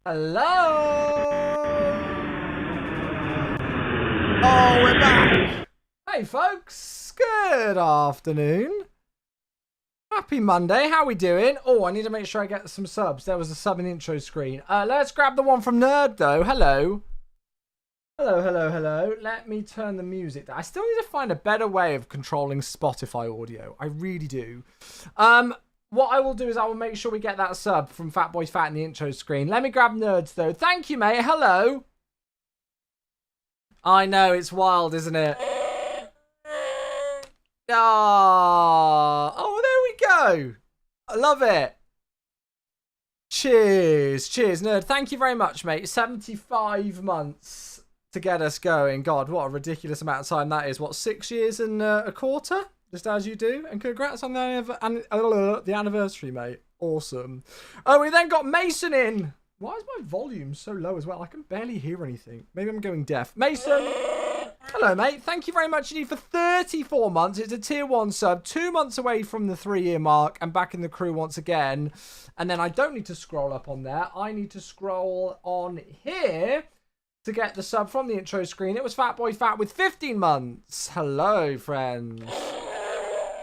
Hello! Oh, we're back! Hey folks, good afternoon. Happy Monday, how we doing? Oh, I need to make sure I get some subs. There was a sub in the intro screen. Let's grab the one from Nerd though. Hello. Hello. Let me turn the music down. I still need to find a better way of controlling Spotify audio. I really do. What I will do is I will make sure we get that sub from Fat Boy Fat in the intro screen. Let me grab Nerds, though. Thank you, mate. Hello. I know, it's wild, isn't it? Oh, there we go. I love it. Cheers, Nerd. Thank you very much, mate. 75 months to get us going. God, what a ridiculous amount of time that is. What, 6 years and a quarter? Just as you do. And congrats on the anniversary, mate. Awesome. Oh, we then got Mason in. Why is my volume so low as well? I can barely hear anything. Maybe I'm going deaf. Mason. Hello, mate. Thank you very much indeed for 34 months. It's a tier 1 sub. 2 months away from the 3-year mark. And back in the crew once again. And then I don't need to scroll up on there. I need to scroll on here to get the sub from the intro screen. It was Fat Boy Fat with 15 months. Hello, friends.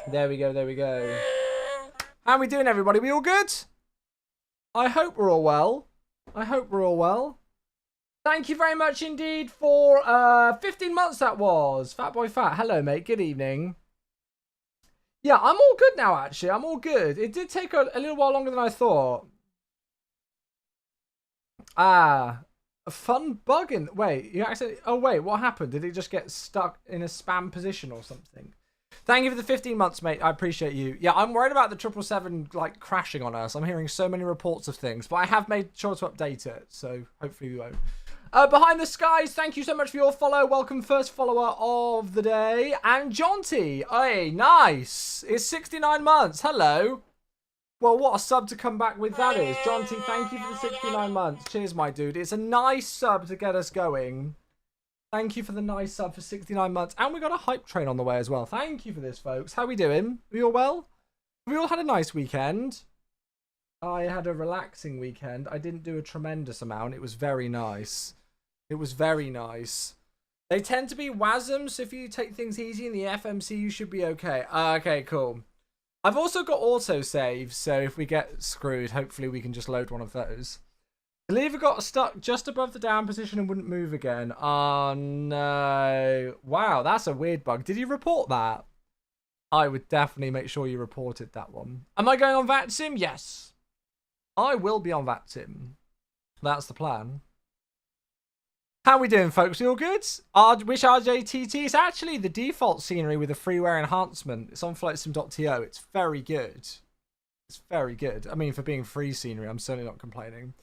There we go. How are we doing, everybody? We all good? I hope we're all well. Thank you very much indeed for 15 months that was. Fat Boy Fat. Hello, mate. Good evening. Yeah, I'm all good now, actually. I'm all good. It did take a little while longer than I thought. A fun bug in... Wait, you actually... Oh, wait, what happened? Did it just get stuck in a spam position or something? Thank you for the 15 months, mate. I appreciate you. Yeah, I'm worried about the 777, like, crashing on us. I'm hearing so many reports of things, but I have made sure to update it, so hopefully we won't. Behind the Skies, thank you so much for your follow. Welcome, first follower of the day. And Jonty. Hey, nice. It's 69 months. Hello. Well, what a sub to come back with that is. Jonty, thank you for the 69 months. Cheers, my dude. It's a nice sub to get us going. Thank you for the nice sub for 69 months. And we got a hype train on the way as well. Thank you for this, folks. How we doing? We all well? We all had a nice weekend. I had a relaxing weekend. I didn't do a tremendous amount. It was very nice. They tend to be WASMs, so if you take things easy in the FMC, you should be okay. Okay, cool. I've also got autosave, so if we get screwed, hopefully we can just load one of those. The lever got stuck just above the down position and wouldn't move again. Oh, no. Wow, that's a weird bug. Did you report that? I would definitely make sure you reported that one. Am I going on VATSIM? Yes. I will be on VATSIM. That's the plan. How we doing, folks? You all good? Which RJTT? It's actually the default scenery with a freeware enhancement. It's on flightsim.to. It's very good. I mean, for being free scenery, I'm certainly not complaining.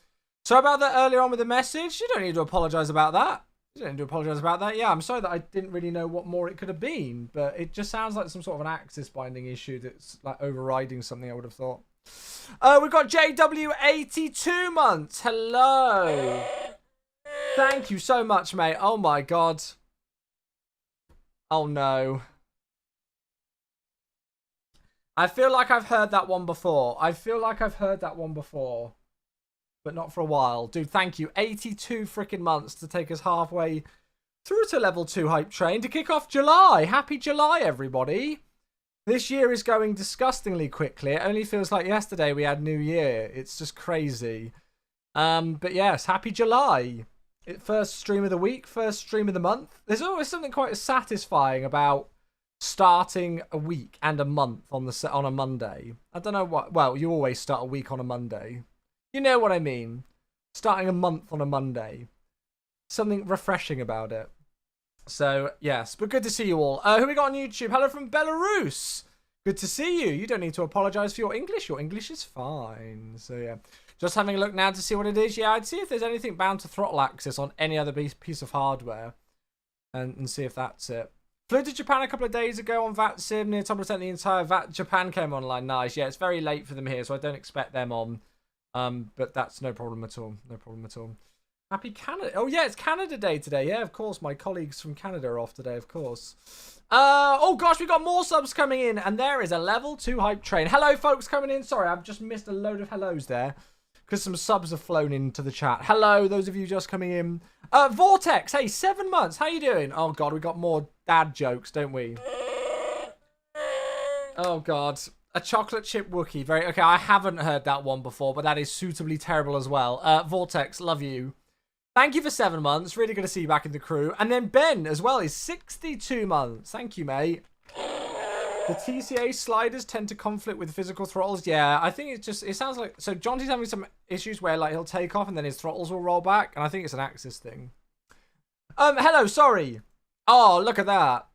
Sorry about that earlier on with the message. You don't need to apologise about that. Yeah, I'm sorry that I didn't really know what more it could have been, but it just sounds like some sort of an axis binding issue that's like overriding something, I would have thought. We've got JW82 months. Hello. Thank you so much, mate. Oh my god. Oh no. I feel like I've heard that one before. But not for a while. Dude, thank you. 82 freaking months to take us halfway through to level 2 hype train to kick off July. Happy July, everybody. This year is going disgustingly quickly. It only feels like yesterday we had New Year. It's just crazy. But yes, happy July. First stream of the week, first stream of the month. There's always something quite satisfying about starting a week and a month on a Monday. I don't know what... Well, you always start a week on a Monday. You know what I mean. Starting a month on a Monday. Something refreshing about it. So, yes. But good to see you all. Who we got on YouTube? Hello from Belarus. Good to see you. You don't need to apologise for your English. Your English is fine. So, yeah. Just having a look now to see what it is. Yeah, I'd see if there's anything bound to throttle axis on any other piece of hardware. And see if that's it. Flew to Japan a couple of days ago on VATSIM. Near 10% the entire Japan came online. Nice. Yeah, it's very late for them here, so I don't expect them on. But that's no problem at all. Happy Canada. Oh, yeah, it's Canada Day today. Yeah, of course. My colleagues from Canada are off today, of course. Oh, gosh, we got more subs coming in. And there is a level 2 hype train. Hello, folks coming in. Sorry, I've just missed a load of hellos there. because some subs have flown into the chat. Hello, those of you just coming in. Vortex, hey, 7 months. How you doing? Oh, God, we got more dad jokes, don't we? Oh, God. A chocolate chip Wookie. Very okay, I haven't heard that one before, but that is suitably terrible as well. Vortex, love you. Thank you for 7 months. Really good to see you back in the crew. And then Ben as well is 62 months. Thank you, mate. The TCA sliders tend to conflict with physical throttles. Yeah, I think it sounds like... So Jonty's having some issues where like he'll take off and then his throttles will roll back. And I think it's an axis thing. Hello, sorry. Oh, look at that.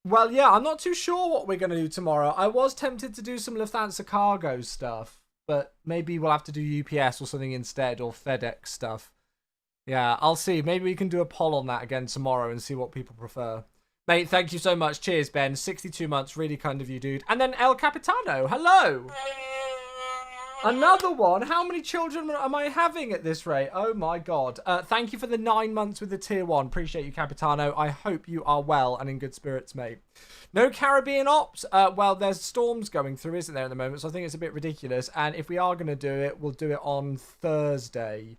Well, yeah, I'm not too sure what we're going to do tomorrow. I was tempted to do some Lufthansa cargo stuff. But maybe we'll have to do UPS or something instead. Or FedEx stuff. Yeah, I'll see. Maybe we can do a poll on that again tomorrow and see what people prefer. Mate, thank you so much. Cheers, Ben. 62 months. Really kind of you, dude. And then El Capitano. Hello. Another one. How many children am I having at this rate? Oh, my God. Thank you for the 9 months with the tier 1. Appreciate you, Capitano. I hope you are well and in good spirits, mate. No Caribbean ops. Well, there's storms going through, isn't there, at the moment? So I think it's a bit ridiculous. And if we are going to do it, we'll do it on Thursday.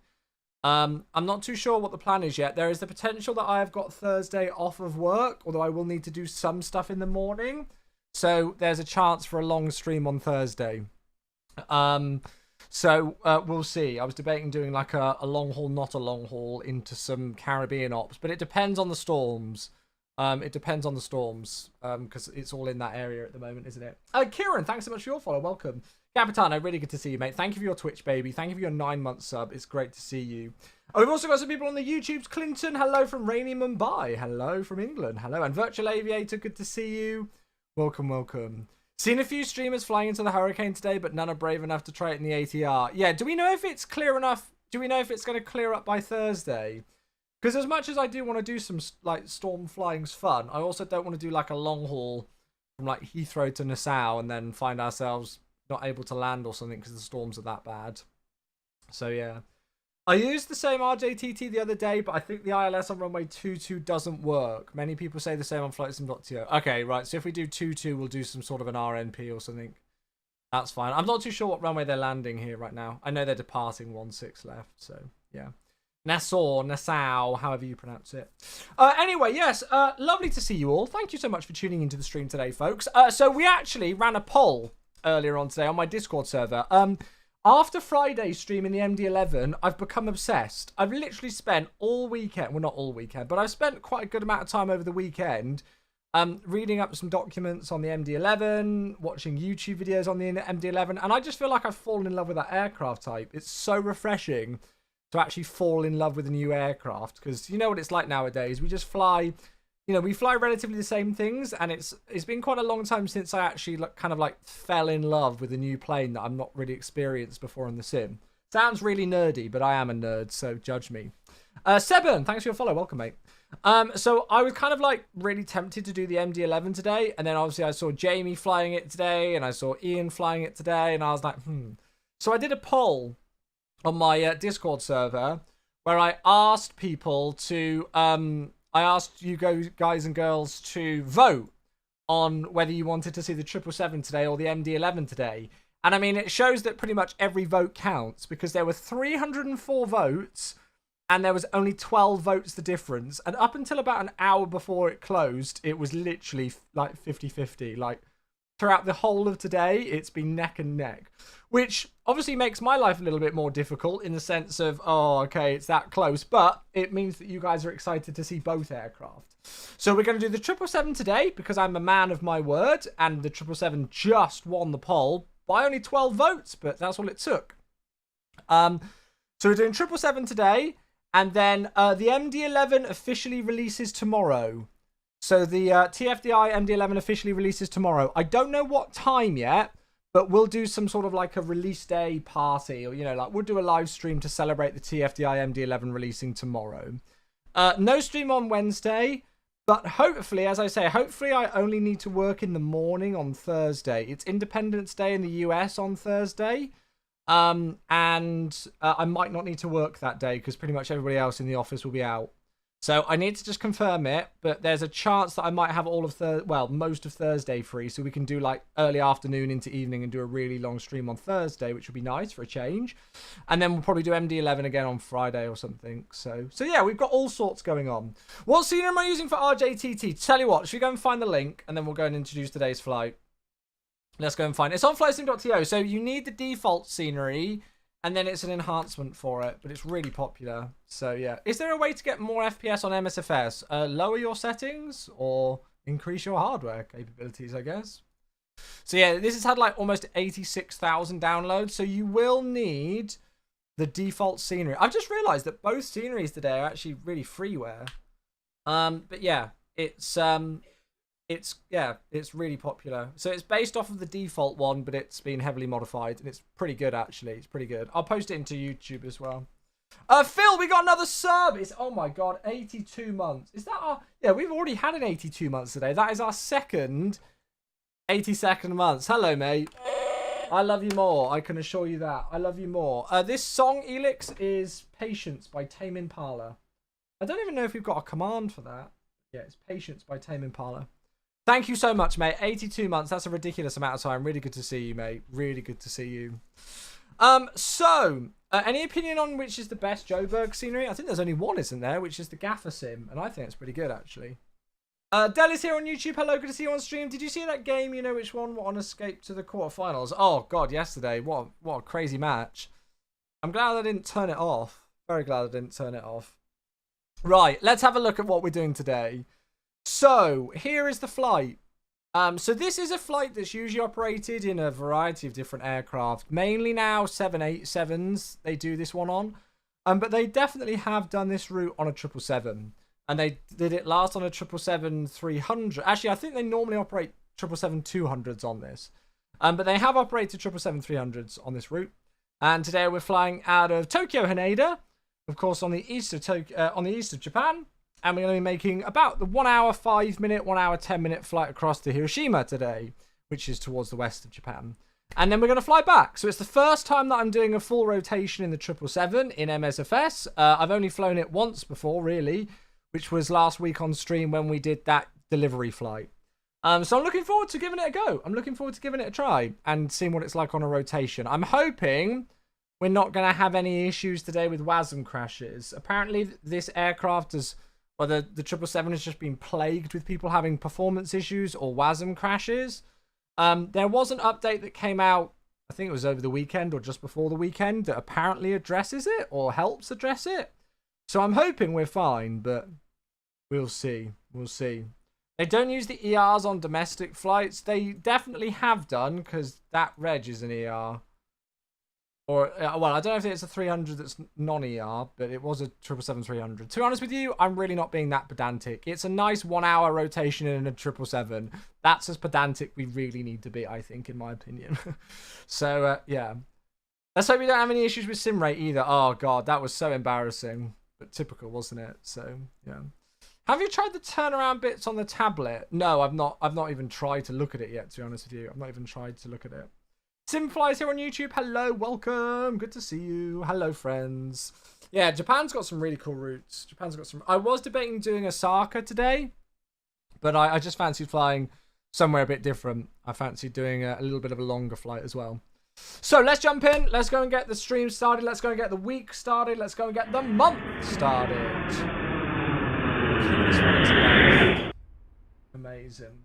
I'm not too sure what the plan is yet. There is the potential that I have got Thursday off of work, although I will need to do some stuff in the morning. So there's a chance for a long stream on Thursday. So we'll see. I was debating doing like a long haul, not a long haul into some Caribbean ops, but it depends on the storms. It depends on the storms because it's all in that area at the moment, isn't it? Kieran, thanks so much for your follow. Welcome. Capitano, really good to see you, mate. Thank you for your Twitch, baby. Thank you for your 9-month sub. It's great to see you. Oh, we've also got some people on the YouTubes. Clinton, hello from rainy Mumbai. Hello from England. Hello. And Virtual Aviator, good to see you. Welcome, welcome. Seen a few streamers flying into the hurricane today, but none are brave enough to try it in the ATR. Yeah, do we know if it's clear enough? Do we know if it's going to clear up by Thursday? Because as much as I do want to do some like storm flying's fun, I also don't want to do like a long haul from like Heathrow to Nassau and then find ourselves not able to land or something because the storms are that bad. So yeah. I used the same RJTT the other day, but I think the ILS on runway 22 doesn't work. Many people say the same on flightsim.to. Okay, right. So if we do 22, we'll do some sort of an RNP or something. That's fine. I'm not too sure what runway they're landing here right now. I know they're departing 16 left, so yeah. Nassau, however you pronounce it. Anyway, yes, lovely to see you all. Thank you so much for tuning into the stream today, folks. So we actually ran a poll earlier on today on my Discord server. After Friday's stream in the MD-11, I've become obsessed. I've literally spent all weekend, well, not all weekend, but I've spent quite a good amount of time over the weekend reading up some documents on the MD-11, watching YouTube videos on the MD-11, and I just feel like I've fallen in love with that aircraft type. It's so refreshing to actually fall in love with a new aircraft, because you know what it's like nowadays. We just fly... You know, we fly relatively the same things, and it's been quite a long time since I actually kind of like fell in love with a new plane that I'm not really experienced before in the sim. Sounds really nerdy, but I am a nerd, so judge me. Seben, thanks for your follow. Welcome, mate. So I was kind of like really tempted to do the MD-11 today, and then obviously I saw Jamie flying it today, and I saw Ian flying it today, and I was like, So I did a poll on my Discord server where I asked people to... I asked you guys and girls to vote on whether you wanted to see the 777 today or the MD-11 today. And I mean, it shows that pretty much every vote counts because there were 304 votes and there was only 12 votes the difference. And up until about an hour before it closed, it was literally like 50-50. Like throughout the whole of today, it's been neck and neck, which obviously makes my life a little bit more difficult in the sense of, oh, okay, it's that close, but it means that you guys are excited to see both aircraft. So we're going to do the 777 today because I'm a man of my word, and the 777 just won the poll by only 12 votes, but that's all it took. So we're doing 777 today, and then the MD-11 officially releases tomorrow. So the TFDI MD-11 officially releases tomorrow. I don't know what time yet, but we'll do some sort of like a release day party, or, you know, like we'll do a live stream to celebrate the TFDI MD-11 releasing tomorrow. No stream on Wednesday, but hopefully, as I say, hopefully I only need to work in the morning on Thursday. It's Independence Day in the US on Thursday. And I might not need to work that day because pretty much everybody else in the office will be out. So I need to just confirm it, but there's a chance that I might have all of most of Thursday free, so we can do like early afternoon into evening and do a really long stream on Thursday, which would be nice for a change. And then we'll probably do MD11 again on Friday or something. So yeah, we've got all sorts going on. What scenery am I using for RJTT? Tell you what, should we go and find the link and then we'll go and introduce today's flight. Let's go and find it. It's on flightsim.to, so you need the default scenery. And then it's an enhancement for it, but it's really popular. So yeah. Is there a way to get more FPS on MSFS? Lower your settings or increase your hardware capabilities, I guess. So yeah, this has had like almost 86,000 downloads. So you will need the default scenery. I've just realized that both sceneries today are actually really freeware. But yeah, it's really popular. So it's based off of the default one, but it's been heavily modified, and it's pretty good actually. It's pretty good. I'll post it into YouTube as well. Phil, we got another sub. It's, oh my god, 82 months. Is that our? Yeah, we've already had an 82 months today. That is our second 82nd months. Hello, mate. I love you more. I can assure you that. I love you more. This song, Elix, is Patience by Tame Impala. I don't even know if we've got a command for that. Yeah, it's Patience by Tame Impala. Thank you so much, mate. 82 months. That's a ridiculous amount of time. Really good to see you, mate. Really good to see you. Any opinion on which is the best Joburg scenery? I think there's only one, isn't there? Which is the Gaffer Sim. And I think it's pretty good, actually. Del is here on YouTube. Hello, good to see you on stream. Did you see that game? You know which one? On Escape to the quarterfinals. Oh, God, yesterday. What a crazy match. I'm glad I didn't turn it off. Very glad I didn't turn it off. Right, let's have a look at what we're doing today. So, here is the flight. So this is a flight that's usually operated in a variety of different aircraft. Mainly now 787s they do this one on. But they definitely have done this route on a 777. And they did it last on a 777-300. Actually, I think they normally operate 777-200s on this. But they have operated 777-300s on this route. And today we're flying out of Tokyo Haneda, of course, on the east of Japan. And we're going to be making about the 1 hour 5 minute, 1 hour 10 minute flight across to Hiroshima today, which is towards the west of Japan. And then we're going to fly back. So it's the first time that I'm doing a full rotation in the 777 in MSFS. I've only flown it once before, really, which was last week on stream when we did that delivery flight. So I'm looking forward to giving it a go. I'm looking forward to giving it a try and seeing what it's like on a rotation. I'm hoping we're not going to have any issues today with WASM crashes. Apparently, this aircraft has... Well, the 777 has just been plagued with people having performance issues or WASM crashes. There was an update that came out, I think it was over the weekend or just before the weekend, that apparently addresses it or helps address it. So I'm hoping we're fine, but we'll see. We'll see. They don't use the ERs on domestic flights. They definitely have done, because that reg is an ER. Or, well, I don't know if it's a 300 that's non-ER, but it was a 777-300. To be honest with you, I'm really not being that pedantic. It's a nice 1 hour rotation in a 777. That's as pedantic we really need to be, I think, in my opinion. So, yeah. Let's hope we don't have any issues with sim rate either. Oh, God, that was so embarrassing. But typical, wasn't it? So, yeah. Have you tried the turnaround bits on the tablet? No, I've not even tried to look at it yet, to be honest with you. I've not even tried to look at it. Simflies here on YouTube. Hello, welcome. Good to see you. Hello, friends. Yeah, Japan's got some really cool routes. Japan's got some... I was debating doing Osaka today, but I just fancied flying somewhere a bit different. I fancied doing a little bit of a longer flight as well. So let's jump in. Let's go and get the stream started. Let's go and get the week started. Let's go and get the month started. Amazing.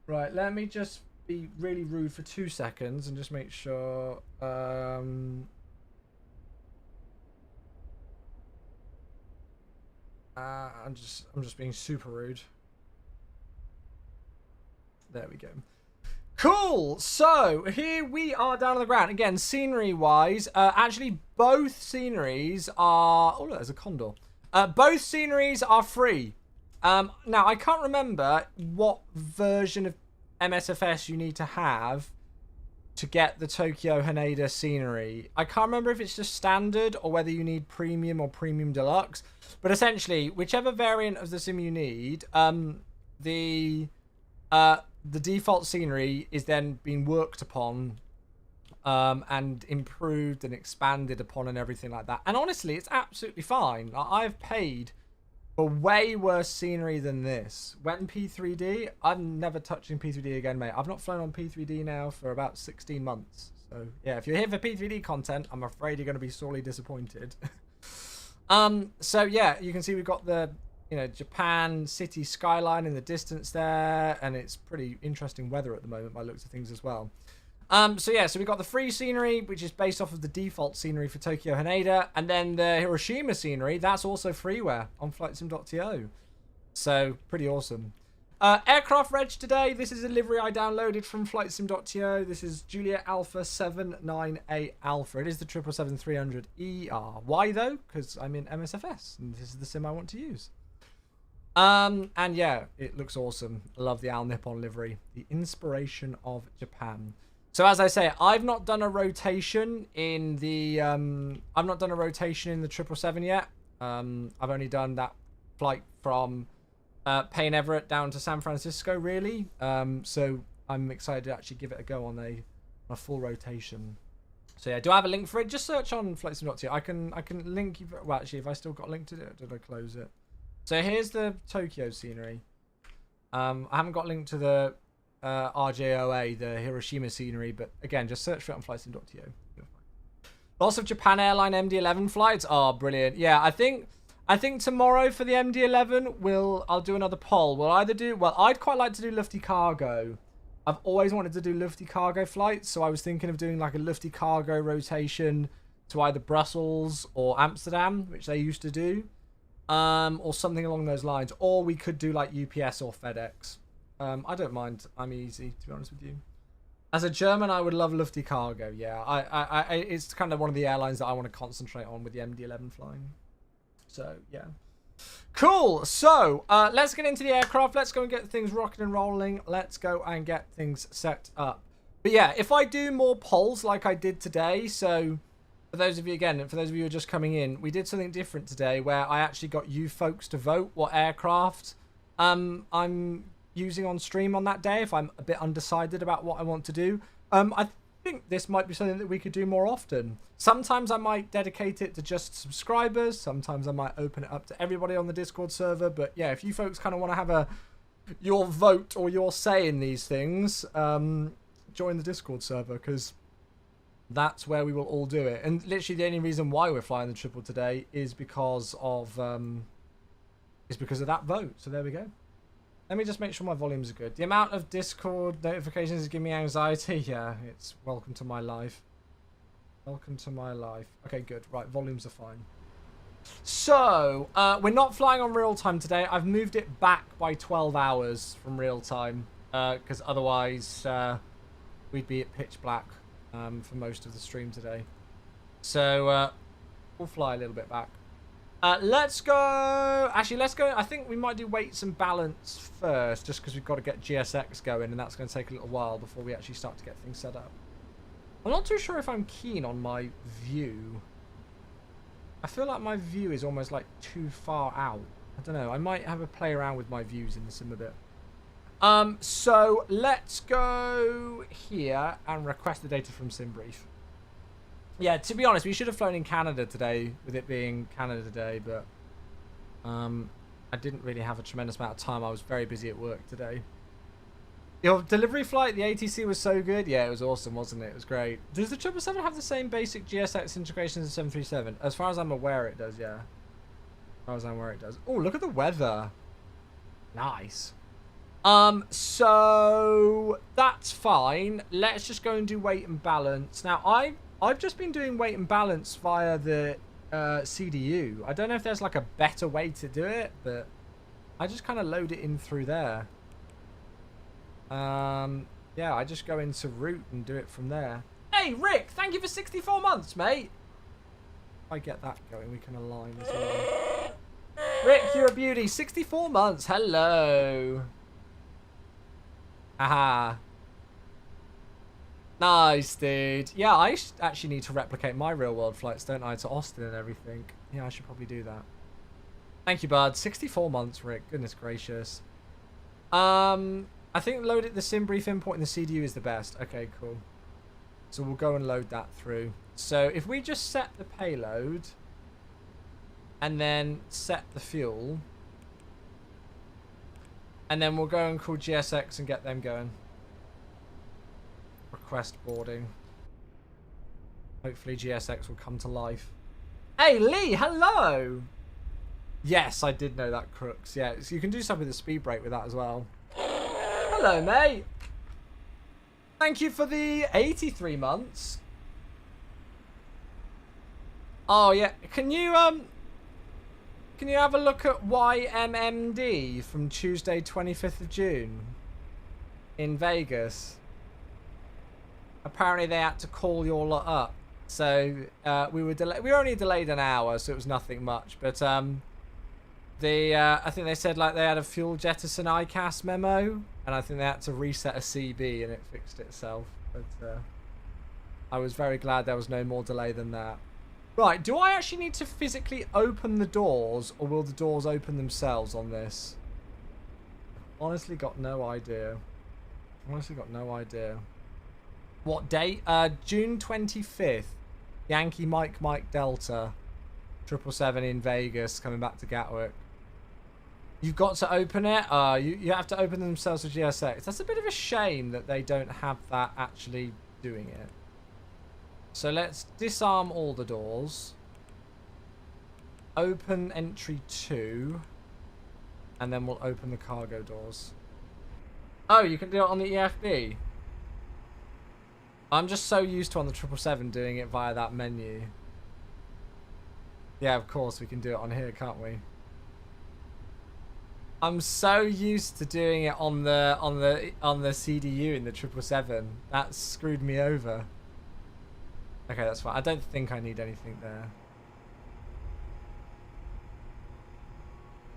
Right, let me just be really rude for 2 seconds and just make sure I'm just being super rude. There we go. Cool. So here we are down on the ground again. Scenery wise, actually both sceneries are... Oh look, there's a condor. Both sceneries are free. Now I can't remember what version of MSFS you need to have to get the Tokyo Haneda scenery. I can't remember if it's just standard or whether you need premium or premium deluxe, but essentially whichever variant of the sim you need, the default scenery is then being worked upon and improved and expanded upon and everything like that. And honestly, it's absolutely fine. I've paid but way worse scenery than this. When P3D, I'm never touching P3D again, mate. I've not flown on P3D now for about 16 months. So yeah, if you're here for P3D content, I'm afraid you're going to be sorely disappointed. So yeah, you can see we've got the, Japan city skyline in the distance there, and it's pretty interesting weather at the moment by the looks of things as well. So we've got the free scenery, which is based off of the default scenery for Tokyo Haneda, and then the Hiroshima scenery, that's also freeware on flightsim.to. So pretty awesome. Aircraft reg today, this is a livery I downloaded from flightsim.to. This is Juliet Alpha 798 Alpha. It is the 777-300ER. Why though? Because I'm in MSFS, and this is the sim I want to use. And yeah, it looks awesome. I love the Al Nippon livery. The inspiration of Japan. So as I say, I've not done a rotation in the 777 yet. I've only done that flight from Payne Everett down to San Francisco, really. So I'm excited to actually give it a go on a full rotation. So yeah, do I have a link for it? Just search on flightsim.to. I can link you. Well, actually, if I still got a link to it, did I close it? So here's the Tokyo scenery. I haven't got a link to the RJOA, the Hiroshima scenery, but again, just search for it on flightsim.to. Lots of Japan Airline MD-11 flights. Oh, brilliant. Yeah, I think tomorrow for the MD-11, I'll do another poll. I'd quite like to do Lufty Cargo. I've always wanted to do Lufty Cargo flights, so I was thinking of doing like a Lufty Cargo rotation to either Brussels or Amsterdam, which they used to do, or something along those lines. Or we could do like UPS or FedEx. I don't mind. I'm easy, to be honest with you. As a German, I would love Lufty Cargo. Yeah, it's kind of one of the airlines that I want to concentrate on with the MD-11 flying. So yeah, cool. So let's get into the aircraft. Let's go and get things rocking and rolling. Let's go and get things set up. But yeah, if I do more polls like I did today, so for those of you who are just coming in, we did something different today where I actually got you folks to vote what aircraft I'm using on stream on that day if I'm a bit undecided about what I want to do. I think this might be something that we could do more often. Sometimes I might dedicate it to just subscribers. Sometimes I might open it up to everybody on the Discord server. But yeah, if you folks kind of want to have your vote or your say in these things, join the Discord server, because that's where we will all do it. And literally the only reason why we're flying the triple today is because of that vote. So there we go. Let me just make sure my volumes are good. The amount of Discord notifications is giving me anxiety. Yeah, it's welcome to my life. Welcome to my life. Okay, good. Right, volumes are fine. So, we're not flying on real time today. I've moved it back by 12 hours from real time, because otherwise we'd be at pitch black for most of the stream today. So, we'll fly a little bit back. Let's go. Actually, let's go. I think we might do weights and balance first, just because we've got to get GSX going, and that's going to take a little while before we actually start to get things set up. I'm not too sure if I'm keen on my view. I feel like my view is almost like too far out. I don't know. I might have a play around with my views in the sim a bit. So let's go here and request the data from SimBrief. Yeah, to be honest, we should have flown in Canada today, with it being Canada Day, but I didn't really have a tremendous amount of time. I was very busy at work today. Your delivery flight, the ATC was so good. Yeah, it was awesome, wasn't it? It was great. Does the 777 have the same basic GSX integration as the 737? As far as I'm aware, it does, yeah. As far as I'm aware, it does. Oh, look at the weather. Nice. So that's fine. Let's just go and do weight and balance. Now, I've just been doing weight and balance via the CDU. I don't know if there's like a better way to do it, but I just kind of load it in through there. Yeah, I just go into route and do it from there. Hey, Rick, thank you for 64 months, mate. If I get that going, we can align as well. Rick, you're a beauty. 64 months. Hello. Aha. Nice, dude. Yeah, I actually need to replicate my real-world flights, don't I, to Austin and everything. Yeah, I should probably do that. Thank you, bud. 64 months, Rick. Goodness gracious. I think the SimBrief import in the CDU is the best. Okay, cool. So we'll go and load that through. So if we just set the payload and then set the fuel, And then we'll go and call GSX and get them going. Request boarding. Hopefully GSX will come to life. Hey, Lee, hello! Yes, I did know that, Crooks. Yeah, so you can do something with the speed brake with that as well. Hello, mate. Thank you for the 83 months. Oh, yeah. Can you have a look at YMMD from Tuesday, 25th of June in Vegas? Apparently they had to call your lot up. So we were only delayed an hour, so it was nothing much. But I think they said like they had a fuel jettison ICAS memo, and I think they had to reset a CB and it fixed itself. But I was very glad there was no more delay than that. Right, do I actually need to physically open the doors, or will the doors open themselves on this? Honestly got no idea. Honestly got no idea. What date? June 25th. Yankee Mike Delta. 777 in Vegas, coming back to Gatwick. You've got to open it? You have to open them themselves with GSX. That's a bit of a shame that they don't have that actually doing it. So let's disarm all the doors. Open entry 2. And then we'll open the cargo doors. Oh, you can do it on the EFB? I'm just so used to on the 777 doing it via that menu. Yeah, of course we can do it on here, can't we? I'm so used to doing it on the CDU in the 777. That screwed me over. Okay, that's fine. I don't think I need anything there.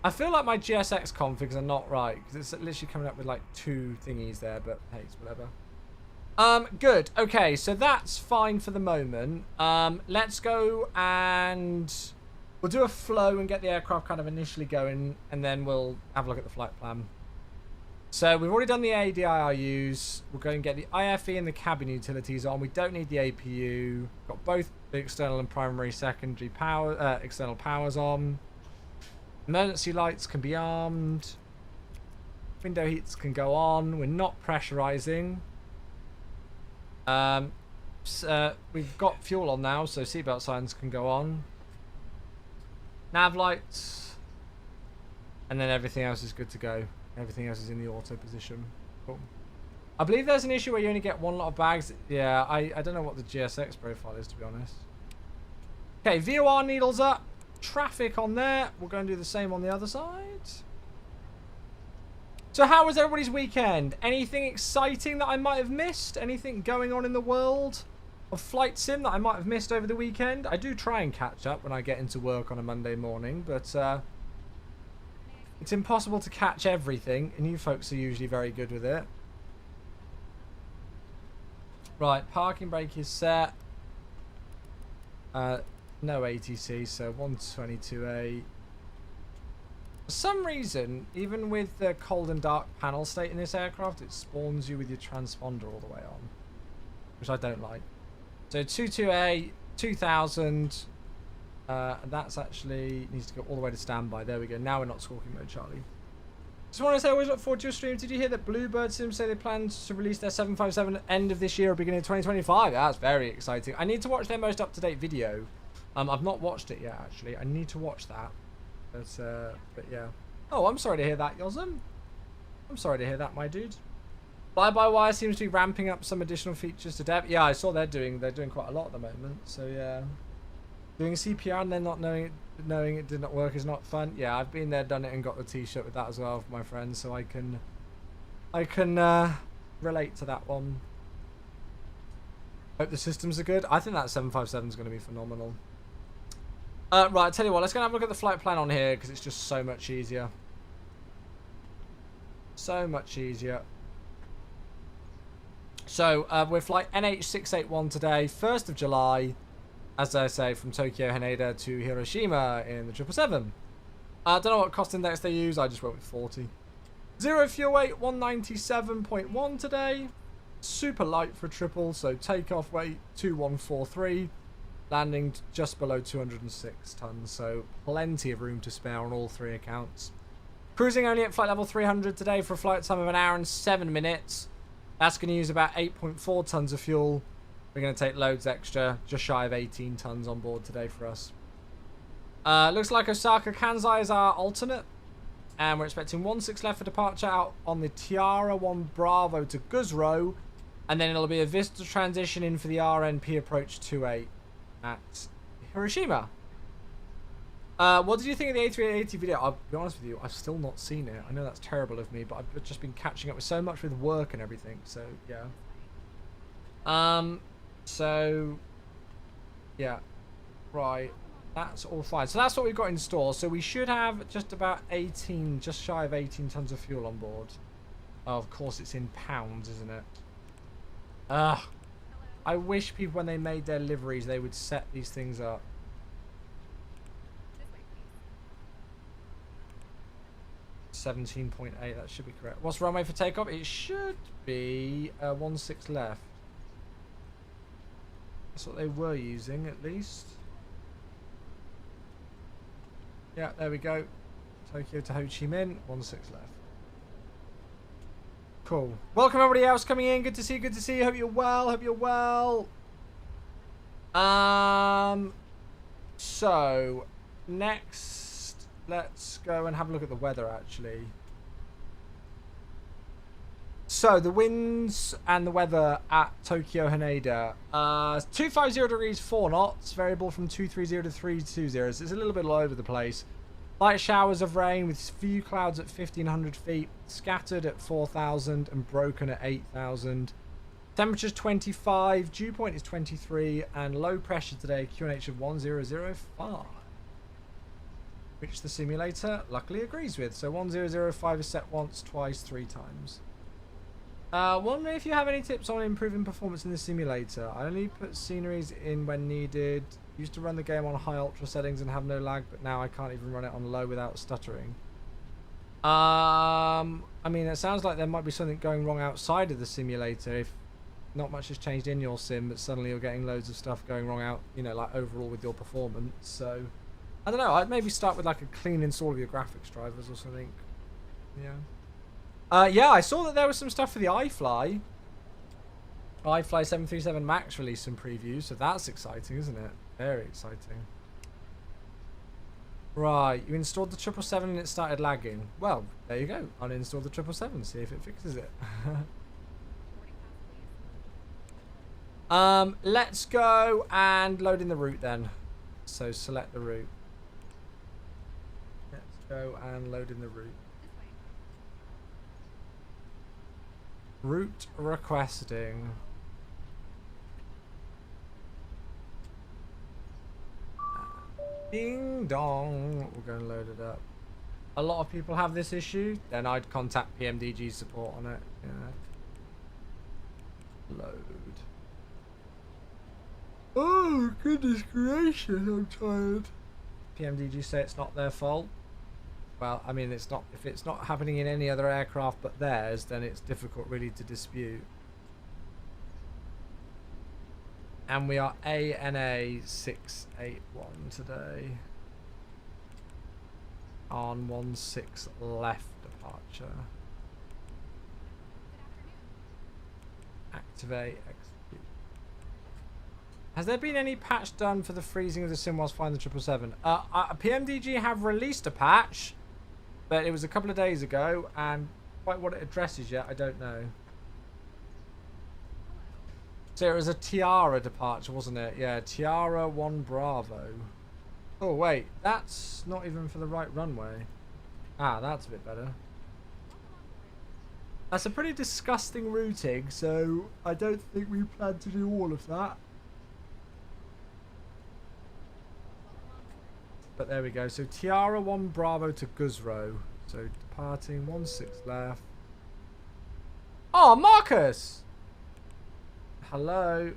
I feel like my GSX configs are not right, because it's literally coming up with like 2 thingies there, but hey, it's whatever. Good. Okay, so that's fine for the moment. Let's go and we'll do a flow and get the aircraft kind of initially going, and then we'll have a look at the flight plan. So we've already done the ADIRUs. We'll go and get the IFE and the cabin utilities on. We don't need the APU. Got both the external and primary, secondary power, external powers on. Emergency lights can be armed. Window heats can go on. We're not pressurizing. We've got fuel on now, so seatbelt signs can go on. Nav lights. And then everything else is good to go. Everything else is in the auto position. Cool. I believe there's an issue where you only get 1 lot of bags. Yeah, I don't know what the GSX profile is, to be honest. Okay, VOR needles up. Traffic on there. We'll go and do the same on the other side. So how was everybody's weekend? Anything exciting that I might have missed? Anything going on in the world of flight sim that I might have missed over the weekend? I do try and catch up when I get into work on a Monday morning, but it's impossible to catch everything, and you folks are usually very good with it. Right, parking brake is set. No ATC, so 122A. For some reason, even with the cold and dark panel state in this aircraft, it spawns you with your transponder all the way on, which I don't like. So 22A, 2000. That's actually needs to go all the way to standby. There we go. Now we're not squawking mode, Charlie. Just want to say I always look forward to your stream. Did you hear that Bluebird Sim say they plan to release their 757 end of this year or beginning of 2025? That's very exciting. I need to watch their most up-to-date video. I've not watched it yet, actually. I need to watch that. But yeah. Oh, I'm sorry to hear that, Yosem. I'm sorry to hear that, my dude. Fly-by-wire seems to be ramping up some additional features to dev. Yeah, I saw they're doing quite a lot at the moment. So yeah. Doing CPR and then not knowing it did not work is not fun. Yeah, I've been there, done it, and got the t-shirt with that as well for my friends, so I can relate to that one. Hope the systems are good. I think that 757 is going to be phenomenal. Right, I'll tell you what, let's go and have a look at the flight plan on here, because it's just so much easier. So much easier. So, we're flight NH681 today, 1st of July. As I say, from Tokyo, Haneda to Hiroshima in the 777. I don't know what cost index they use. I just went with 40. 0 fuel weight, 197.1 today. Super light for a triple. So takeoff weight, 2143. Landing just below 206 tons. So plenty of room to spare on all 3 accounts. Cruising only at flight level 300 today for a flight time of 1 hour and 7 minutes. That's going to use about 8.4 tons of fuel. We're going to take loads extra, just shy of 18 tons on board today for us. Looks like Osaka Kansai is our alternate. And we're expecting 16 left for departure out on the Tiara 1 Bravo to Guzro. And then it'll be a Vista transition in for the RNP approach 28 at Hiroshima. What did you think of the A380 video? I'll be honest with you, I've still not seen it. I know that's terrible of me, but I've just been catching up with so much with work and everything. So, yeah. So, yeah. Right. That's all fine. So that's what we've got in store. So we should have just about 18, just shy of 18 tons of fuel on board. Oh, of course, it's in pounds, isn't it? Ugh. I wish people, when they made their liveries, they would set these things up. 17.8, that should be correct. What's runway for takeoff? It should be 16 left. That's what they were using, at least. Yeah, there we go. Tokyo to Ho Chi Minh, 16 left. Cool. Welcome everybody else coming in. Good to see you, good to see you. Hope you're well, hope you're well. So, next, let's go and have a look at the weather, actually. So, the winds and the weather at Tokyo Haneda. 250 degrees, 4 knots. Variable from 230 to 320. So it's a little bit all over the place. Light showers of rain with few clouds at 1,500 feet. Scattered at 4,000 and broken at 8,000. Temperature's 25. Dew point is 23. And low pressure today, QNH of 1005. Which the simulator luckily agrees with. So 1005 is set once, twice, 3 times. Wonder if you have any tips on improving performance in the simulator. I only put sceneries in when needed. Used to run the game on high ultra settings and have no lag, but now I can't even run it on low without stuttering. I mean, it sounds like there might be something going wrong outside of the simulator. If not much has changed in your sim, but suddenly you're getting loads of stuff going wrong out, you know, like overall with your performance. So, I don't know. I'd maybe start with like a clean install of your graphics drivers or something. Yeah. Yeah, I saw that there was some stuff for the iFly. iFly 737 MAX released some previews, so that's exciting, isn't it? Very exciting. Right, you installed the 777 and it started lagging. Well, there you go. Uninstall the 777, see if it fixes it. Let's go and load in the route then. So select the route. Let's go and load in the route. Route requesting. Ding dong. We're going to load it up. A lot of people have this issue. Then I'd contact PMDG support on it. Yeah. Load. Oh, goodness gracious. I'm tired. PMDG say it's not their fault. Well, I mean, it's not. If it's not happening in any other aircraft but theirs, then it's difficult really to dispute. And we are ANA 681 today. On 16 left departure. Activate, execute. Has there been any patch done for the freezing of the sim whilst flying the 777? PMDG have released a patch. But it was a couple of days ago, and quite what it addresses yet, I don't know. So it was a Tiara departure, wasn't it? Yeah, Tiara 1 Bravo. Oh, wait. That's not even for the right runway. Ah, that's a bit better. That's a pretty disgusting routing, so I don't think we plan to do all of that. But there we go. So Tiara 1 Bravo to Guzro. So departing 16 left. Oh, Marcus! Hello.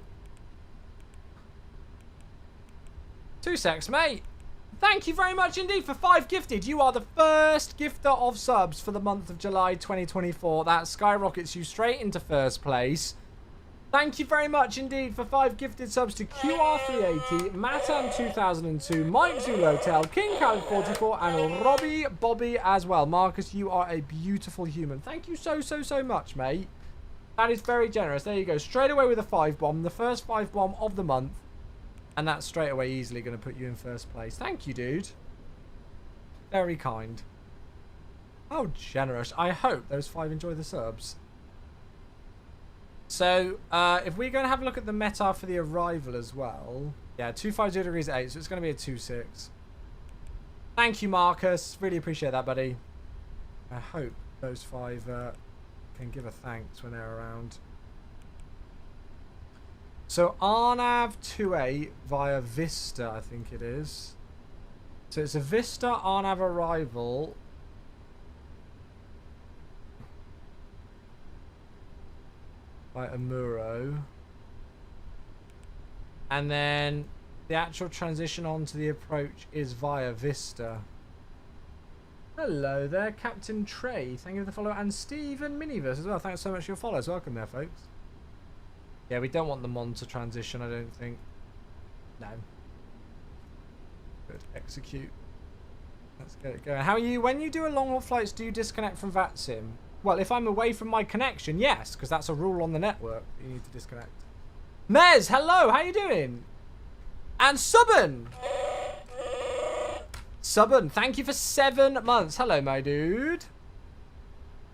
2 secs, mate. Thank you very much indeed for 5 gifted. You are the first gifter of subs for the month of July 2024. That skyrockets you straight into first place. Thank you very much indeed for 5 gifted subs to QR380, Matan2002, Mike Zulotel, King Khaled44, and Robbie Bobby as well. Marcus, you are a beautiful human. Thank you so much, mate. That is very generous. There you go. Straight away with a 5 bomb. The first 5 bomb of the month. And that's straight away easily going to put you in first place. Thank you, dude. Very kind. How generous. I hope those 5 enjoy the subs. So, if we're going to have a look at the meta for the arrival as well. Yeah, 250 degrees 8, so it's going to be a 26. Thank you, Marcus. Really appreciate that, buddy. I hope those 5 can give a thanks when they're around. So, Arnav 28 via Vista, I think it is. So, it's a Vista Arnav arrival. By Amuro. And then the actual transition onto the approach is via Vista. Hello there, Captain Trey. Thank you for the follow. And Stephen Miniverse as well. Thanks so much for your follows. Welcome there, folks. Yeah, we don't want them on to transition, I don't think. No. Good. Execute. Let's get it going. How are you? When you do a long haul flights, do you disconnect from VATSIM? Well, if I'm away from my connection, yes, because that's a rule on the network. You need to disconnect. Mez, hello, how you doing? And Subban. Subban, thank you for 7 months. Hello, my dude.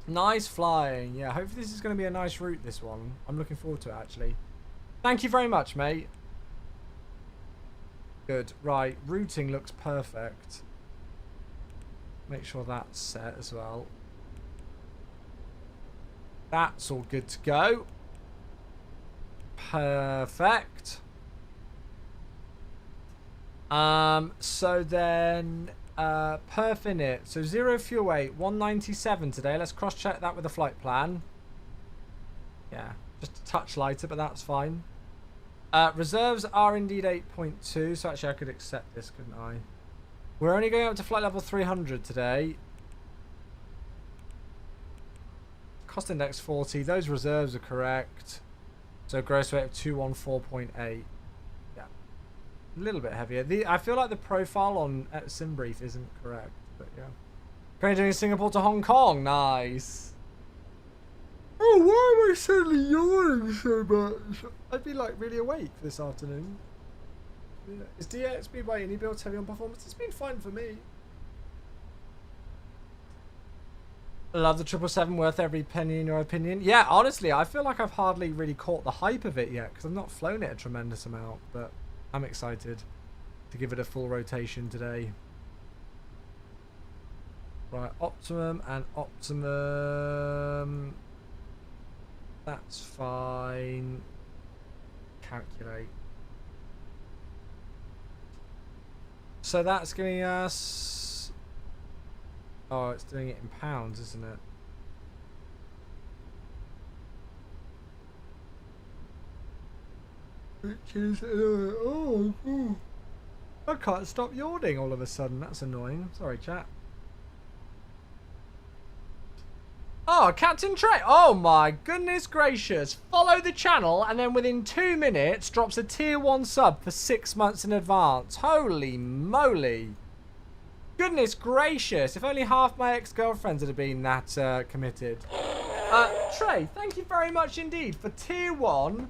Nice flying. Yeah, hopefully this is going to be a nice route, this one. I'm looking forward to it, actually. Thank you very much, mate. Good. Right, routing looks perfect. Make sure that's set as well. That's all good to go. Perfect. So then, perf in it. So 0 fuel weight, 197 today. Let's cross check that with the flight plan. Yeah, just a touch lighter, but that's fine. Reserves are indeed 8.2. So actually I could accept this, couldn't I? We're only going up to flight level 300 today. Cost index 40. Those reserves are correct. So gross weight of 214.8. Yeah. A little bit heavier. I feel like the profile on SimBrief isn't correct. But yeah. Currently doing Singapore to Hong Kong. Nice. Oh, why am I suddenly yawning so much? I'd be like really awake this afternoon. Yeah. Is DXB by any builds heavy on performance? It's been fine for me. Love the 777, worth every penny in your opinion. Yeah, honestly, I feel like I've hardly really caught the hype of it yet because I've not flown it a tremendous amount, but I'm excited to give it a full rotation today. Right, optimum and optimum. That's fine. Calculate. So that's giving us... Oh, it's doing it in pounds, isn't it? Which is... oh, I can't stop yawning all of a sudden. That's annoying. Sorry, chat. Oh, Captain Trey. Oh, my goodness gracious. Follow the channel and then within 2 minutes drops a tier 1 sub for 6 months in advance. Holy moly. Goodness gracious, if only half my ex-girlfriends had been that committed. Trey, thank you very much indeed for tier 1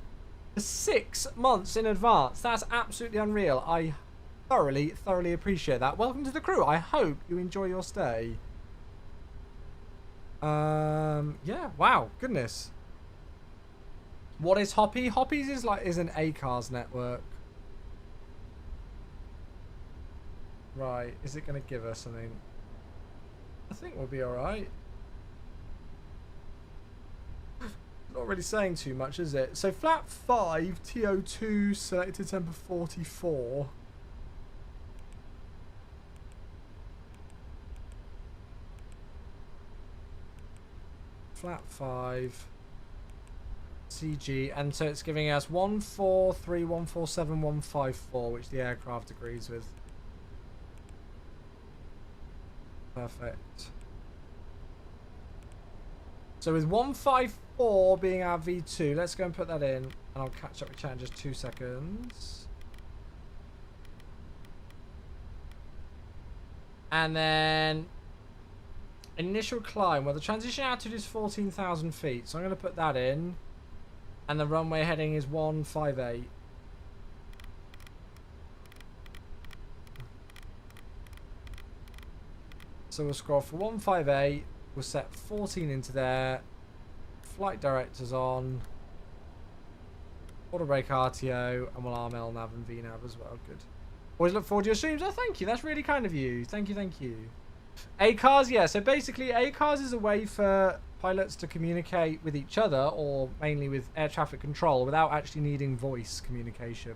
for 6 months in advance. That's absolutely unreal. I thoroughly appreciate that. Welcome to the crew. I hope you enjoy your stay. Yeah, wow, goodness. What is Hoppy? Hoppy's is an ACARS network. Right, is it going to give us something? I think we'll be alright. Not really saying too much, is it? So flat 5, TO2, selected temper 44. Flat 5, CG, and so it's giving us 143147154, which the aircraft agrees with. Perfect. So with 154 being our V2, let's go and put that in. And I'll catch up with chat in just 2 seconds. And then initial climb. Well, the transition altitude is 14,000 feet. So I'm going to put that in. And the runway heading is 158. So we'll scroll for 158. We'll set 14 into there. Flight directors on. Auto brake RTO. And we'll arm LNAV and VNAV as well. Good. Always look forward to your streams. Oh, thank you. That's really kind of you. Thank you, thank you. ACARS, yeah. So basically, ACARS is a way for pilots to communicate with each other, or mainly with air traffic control, without actually needing voice communication.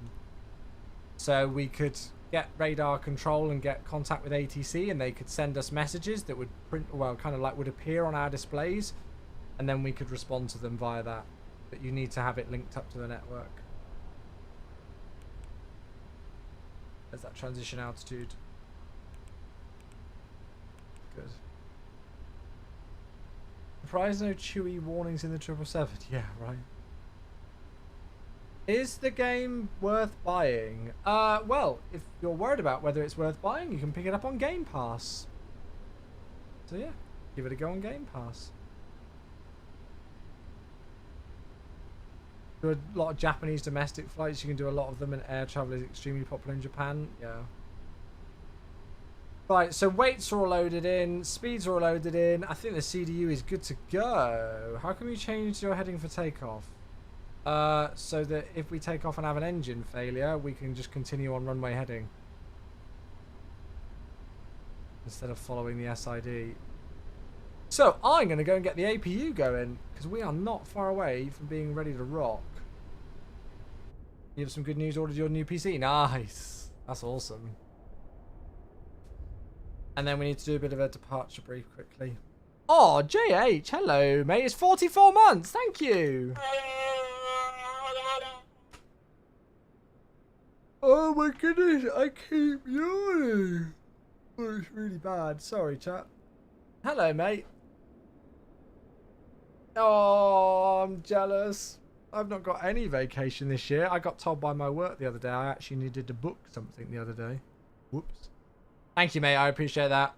So we could get radar control and get contact with ATC, and they could send us messages that would print, well, kind of like would appear on our displays, and then we could respond to them via that. But you need to have it linked up to the network. There's that transition altitude. Good. Surprised no Chewy warnings in the 777. Yeah, right. Is the game worth buying? Well, if you're worried about whether it's worth buying, you can pick it up on Game Pass. So yeah, give it a go on Game Pass. Do a lot of Japanese domestic flights. You can do a lot of them, and air travel is extremely popular in Japan. Yeah. Right, so weights are all loaded in, speeds are all loaded in. I think the CDU is good to go. How can we change your heading for takeoff? So that if we take off and have an engine failure, we can just continue on runway heading instead of following the SID. So I'm going to go and get the APU going, because we are not far away from being ready to rock. You have some good news, ordered your new PC. Nice. That's awesome. And then we need to do a bit of a departure brief quickly. Oh, JH, hello, mate. It's 44 months. Thank you. Oh my goodness, I keep yawning. Oh, it's really bad. Sorry, chat. Hello, mate. Oh, I'm jealous. I've not got any vacation this year. I got told by my work the other day I actually needed to book something the other day. Whoops. Thank you, mate. I appreciate that.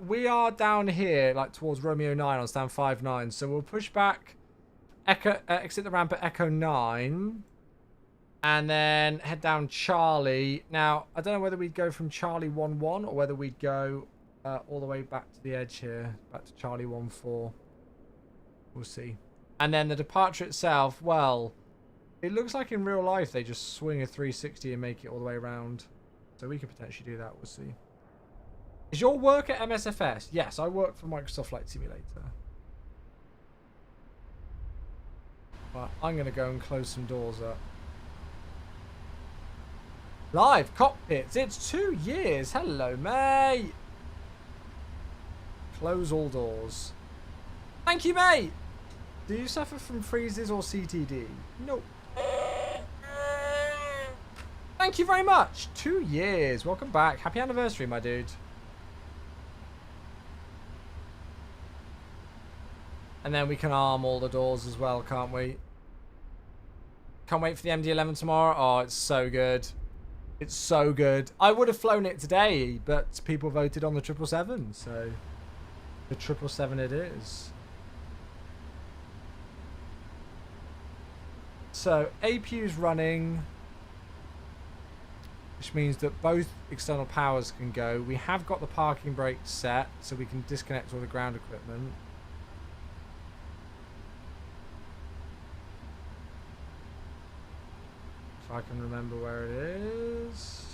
We are down here, like towards Romeo 9 on stand 5-9. So we'll push back, exit the ramp at Echo 9, and then head down Charlie. Now, I don't know whether we'd go from Charlie 1-1 or whether we'd go all the way back to the edge here, back to Charlie 1-4. We'll see. And then the departure itself, well, it looks like in real life they just swing a 360 and make it all the way around. So we could potentially do that. We'll see. Is your work at MSFS? Yes, I work for Microsoft Flight Simulator. But I'm going to go and close some doors up. Live cockpits. It's 2 years. Hello, mate. Close all doors. Thank you, mate. Do you suffer from freezes or CTD? Nope. Thank you very much. 2 years. Welcome back. Happy anniversary, my dude. And then we can arm all the doors as well, can't we? Can't wait for the MD-11 tomorrow. Oh, it's so good. It's so good. I would have flown it today, but people voted on the 777, so the 777 it is. So APU's running, which means that both external powers can go. We have got the parking brake set, so we can disconnect all the ground equipment. If I can remember where it is.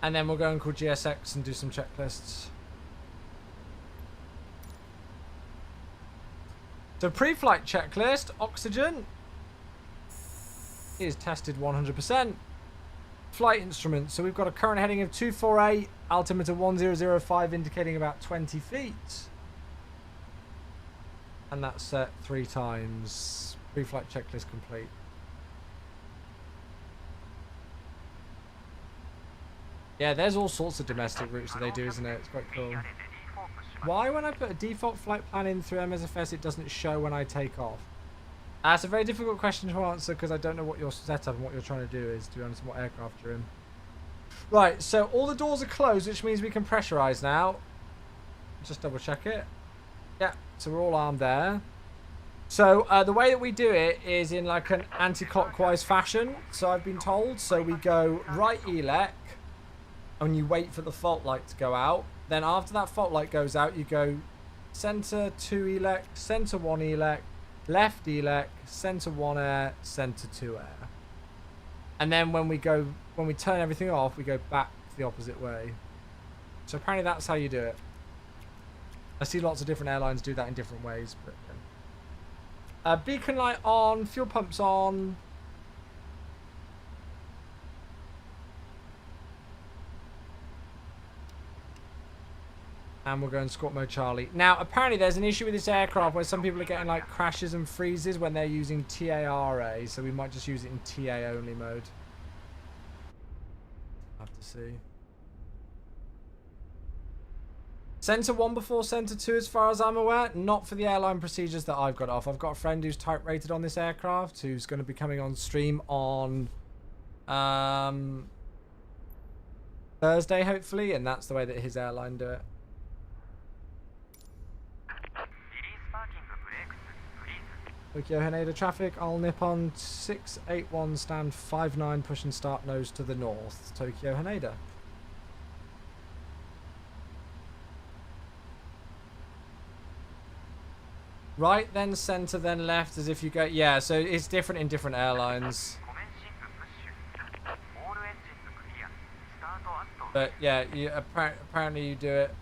And then we'll go and call GSX and do some checklists. So pre-flight checklist, oxygen is tested 100%. Flight instruments, so we've got a current heading of 248, altimeter 1005 indicating about 20 feet. And that's set 3 times. Pre-flight checklist complete. Yeah, there's all sorts of domestic routes that they do, isn't it? It's quite cool. Why, when I put a default flight plan in through MSFS, it doesn't show when I take off? That's a very difficult question to answer because I don't know what your setup and what you're trying to do is, to be honest, and what aircraft you're in. Right, so all the doors are closed, which means we can pressurize now. Just double check it. Yeah, so we're all armed there. So the way that we do it is in like an anti-clockwise fashion, so I've been told. So we go right ELEC, and you wait for the fault light to go out. Then after that fault light goes out, you go center 2 ELEC, center 1 ELEC, left ELEC, center 1 air, center 2 air. And then when we turn everything off, we go back the opposite way. So apparently that's how you do it. I see lots of different airlines do that in different ways. But beacon light on, fuel pumps on. And we're going squat mode Charlie. Now, apparently there's an issue with this aircraft where some people are getting like crashes and freezes when they're using TARA. So we might just use it in TA only mode. Have to see. Center 1 before center 2 as far as I'm aware. Not for the airline procedures that I've got off. I've got a friend who's type rated on this aircraft who's going to be coming on stream on Thursday, hopefully. And that's the way that his airline do it. Tokyo Haneda traffic, I'll nip on 681 stand 59 push and start nose to the north. Tokyo Haneda. Right, then center, then left, as if you go... Yeah, so it's different in different airlines. But yeah, apparently you do it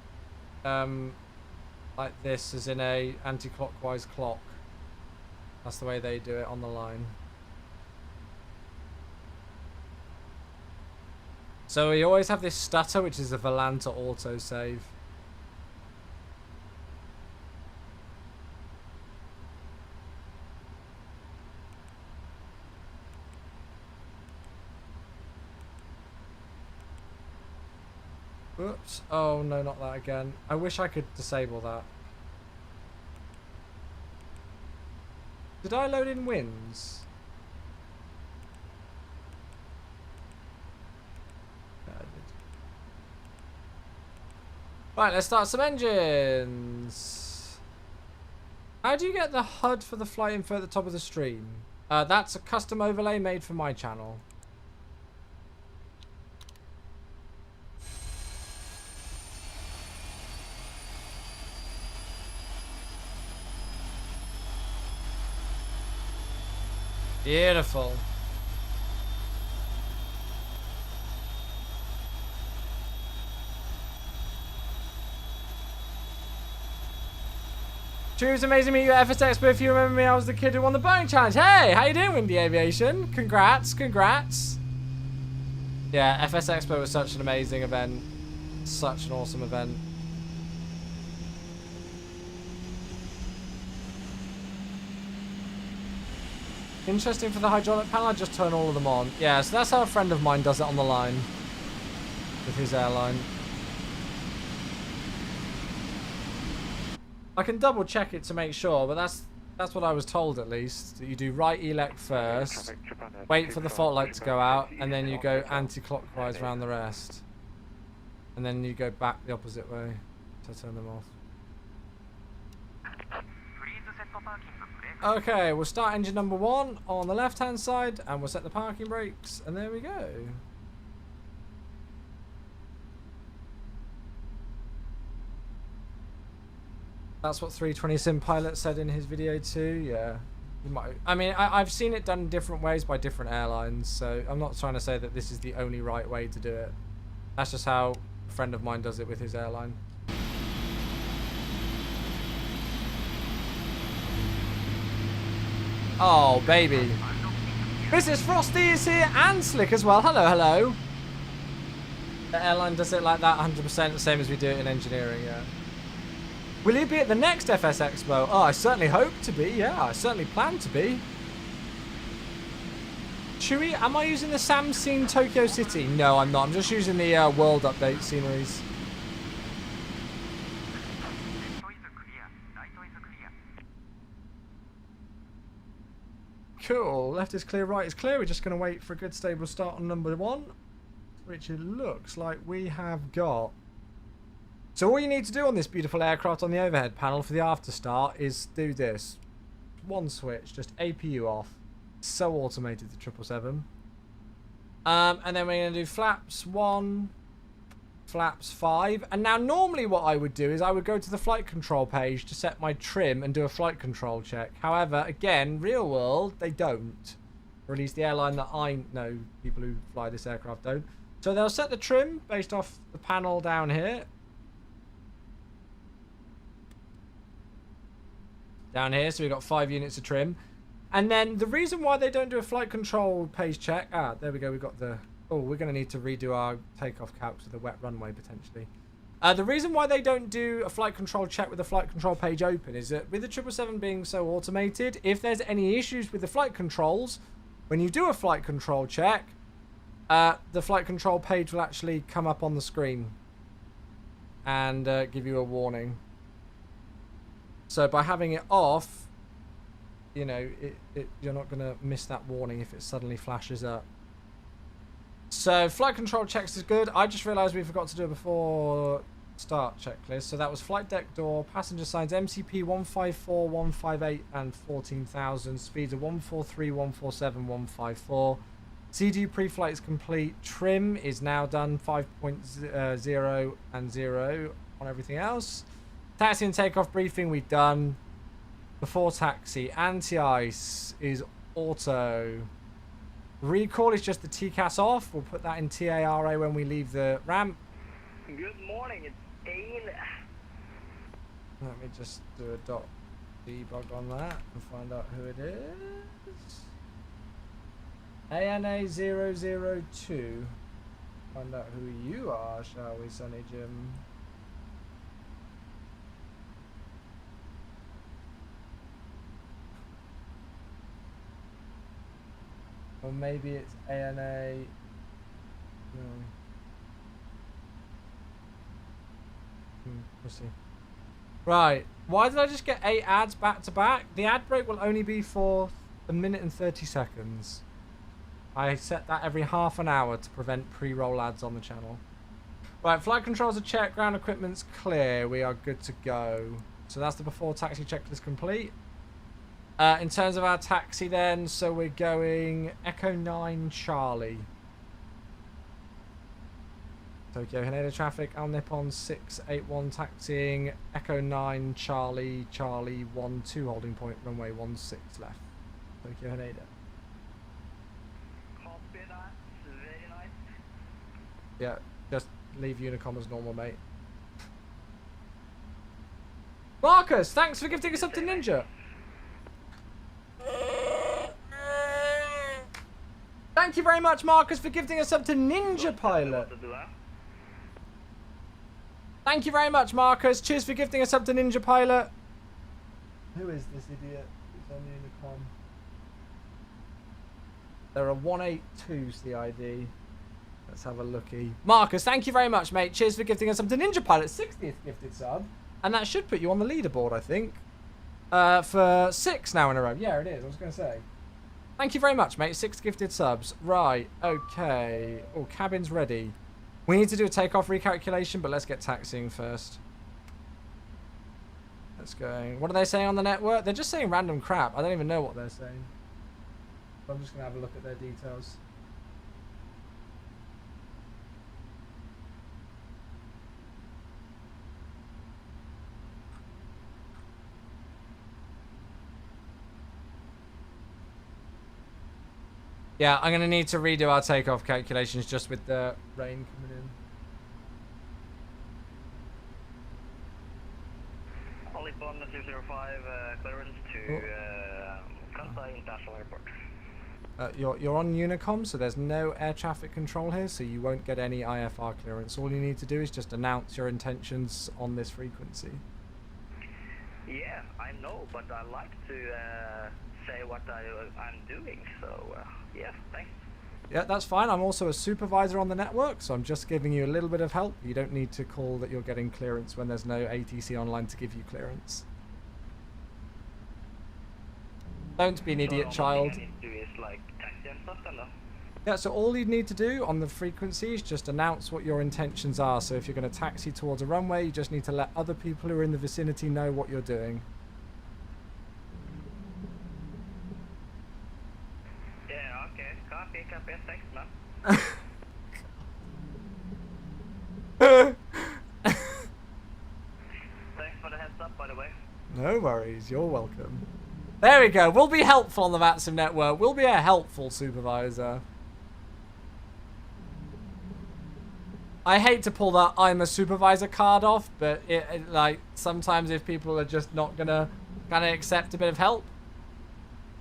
like this, as in a anti-clockwise clock. That's the way they do it on the line. So we always have this stutter, which is a Volanta autosave. Oops. Oh, no, not that again. I wish I could disable that. Did I load in winds? Yeah, I did. Right, let's start some engines. How do you get the HUD for the flight info at the top of the stream? That's a custom overlay made for my channel. Beautiful. Cheers, amazing to meet you at FS Expo. If you remember me, I was the kid who won the Boeing Challenge. Hey, how you doing, Windy Aviation? Congrats, congrats. Yeah, FS Expo was such an amazing event. Such an awesome event. Interesting for the hydraulic panel, I just turn all of them on. Yeah, so that's how a friend of mine does it on the line with his airline. I can double check it to make sure, but that's what I was told at least. That you do right ELEC first, wait for the fault light to go out, and then you go anti-clockwise around the rest. And then you go back the opposite way to turn them off. Okay, we'll start engine number 1 on the left-hand side, and we'll set the parking brakes, and there we go. That's what 320 Sim Pilot said in his video too. Yeah, you might. I mean, I've seen it done different ways by different airlines, so I'm not trying to say that this is the only right way to do it. That's just how a friend of mine does it with his airline. Oh, baby. Mrs. Frosty is here and Slick as well. Hello, hello. The airline does it like that 100%, the same as we do it in engineering, yeah. Will you be at the next FS Expo? Oh, I certainly hope to be, yeah. I certainly plan to be. Chewy, am I using the Samsung Tokyo City? No, I'm not. I'm just using the world update sceneries. Cool. Left is clear, right is clear. We're just going to wait for a good stable start on number 1, which it looks like we have got. So all you need to do on this beautiful aircraft on the overhead panel for the after start is do this. One switch, just APU off. So automated, the 777. And then we're going to do flaps 1, flaps 5. And now normally what I would do is I would go to the flight control page to set my trim and do a flight control check. However, again, real world, they don't. Or at least the airline that I know, people who fly this aircraft don't. So they'll set the trim based off the panel down here. Down here, so we've got 5 units of trim. And then the reason why they don't do a flight control page check... Ah, there we go. We've got the... Oh, we're going to need to redo our takeoff calcs with a wet runway, potentially. The reason why they don't do a flight control check with the flight control page open is that with the 777 being so automated, if there's any issues with the flight controls, when you do a flight control check, the flight control page will actually come up on the screen and give you a warning. So by having it off, you know, you're not going to miss that warning if it suddenly flashes up. So flight control checks is good. I just realised we forgot to do a before start checklist. So that was flight deck door, passenger signs, MCP 154, 158 and 14,000. Speeds of 143, 147, 154. CDU pre-flight is complete. Trim is now done, 5.0 and 0 on everything else. Taxi and takeoff briefing we've done. Before taxi, anti-ice is auto. Recall is just the TCAS off. We'll put that in TARA when we leave the ramp. Good morning, it's Ain. Let me just do a dot debug on that and find out who it is. ANA002. Find out who you are, shall we, Sonny Jim? Or maybe it's ANA. No. We'll see. Right. Why did I just get 8 ads back to back? The ad break will only be for 1 minute and 30 seconds. I set that every half an hour to prevent pre-roll ads on the channel. Right. Flight controls are checked. Ground equipment's clear. We are good to go. So that's the before taxi checklist complete. In terms of our taxi then, so we're going Echo 9 Charlie. Tokyo Haneda traffic, Al Nippon 681 taxiing, Echo 9 Charlie, Charlie 12 holding point, runway 16 left. Tokyo Haneda. Copy that, very nice. Yeah, just leave Unicom as normal, mate. Marcus, thanks for gifting us up to Ninja. Thank you very much, Marcus, for gifting us up to Ninja Pilot. Thank you very much, Marcus. Cheers for gifting us up to Ninja Pilot. Who is this idiot who's on Unicom? There are 182's the ID. Let's have a looky. Marcus, thank you very much, mate. Cheers for gifting us up to Ninja Pilot. 60th gifted sub. And that should put you on the leaderboard, I think. For 6 now in a row. Yeah, it is. I was going to say. Thank you very much, mate. 6 gifted subs. Right. Okay. Oh, cabin's ready. We need to do a takeoff recalculation, but let's get taxiing first. Let's go. What are they saying on the network? They're just saying random crap. I don't even know what they're saying. I'm just going to have a look at their details. Yeah, I'm going to need to redo our takeoff calculations just with the rain coming in. Olipon 205, clearance to Kansai International Airport. You're on Unicom, so there's no air traffic control here, so you won't get any IFR clearance. All you need to do is just announce your intentions on this frequency. Yeah, I know, but I like to say what I'm doing. So yeah, thanks. Yeah, that's fine. I'm also a supervisor on the network, so I'm just giving you a little bit of help. You don't need to call that you're getting clearance when there's no ATC online to give you clearance. Don't be an idiot, child. All I need to do is like taxi and stuff, then, though. Yeah, so all you need to do on the frequency is just announce what your intentions are. So if you're going to taxi towards a runway, you just need to let other people who are in the vicinity know what you're doing. Yeah, okay. Copy, thanks, man. Thanks for the heads up, by the way. No worries, you're welcome. There we go. We'll be helpful on the VATSIM network. We'll be a helpful supervisor. I hate to pull that I'm a supervisor card off, but like sometimes if people are just not gonna kind of accept a bit of help,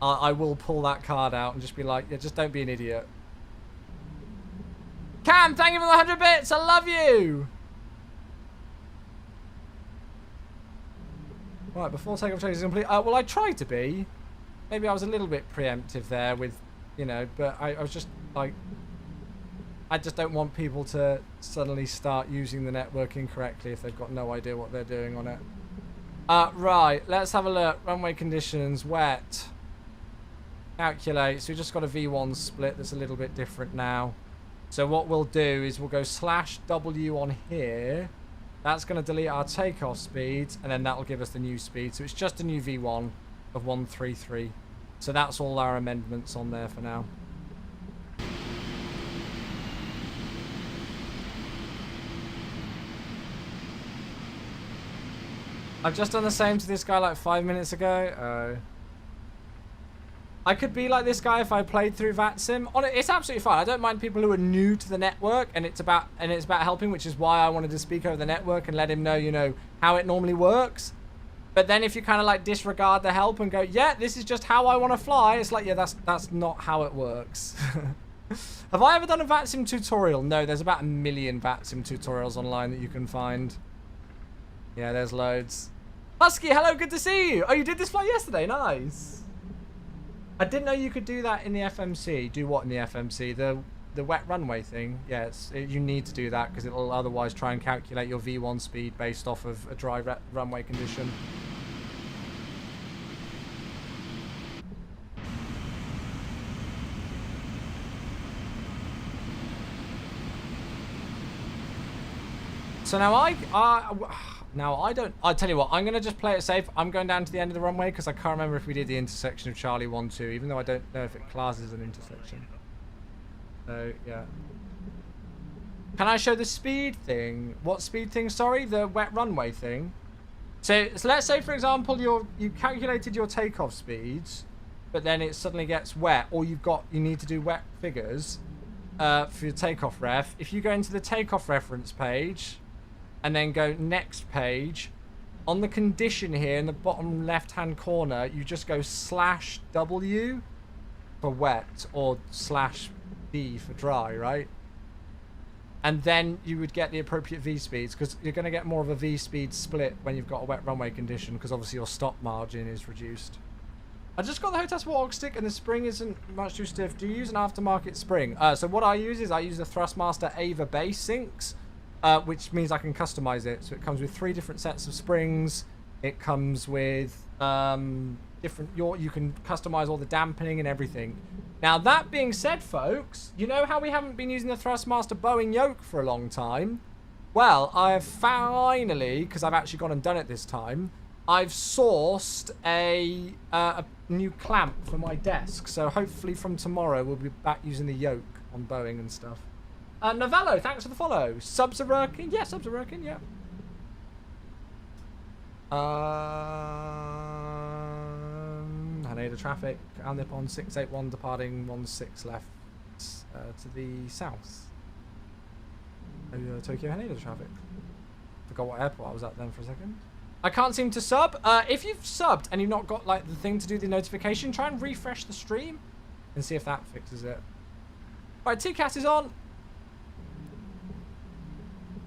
I will pull that card out and just be like, yeah, just don't be an idiot. Cam, thank you for the 100 bits. I love you. Right, before takeoff change is complete. Well, I tried to be. Maybe I was a little bit preemptive there with, you know, but I was just like, I just don't want people to suddenly start using the network incorrectly if they've got no idea what they're doing on it. Right, let's have a look. Runway conditions, wet. Calculate. So we just got a V1 split that's a little bit different now. So what we'll do is we'll go /W on here. That's going to delete our takeoff speeds, and then that will give us the new speed. So it's just a new V1 of 133. So that's all our amendments on there for now. I've just done the same to this guy like 5 minutes ago. I could be like this guy if I played through VATSIM. It's absolutely fine. I don't mind people who are new to the network, and it's about helping, which is why I wanted to speak over the network and let him know, you know, how it normally works. But then if you kind of like disregard the help and go, yeah, this is just how I want to fly, it's like, yeah, that's not how it works. Have I ever done a VATSIM tutorial? No, there's about 1 million VATSIM tutorials online that you can find. Yeah, there's loads. Husky, hello, good to see you. Oh, you did this flight yesterday? Nice. I didn't know you could do that in the FMC. Do what in the FMC? The wet runway thing? Yeah, you need to do that because it'll otherwise try and calculate your V1 speed based off of a dry runway condition. So now I'll tell you what, I'm going to just play it safe. I'm going down to the end of the runway because I can't remember if we did the intersection of Charlie 1-2, even though I don't know if it classes as an intersection. So, yeah. Can I show the speed thing? What speed thing, sorry? The wet runway thing? So let's say, for example, you calculated your takeoff speeds, but then it suddenly gets wet, or you need to do wet figures for your takeoff ref. If you go into the takeoff reference page, and then go next page, on the condition here in the bottom left hand corner, you just go /W for wet or /D for dry, right? And then you would get the appropriate V speeds, because you're going to get more of a V speed split when you've got a wet runway condition, because obviously your stop margin is reduced. I just got the Hotas Warthog stick and the spring isn't much too stiff. Do you use an aftermarket spring? So what I use is I use the Thrustmaster Ava base sinks. Which means I can customize it. So it comes with 3 different sets of springs. It comes with you can customize all the dampening and everything. Now that being said, folks, you know how we haven't been using the Thrustmaster Boeing yoke for a long time? Well, I've finally, because I've actually gone and done it this time, I've sourced a new clamp for my desk. So hopefully from tomorrow we'll be back using the yoke on Boeing and stuff. Novello, thanks for the follow. Subs are working. Yeah, subs are working, yeah. Haneda traffic. Alnip on 681, departing 16 left to the south. Tokyo Haneda traffic. Forgot what airport I was at then for a second. I can't seem to sub. If you've subbed and you've not got like the thing to do the notification, try and refresh the stream and see if that fixes it. Right, TCAS is on.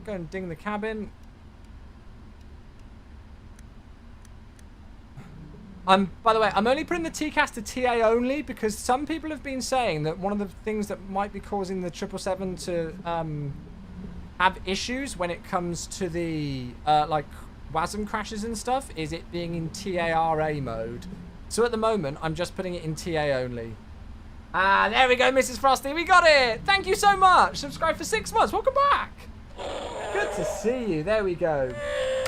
Go and ding the cabin. By the way, I'm only putting the TCAS to TA only because some people have been saying that one of the things that might be causing the 777 to have issues when it comes to the like WASM crashes and stuff is it being in TARA mode. So at the moment, I'm just putting it in TA only. Ah, there we go, Mrs. Frosty. We got it. Thank you so much. Subscribe for 6 months. Welcome back. Good to see you. There we go.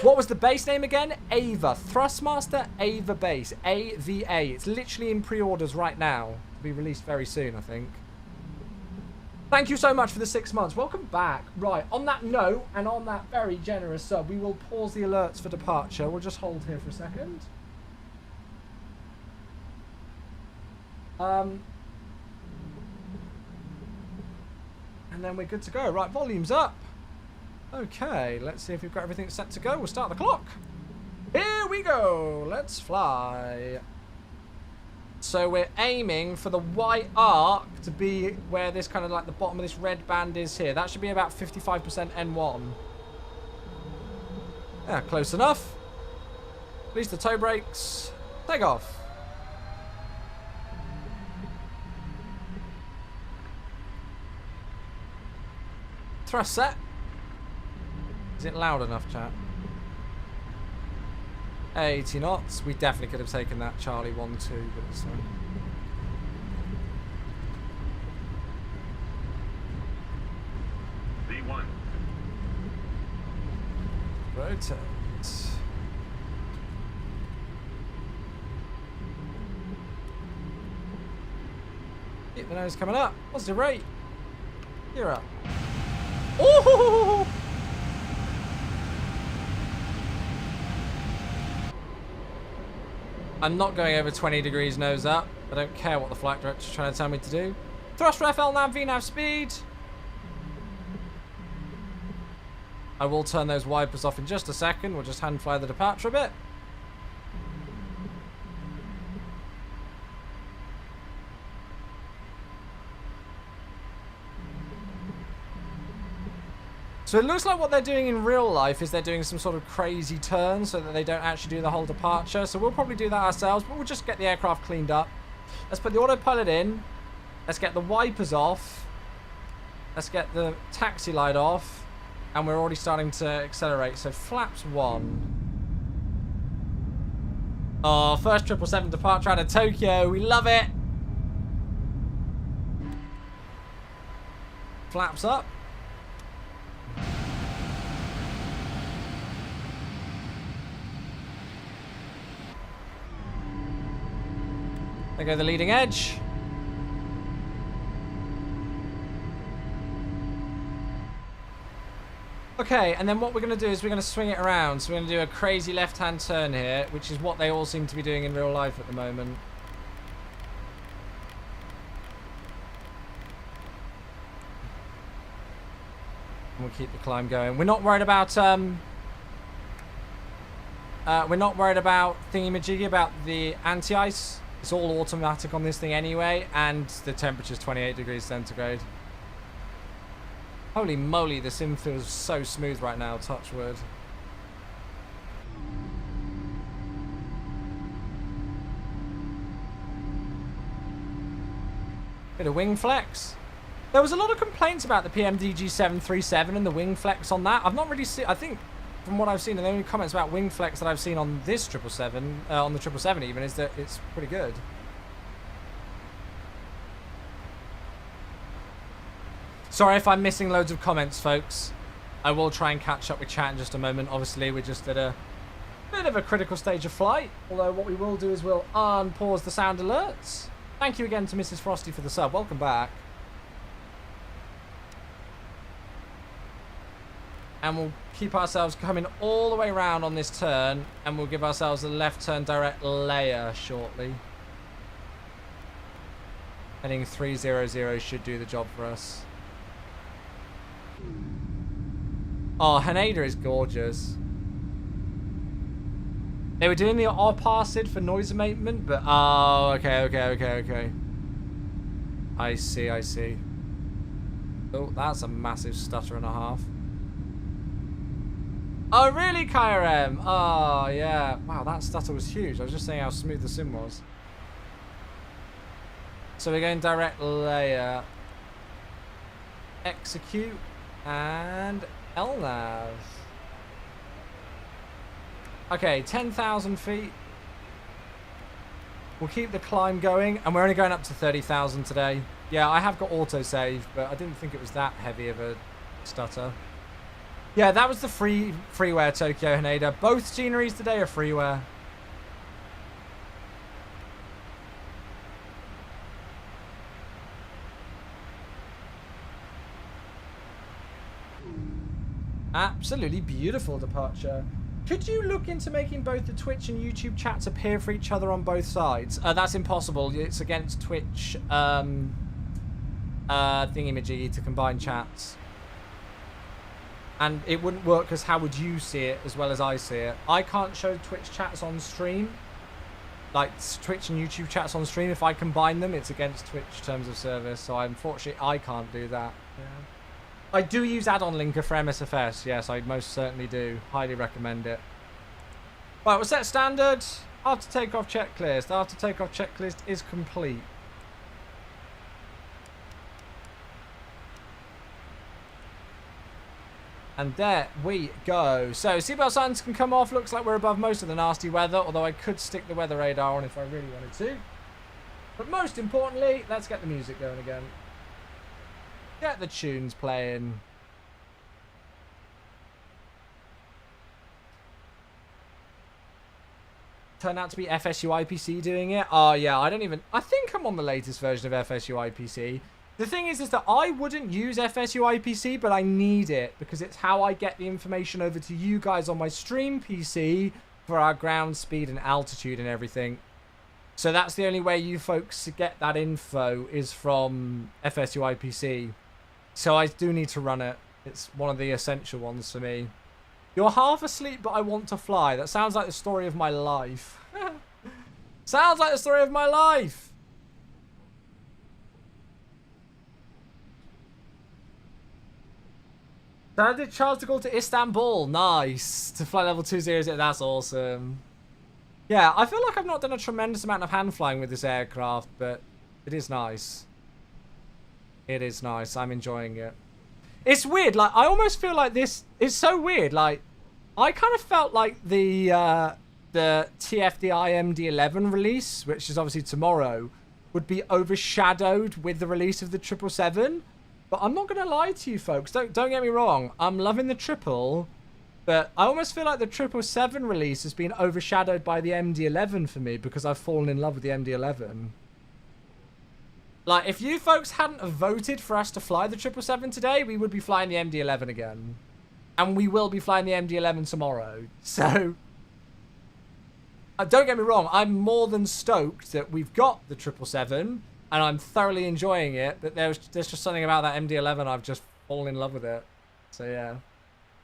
What was the base name again? Ava. Thrustmaster Ava base. AVA. It's literally in pre-orders right now. To be released very soon, I think. Thank you so much for the 6 months. Welcome back. Right, on that note, and on that very generous sub, we will pause the alerts for departure. We'll just hold here for a second. And then we're good to go. Right, volume's up. Okay, let's see if we've got everything set to go. We'll start the clock. Here we go. Let's fly. So we're aiming for the white arc to be where this kind of like the bottom of this red band is here. That should be about 55% N1. Yeah, close enough. Release the toe brakes. Take off. Thrust set. Is it loud enough, chat? 80 knots. We definitely could have taken that Charlie 1-2, but it's fine. V1. Rotate. Keep the nose coming up. Positive rate. You're up. Oh! I'm not going over 20 degrees nose up. I don't care what the flight director's trying to tell me to do. Thrust ref, LNAV, VNAV speed. I will turn those wipers off in just a second. We'll just hand fly the departure a bit. So it looks like what they're doing in real life is they're doing some sort of crazy turn so that they don't actually do the whole departure. So we'll probably do that ourselves, but we'll just get the aircraft cleaned up. Let's put the autopilot in. Let's get the wipers off. Let's get the taxi light off. And we're already starting to accelerate. So flaps 1. Oh, first 777 departure out of Tokyo. We love it. Flaps up. There go the leading edge. Okay, and then what we're going to do is we're going to swing it around. So we're going to do a crazy left-hand turn here, which is what they all seem to be doing in real life at the moment. And we'll keep the climb going. We're not worried about thingy-majiggy, about the anti-ice. It's all automatic on this thing anyway, and the temperature's 28 degrees centigrade. Holy moly, the sim feels so smooth right now, touch wood. Bit of wing flex. There was a lot of complaints about the PMDG 737 and the wing flex on that. I've not really seen, I think, from what I've seen, and the only comments about wing flex that I've seen on this 777, on the 777 even, is that it's pretty good. Sorry if I'm missing loads of comments, folks. I will try and catch up with chat in just a moment. Obviously, we're just at a bit of a critical stage of flight. Although what we will do is we'll unpause the sound alerts. Thank you again to Mrs. Frosty for the sub. Welcome back. And we'll keep ourselves coming all the way around on this turn, and we'll give ourselves a left turn direct layer shortly. Heading 300 should do the job for us. Oh, Haneda is gorgeous. They were doing the opacid for noise abatement, but oh, okay. I see. Oh, that's a massive stutter and a half. Oh, really, KRM? Oh, yeah. Wow, that stutter was huge. I was just saying how smooth the sim was. So we're going direct layer. Execute. And LNAV. Okay, 10,000 feet. We'll keep the climb going. And we're only going up to 30,000 today. Yeah, I have got autosave, but I didn't think it was that heavy of a stutter. Yeah, that was the freeware Tokyo Haneda. Both sceneries today are freeware. Absolutely beautiful departure. Could you look into making both the Twitch and YouTube chats appear for each other on both sides? That's impossible. It's against Twitch thingamajiggy to combine chats. And it wouldn't work because how would you see it as well as I see it? I can't show Twitch chats on stream. Like Twitch and YouTube chats on stream. If I combine them, it's against Twitch terms of service. So unfortunately, I can't do that. Yeah. I do use add-on linker for MSFS. Yes, I most certainly do. Highly recommend it. Right, we'll set standard. After takeoff checklist. After takeoff checklist is complete. And there we go. So seatbelt signs can come off. Looks like we're above most of the nasty weather, although I could stick the weather radar on if I really wanted to. But most importantly, let's get the music going again. Get the tunes playing. Turned out to be FSU IPC doing it. Oh yeah, I think I'm on the latest version of FSU IPC. The thing is that I wouldn't use FSU IPC, but I need it because it's how I get the information over to you guys on my stream PC for our ground speed and altitude and everything. So that's the only way you folks get that info is from FSU IPC. So I do need to run it. It's one of the essential ones for me. You're half asleep, but I want to fly. That sounds like the story of my life. Sounds like the story of my life. So did Charles de Gaulle to Istanbul. Nice. To fly level 200. That's awesome. Yeah, I feel like I've not done a tremendous amount of hand flying with this aircraft, but it is nice. It is nice. I'm enjoying it. It's weird. Like, I almost feel like this is so weird. Like, I kind of felt like the TFDI MD-11 release, which is obviously tomorrow, would be overshadowed with the release of the 777. But I'm not going to lie to you folks. Don't get me wrong. I'm loving the triple. But I almost feel like the 777 release has been overshadowed by the MD-11 for me because I've fallen in love with the MD-11. Like, if you folks hadn't have voted for us to fly the 777 today, we would be flying the MD-11 again. And we will be flying the MD-11 tomorrow. So, don't get me wrong. I'm more than stoked that we've got the 777. And I'm thoroughly enjoying it, but there's just something about that MD-11 I've just fallen in love with it. So yeah.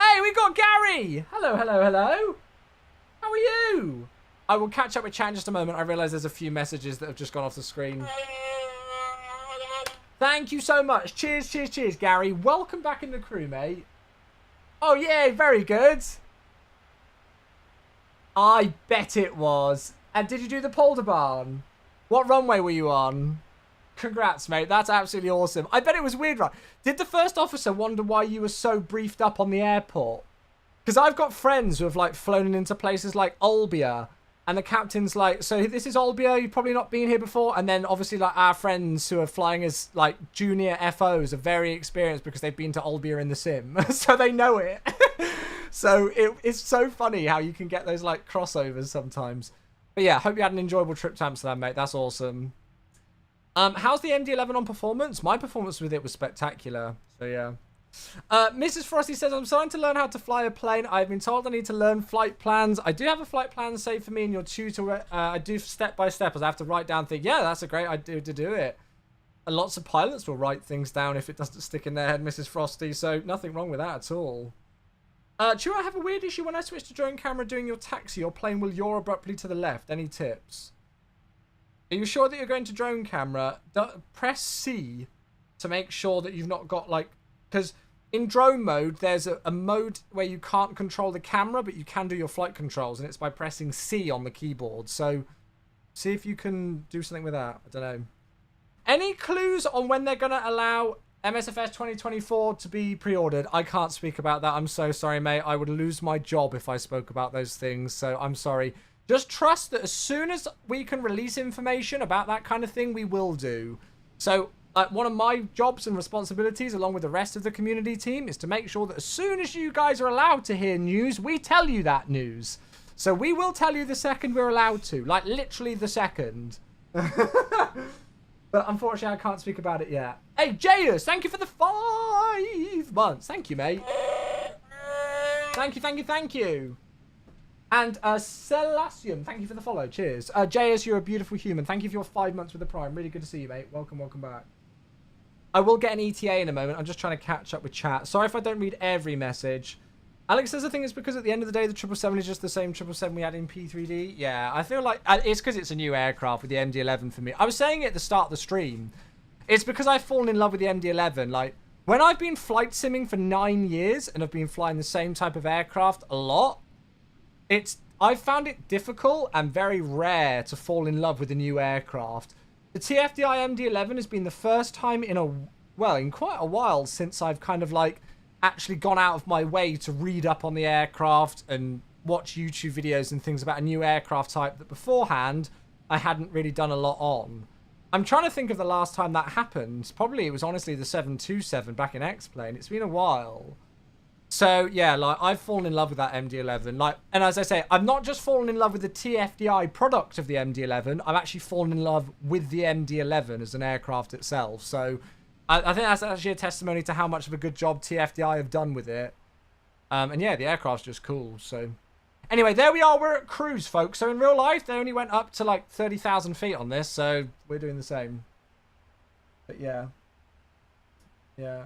Hey, we got Gary! Hello, hello, hello! How are you? I will catch up with chat in just a moment. I realise there's a few messages that have just gone off the screen. Thank you so much. Cheers, cheers, cheers, Gary. Welcome back in the crew, mate. Oh yeah, very good. I bet it was. And did you do the polder barn? What runway were you on? Congrats, mate. That's absolutely awesome. I bet it was weird, right? Did the first officer wonder why you were so briefed up on the airport? Because I've got friends who have, like, flown into places like Olbia. And the captain's like, so this is Olbia, you've probably not been here before. And then, obviously, like, our friends who are flying as, like, junior FOs are very experienced because they've been to Olbia in the sim. So they know it. So it's so funny how you can get those, like, crossovers sometimes. But yeah, hope you had an enjoyable trip to Amsterdam, mate. That's awesome. How's the MD-11 on performance? My performance with it was spectacular. So yeah. Mrs. Frosty says, I'm starting to learn how to fly a plane. I've been told I need to learn flight plans. I do have a flight plan saved for me in your tutor. I do step by step as I have to write down things. Yeah, that's a great idea to do it. And lots of pilots will write things down if it doesn't stick in their head, Mrs. Frosty. So nothing wrong with that at all. Chew, I have a weird issue when I switch to drone camera doing your taxi. Your plane will yaw abruptly to the left. Any tips? Are you sure that you're going to drone camera? Press C to make sure that you've not got, like... Because in drone mode, there's a mode where you can't control the camera, but you can do your flight controls, and it's by pressing C on the keyboard. So see if you can do something with that. I don't know. Any clues on when they're going to allow MSFS 2024 to be pre-ordered? I can't speak about that. I'm so sorry, mate. I would lose my job if I spoke about those things, so I'm sorry. Just trust that as soon as we can release information about that kind of thing, we will do. So one of my jobs and responsibilities, along with the rest of the community team, is to make sure that as soon as you guys are allowed to hear news, we tell you that news. So we will tell you the second we're allowed to. Like, literally the second. But unfortunately, I can't speak about it yet. Hey, Jadus, thank you for the 5 months. Thank you, mate. Thank you, thank you, thank you. And Celasium, thank you for the follow. Cheers. Jadus, you're a beautiful human. Thank you for your 5 months with the Prime. Really good to see you, mate. Welcome, welcome back. I will get an ETA in a moment. I'm just trying to catch up with chat. Sorry if I don't read every message. Alex says the thing is because at the end of the day, the 777 is just the same 777 we had in P3D. Yeah, I feel like it's because it's a new aircraft with the MD-11 for me. I was saying it at the start of the stream. It's because I've fallen in love with the MD-11. Like, when I've been flight simming for 9 years and I've been flying the same type of aircraft a lot, I've found it difficult and very rare to fall in love with a new aircraft. The TFDI MD-11 has been the first time in quite a while since I've kind of like actually gone out of my way to read up on the aircraft and watch YouTube videos and things about a new aircraft type that beforehand I hadn't really done a lot on. I'm trying to think of the last time that happened. Probably it was honestly the 727 back in X-Plane. It's been a while. So yeah, like I've fallen in love with that MD-11. Like, and as I say, I've not just fallen in love with the TFDI product of the MD-11. I've actually fallen in love with the MD-11 as an aircraft itself. So I think that's actually a testimony to how much of a good job TFDI have done with it. And yeah, the aircraft's just cool. So anyway, there we are. We're at cruise, folks. So in real life, they only went up to like 30,000 feet on this. So we're doing the same. But yeah. Yeah.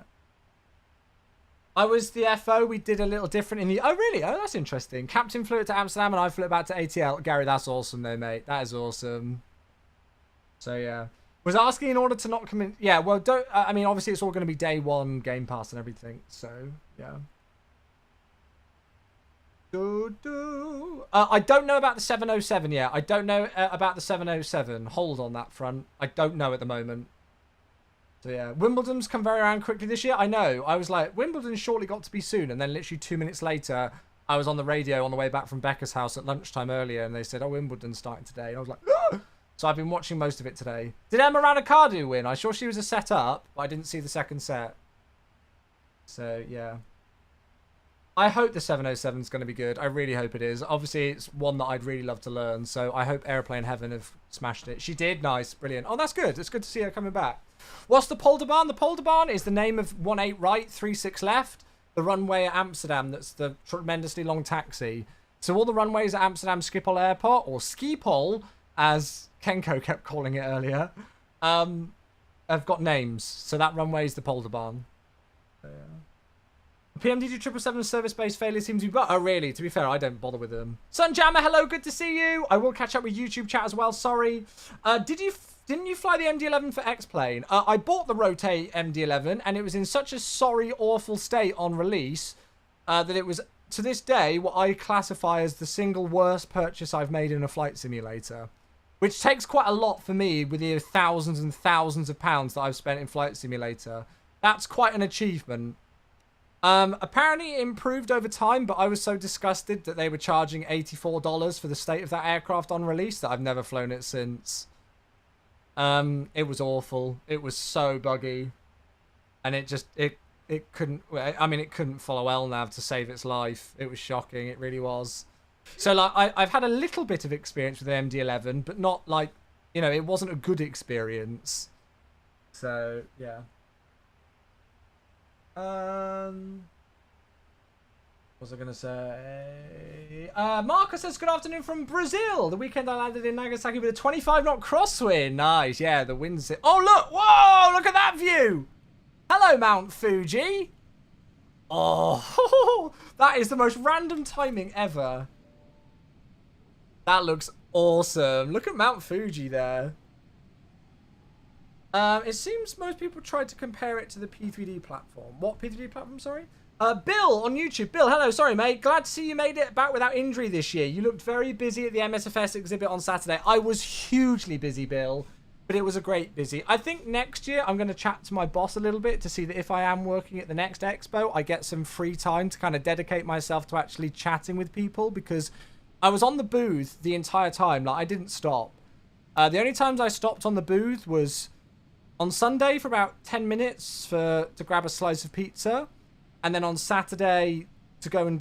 I was the FO. We did a little different in the... Oh, really? Oh, that's interesting. Captain flew it to Amsterdam and I flew it back to ATL. Gary, that's awesome though, mate. That is awesome. So yeah. Was asking in order to not come in... Yeah, well, don't... I mean, obviously, it's all going to be day one Game Pass and everything. So, yeah. I don't know about the 707 yet. I don't know about the 707. Hold on that front. I don't know at the moment. So, yeah. Wimbledon's come very around quickly this year. I know. I was like, Wimbledon's shortly got to be soon. And then literally 2 minutes later, I was on the radio on the way back from Becca's house at lunchtime earlier. And they said, oh, Wimbledon's starting today. And I was like, ah! So I've been watching most of it today. Did Emma Raducanu win? I'm sure she was a set up, but I didn't see the second set. So, yeah. I hope the 707 is going to be good. I really hope it is. Obviously, it's one that I'd really love to learn. So I hope Aeroplane Heaven have smashed it. She did. Nice. Brilliant. Oh, that's good. It's good to see her coming back. What's the Polderbahn? The Polderbahn is the name of 18 right, 36 left. The runway at Amsterdam that's the tremendously long taxi. So all the runways at Amsterdam Schiphol Airport, or Schiphol, as Kenko kept calling it earlier, have got names. So that runway is the Polderbahn. So, yeah. PMDG 777 service-based failure seems to be... Oh, really? To be fair, I don't bother with them. Sunjammer, hello. Good to see you. I will catch up with YouTube chat as well. Sorry. Didn't you fly the MD-11 for X-Plane? I bought the Rotate MD-11, and it was in such a sorry, awful state on release that it was, to this day, what I classify as the single worst purchase I've made in a flight simulator. Which takes quite a lot for me with the thousands and thousands of pounds that I've spent in Flight Simulator. That's quite an achievement. Apparently it improved over time, but I was so disgusted that they were charging $84 for the state of that aircraft on release that I've never flown it since. It was awful. It was so buggy. And it couldn't... I mean, it couldn't follow LNAV to save its life. It was shocking. It really was. So, like, I've had a little bit of experience with the MD-11, but not, like, you know, it wasn't a good experience. So, yeah. What was I going to say? Marcus says, good afternoon from Brazil. The weekend I landed in Nagasaki with a 25-knot crosswind. Nice, yeah, the wind's... Oh, look! Whoa! Look at that view! Hello, Mount Fuji! Oh, that is the most random timing ever. That looks awesome. Look at Mount Fuji there. It seems most people tried to compare it to the P3D platform. What P3D platform, sorry? Bill on YouTube. Bill, hello. Sorry, mate. Glad to see you made it back without injury this year. You looked very busy at the MSFS exhibit on Saturday. I was hugely busy, Bill, but it was a great busy. I think next year I'm going to chat to my boss a little bit to see that if I am working at the next expo, I get some free time to kind of dedicate myself to actually chatting with people, because I was on the booth the entire time. Like, I didn't stop. The only times I stopped on the booth was on Sunday for about 10 minutes to grab a slice of pizza. And then on Saturday to go and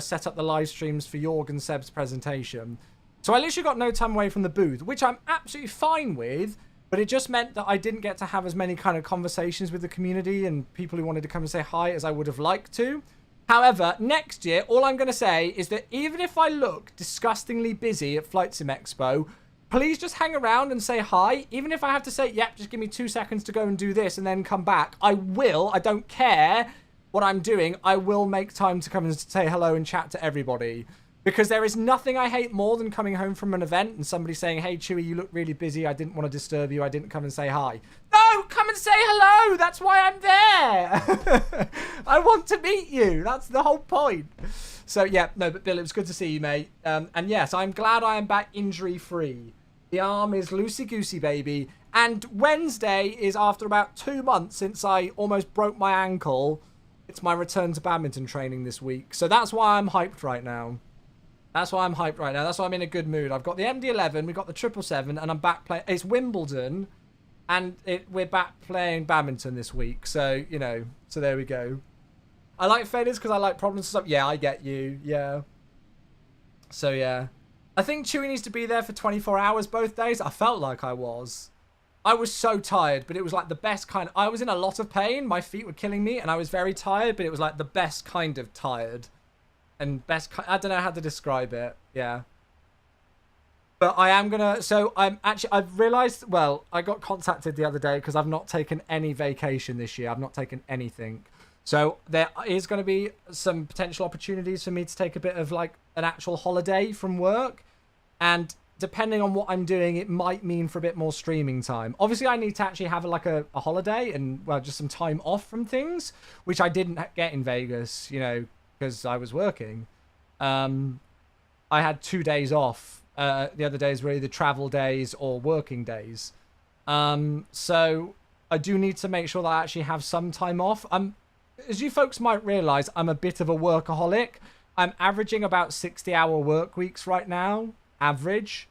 set up the live streams for Jorg and Seb's presentation. So I literally got no time away from the booth, which I'm absolutely fine with, but it just meant that I didn't get to have as many kind of conversations with the community and people who wanted to come and say hi as I would have liked to. However, next year, all I'm going to say is that even if I look disgustingly busy at Flight Sim Expo, please just hang around and say hi. Even if I have to say, yep, just give me 2 seconds to go and do this and then come back, I will. I don't care what I'm doing. I will make time to come and say hello and chat to everybody. Because there is nothing I hate more than coming home from an event and somebody saying, hey, Chewy, you look really busy. I didn't want to disturb you. I didn't come and say hi. No, come and say hello. That's why I'm there. I want to meet you. That's the whole point. So, yeah, no, but Bill, it was good to see you, mate. And yes, I'm glad I am back injury-free. The arm is loosey-goosey, baby. And Wednesday is after about 2 months since I almost broke my ankle. It's my return to badminton training this week. So that's why I'm hyped right now. That's why I'm in a good mood. I've got the MD-11, we've got the 777, and I'm back playing. It's Wimbledon, and we're back playing badminton this week. So, you know, so there we go. I like failures because I like problems and stuff. Yeah, I get you. Yeah. So, yeah. I think Chewy needs to be there for 24 hours both days. I felt like I was. I was so tired, but it was like the best kind. I was in a lot of pain. My feet were killing me, and I was very tired, but it was like the best kind of tired. And I don't know how to describe it. Yeah. But I am going to... So I've realised... Well, I got contacted the other day because I've not taken any vacation this year. I've not taken anything. So there is going to be some potential opportunities for me to take a bit of like an actual holiday from work. And depending on what I'm doing, it might mean for a bit more streaming time. Obviously, I need to actually have like a holiday and, well, just some time off from things, which I didn't get in Vegas, you know, because I was working. I had 2 days off. The other days were either travel days or working days. So I do need to make sure that I actually have some time off. As you folks might realize, I'm a bit of a workaholic. I'm averaging about 60-hour work weeks right now, average,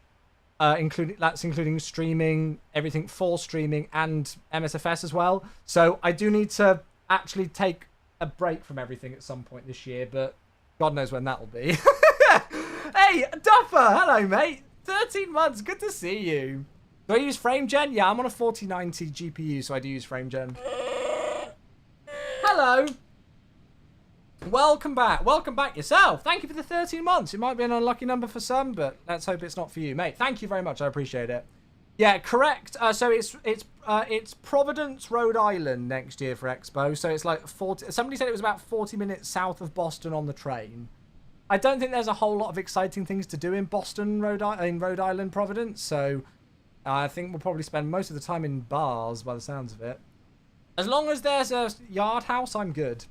including streaming, everything for streaming and MSFS as well. So I do need to actually take a break from everything at some point this year, but God knows when that'll be. Hey, Duffer! Hello, mate. 13 months. Good to see you. Do I use frame gen? Yeah, I'm on a 4090 GPU, so I do use frame gen. Hello. Welcome back. Welcome back yourself. Thank you for the 13 months. It might be an unlucky number for some, but let's hope it's not for you, mate. Thank you very much. I appreciate it. Yeah, correct. So it's Providence, Rhode Island next year for Expo. So it's like 40. Somebody said it was about 40 minutes south of Boston on the train. I don't think there's a whole lot of exciting things to do in Boston, Rhode Island, Providence. So I think we'll probably spend most of the time in bars by the sounds of it. As long as there's a yard house, I'm good.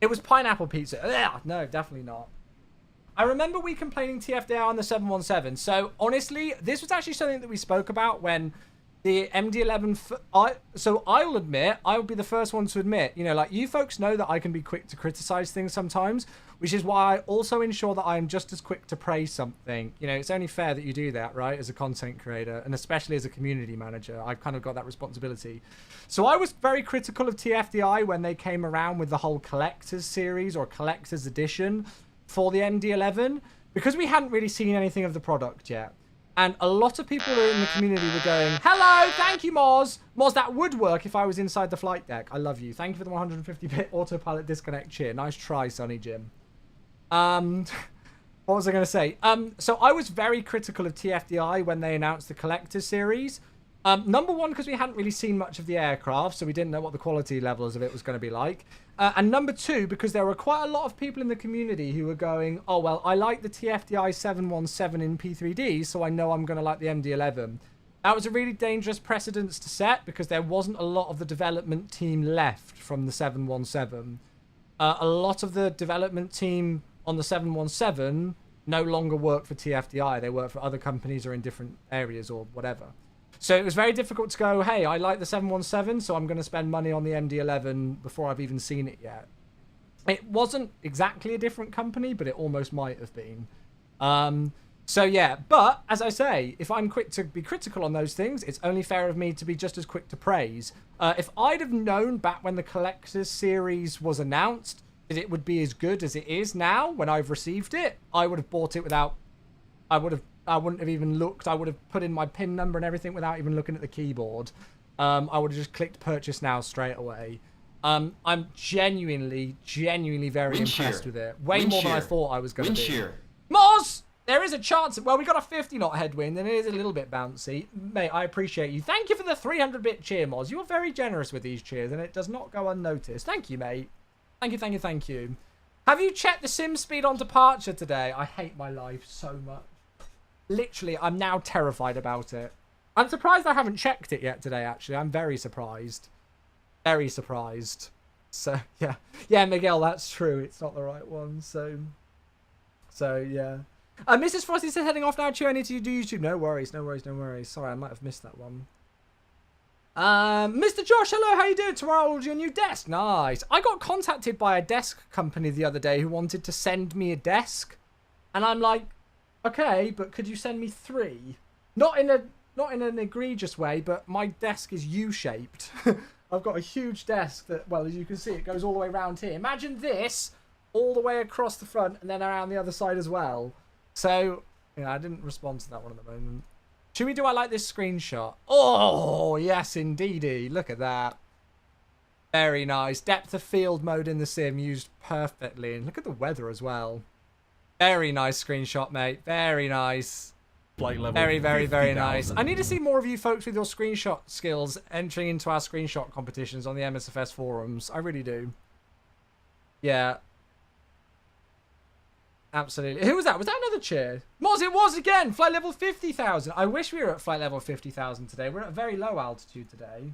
It was pineapple pizza. Ugh, no, definitely not. I remember we complaining TFDR on the 717. So honestly, this was actually something that we spoke about when the MD-11... So I'll admit, I'll be the first one to admit, you know, like you folks know that I can be quick to criticize things sometimes, which is why I also ensure that I am just as quick to praise something. You know, it's only fair that you do that, right, as a content creator, and especially as a community manager. I've kind of got that responsibility. So I was very critical of TFDI when they came around with the whole collector's series or collector's edition for the MD-11, because we hadn't really seen anything of the product yet. And a lot of people in the community were going, hello, thank you, Moz. Moz, that would work if I was inside the flight deck. I love you. Thank you for the 150-bit autopilot disconnect cheer. Nice try, Sonny Jim. What was I going to say? So I was very critical of TFDI when they announced the Collector's series. Number one, because we hadn't really seen much of the aircraft, so we didn't know what the quality levels of it was going to be like. And number two, because there were quite a lot of people in the community who were going, oh, well, I like the TFDI 717 in P3D, so I know I'm going to like the MD-11. That was a really dangerous precedence to set because there wasn't a lot of the development team left from the 717. A lot of the development team on the 717 no longer work for TFDI. They work for other companies or in different areas or whatever. So it was very difficult to go, hey, I like the 717, so I'm going to spend money on the MD-11 before I've even seen it yet. It wasn't exactly a different company, but it almost might have been. So yeah, but as I say, if I'm quick to be critical on those things, it's only fair of me to be just as quick to praise. If I'd have known back when the Collector's Series was announced that it would be as good as it is now when I've received it, I would have bought it without... I wouldn't have even looked. I would have put in my PIN number and everything without even looking at the keyboard. I would have just clicked purchase now straight away. I'm genuinely very impressed with it. Way more than I thought I was going to be. Moz! There is a chance. Well, we got a 50 knot headwind and it is a little bit bouncy. Mate, I appreciate you. Thank you for the 300-bit cheer, Moz. You're very generous with these cheers and it does not go unnoticed. Thank you, mate. Thank you. Have you checked the sim speed on departure today? I hate my life so much. Literally, I'm now terrified about it. I'm surprised I haven't checked it yet today, actually. I'm very surprised. Very surprised. So, yeah. Yeah, Miguel, that's true. It's not the right one, so yeah. Mrs. Frosty said heading off now. Chew, I need to do YouTube. No worries. Sorry, I might have missed that one. Mr. Josh, hello, how you doing? Tomorrow I'll order your new desk. Nice. I got contacted by a desk company the other day who wanted to send me a desk. And I'm like, okay, but could you send me 3? Not in an egregious way, but my desk is U-shaped. I've got a huge desk that, well, as you can see, it goes all the way around here. Imagine this all the way across the front and then around the other side as well. So, yeah, I didn't respond to that one at the moment. Chewy, do I like this screenshot? Oh, yes, indeedy. Look at that. Very nice. Depth of field mode in the sim used perfectly. And look at the weather as well. Very nice screenshot, mate. Very nice. Flight level very 50, nice. I need to see more of you folks with your screenshot skills entering into our screenshot competitions on the MSFS forums. I really do. Yeah. Absolutely. Who was that? Was that another cheer? Moz, it was again. Flight level 50,000. I wish we were at flight level 50,000 today. We're at a very low altitude today.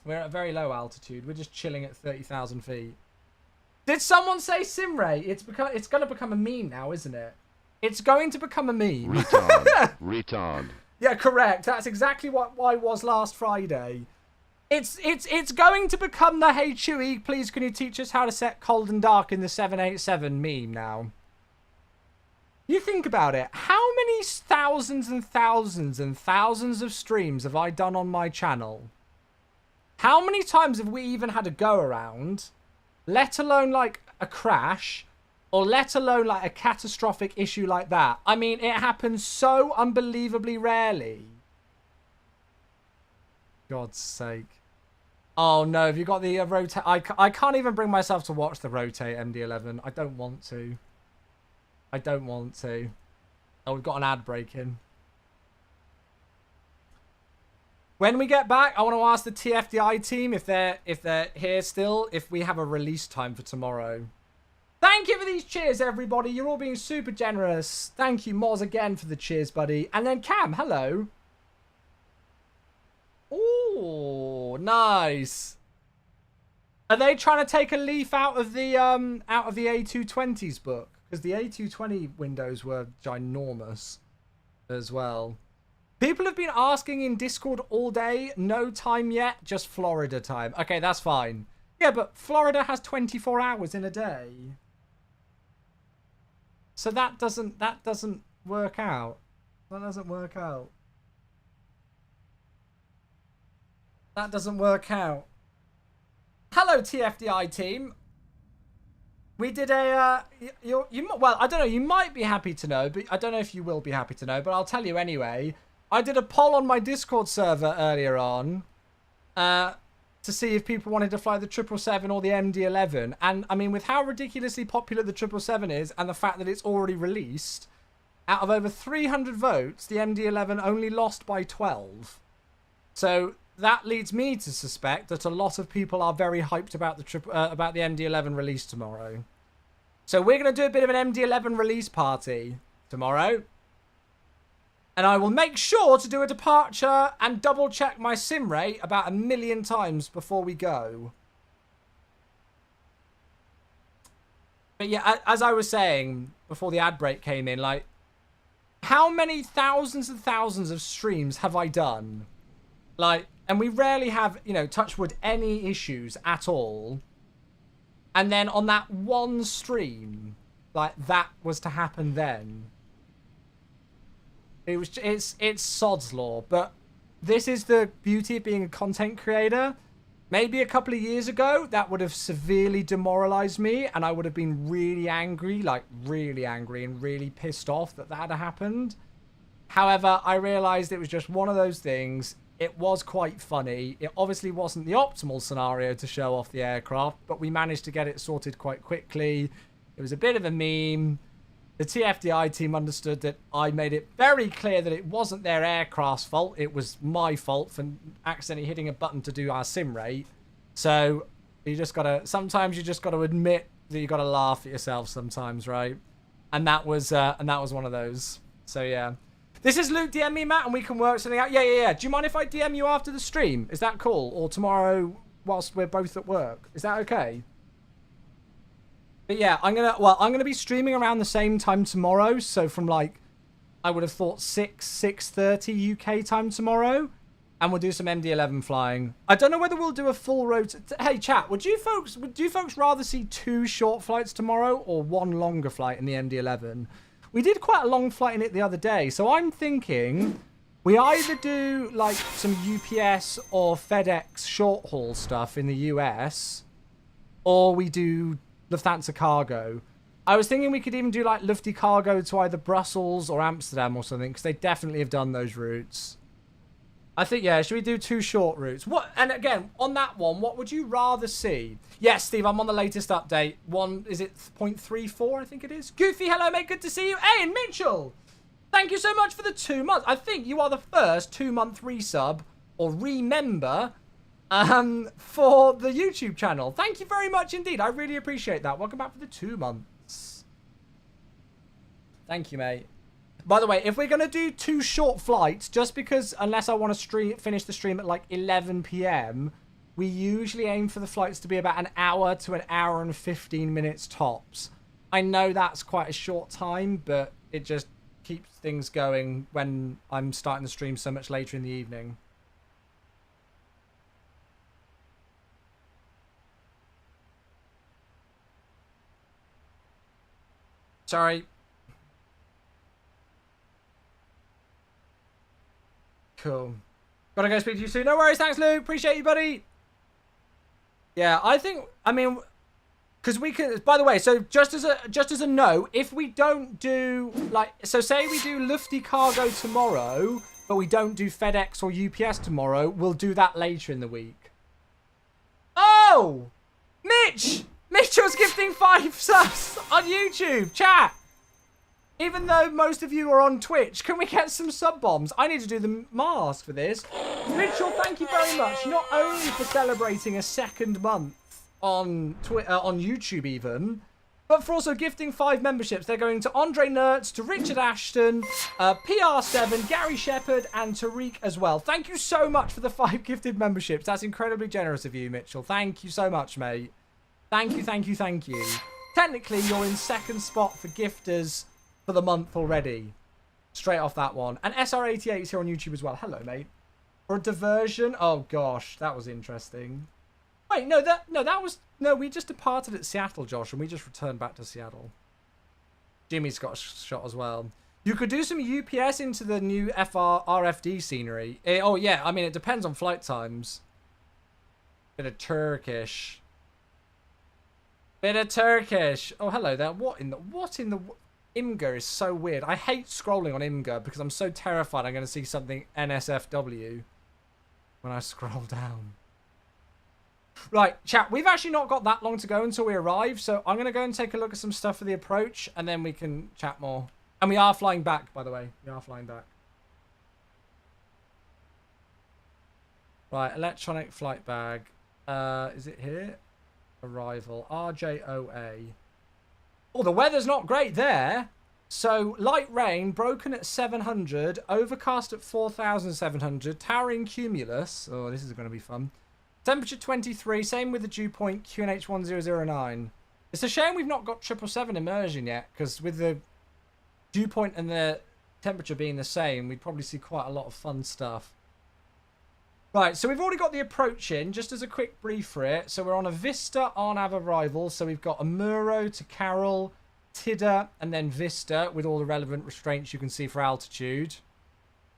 We're at a very low altitude. We're just chilling at 30,000 feet. Did someone say Simray? It's going to become a meme now, isn't it? It's going to become a meme. Retard. Yeah, correct. That's exactly what I was last Friday. It's going to become the "Hey Chewie, please can you teach us how to set cold and dark in the 787" meme now. You think about it. How many thousands and thousands and thousands of streams have I done on my channel? How many times have we even had a go around, let alone like a crash, or let alone like a catastrophic issue like that? I mean, it happens so unbelievably rarely. God's sake. Oh no, have you got the rotate? I can't even bring myself to watch the rotate MD-11. I don't want to. Oh, we've got an ad break in. When we get back, I want to ask the TFDI team if they're here still, if we have a release time for tomorrow. Thank you for these cheers, everybody. You're all being super generous. Thank you, Moz, again for the cheers, buddy. And then Cam, hello. Oh, nice. Are they trying to take a leaf out of the A220's book? Because the A220 windows were ginormous as well. People have been asking in Discord all day, no time yet, just Florida time. Okay, that's fine. Yeah, but Florida has 24 hours in a day. So that doesn't work out. That doesn't work out. That doesn't work out. Hello, TFDI team. We did a, well, I don't know, you might be happy to know, but I don't know if you will be happy to know, but I'll tell you anyway. I did a poll on my Discord server earlier on to see if people wanted to fly the 777 or the MD-11. And, I mean, with how ridiculously popular the 777 is and the fact that it's already released, out of over 300 votes, the MD-11 only lost by 12. So that leads me to suspect that a lot of people are very hyped about the MD-11 release tomorrow. So we're going to do a bit of an MD-11 release party tomorrow. And I will make sure to do a departure and double check my sim rate about 1,000,000 times before we go. But yeah, as I was saying before the ad break came in, like, how many thousands and thousands of streams have I done? Like, and we rarely have, you know, touch wood, any issues at all. And then on that one stream, like, that was to happen then. It's sod's law, but this is the beauty of being a content creator. Maybe a couple of years ago, that would have severely demoralized me, and I would have been really angry, like really angry and really pissed off that that had happened. However, I realized it was just one of those things. It was quite funny. It obviously wasn't the optimal scenario to show off the aircraft, but we managed to get it sorted quite quickly. It was a bit of a meme. The TFDI team understood that I made it very clear that it wasn't their aircraft's fault. It was my fault for accidentally hitting a button to do our sim rate. So you just gotta, sometimes you just gotta admit that you gotta laugh at yourself sometimes, right? And that was one of those. So yeah. This is Luke, DM me, Matt, and we can work something out. Yeah. Do you mind if I DM you after the stream? Is that cool? Or tomorrow whilst we're both at work? Is that okay? But yeah, I'm gonna be streaming around the same time tomorrow. So from like, I would have thought 6:30 UK time tomorrow, and we'll do some MD-11 flying. I don't know whether we'll do a full road. Hey chat, would you folks rather see 2 short flights tomorrow or 1 longer flight in the MD-11? We did quite a long flight in it the other day, so I'm thinking we either do like some UPS or FedEx short haul stuff in the US, or we do Lufthansa cargo. I was thinking we could even do like Lufty cargo to either Brussels or Amsterdam or something, because they definitely have done those routes. I think, yeah, should we do 2 short routes? What? And again, on that one, what would you rather see? Yes, Steve, I'm on the latest update. Is it 0.34, I think it is? Goofy, hello, mate, good to see you. Hey, and Mitchell, thank you so much for the 2 months. I think you are the first 2-month resub or remember for the YouTube channel. Thank you very much indeed. I really appreciate that. Welcome back for the 2 months. Thank you, mate. By the way, if we're going to do 2 short flights, just because unless I want to finish the stream at like 11 PM, we usually aim for the flights to be about an hour to an hour and 15 minutes tops. I know that's quite a short time, but it just keeps things going when I'm starting the stream so much later in the evening. Sorry. Cool. Gotta go speak to you soon. No worries. Thanks, Luke. Appreciate you, buddy. Yeah, I mean, because we can, by the way, so just as a note, if we don't do, like, so say we do Lufty cargo tomorrow, but we don't do FedEx or UPS tomorrow, we'll do that later in the week. Oh! Mitchell's gifting 5 subs on YouTube. Chat! Even though most of you are on Twitch, can we get some sub bombs? I need to do the mask for this. Mitchell, thank you very much. Not only for celebrating a 2nd month on YouTube even, but for also gifting 5 memberships. They're going to Andre Nertz, to Richard Ashton, PR7, Gary Shepherd, and Tariq as well. Thank you so much for the 5 gifted memberships. That's incredibly generous of you, Mitchell. Thank you so much, mate. Thank you. Technically, you're in 2nd spot for gifters for the month already. Straight off that one. And SR88 is here on YouTube as well. Hello, mate. For a diversion. Oh gosh, that was interesting. Wait, no, we just departed at Seattle, Josh, and we just returned back to Seattle. Jimmy's got a shot as well. You could do some UPS into the new RFD scenery. Oh yeah, I mean it depends on flight times. Bit of Turkish. Oh hello there. What in the Imgur is so weird. I hate scrolling on Imgur because I'm so terrified I'm going to see something NSFW when I scroll down. Right, chat, we've actually not got that long to go until we arrive, so I'm going to go and take a look at some stuff for the approach, and then we can chat more. And we are flying back, by the way. We are flying back. Right, electronic flight bag. Is it here? Arrival. RJOA. Oh, the weather's not great there. So, light rain, broken at 700, overcast at 4,700, towering cumulus. Oh, this is going to be fun. Temperature 23, same with the dew point QNH1009. It's a shame we've not got 777 immersion yet, because with the dew point and the temperature being the same, we'd probably see quite a lot of fun stuff. Right, so we've already got the approach in, just as a quick brief for it. So we're on a Vista on our arrival, so we've got a Muro to Carroll, Tidder, and then Vista with all the relevant restraints you can see for altitude.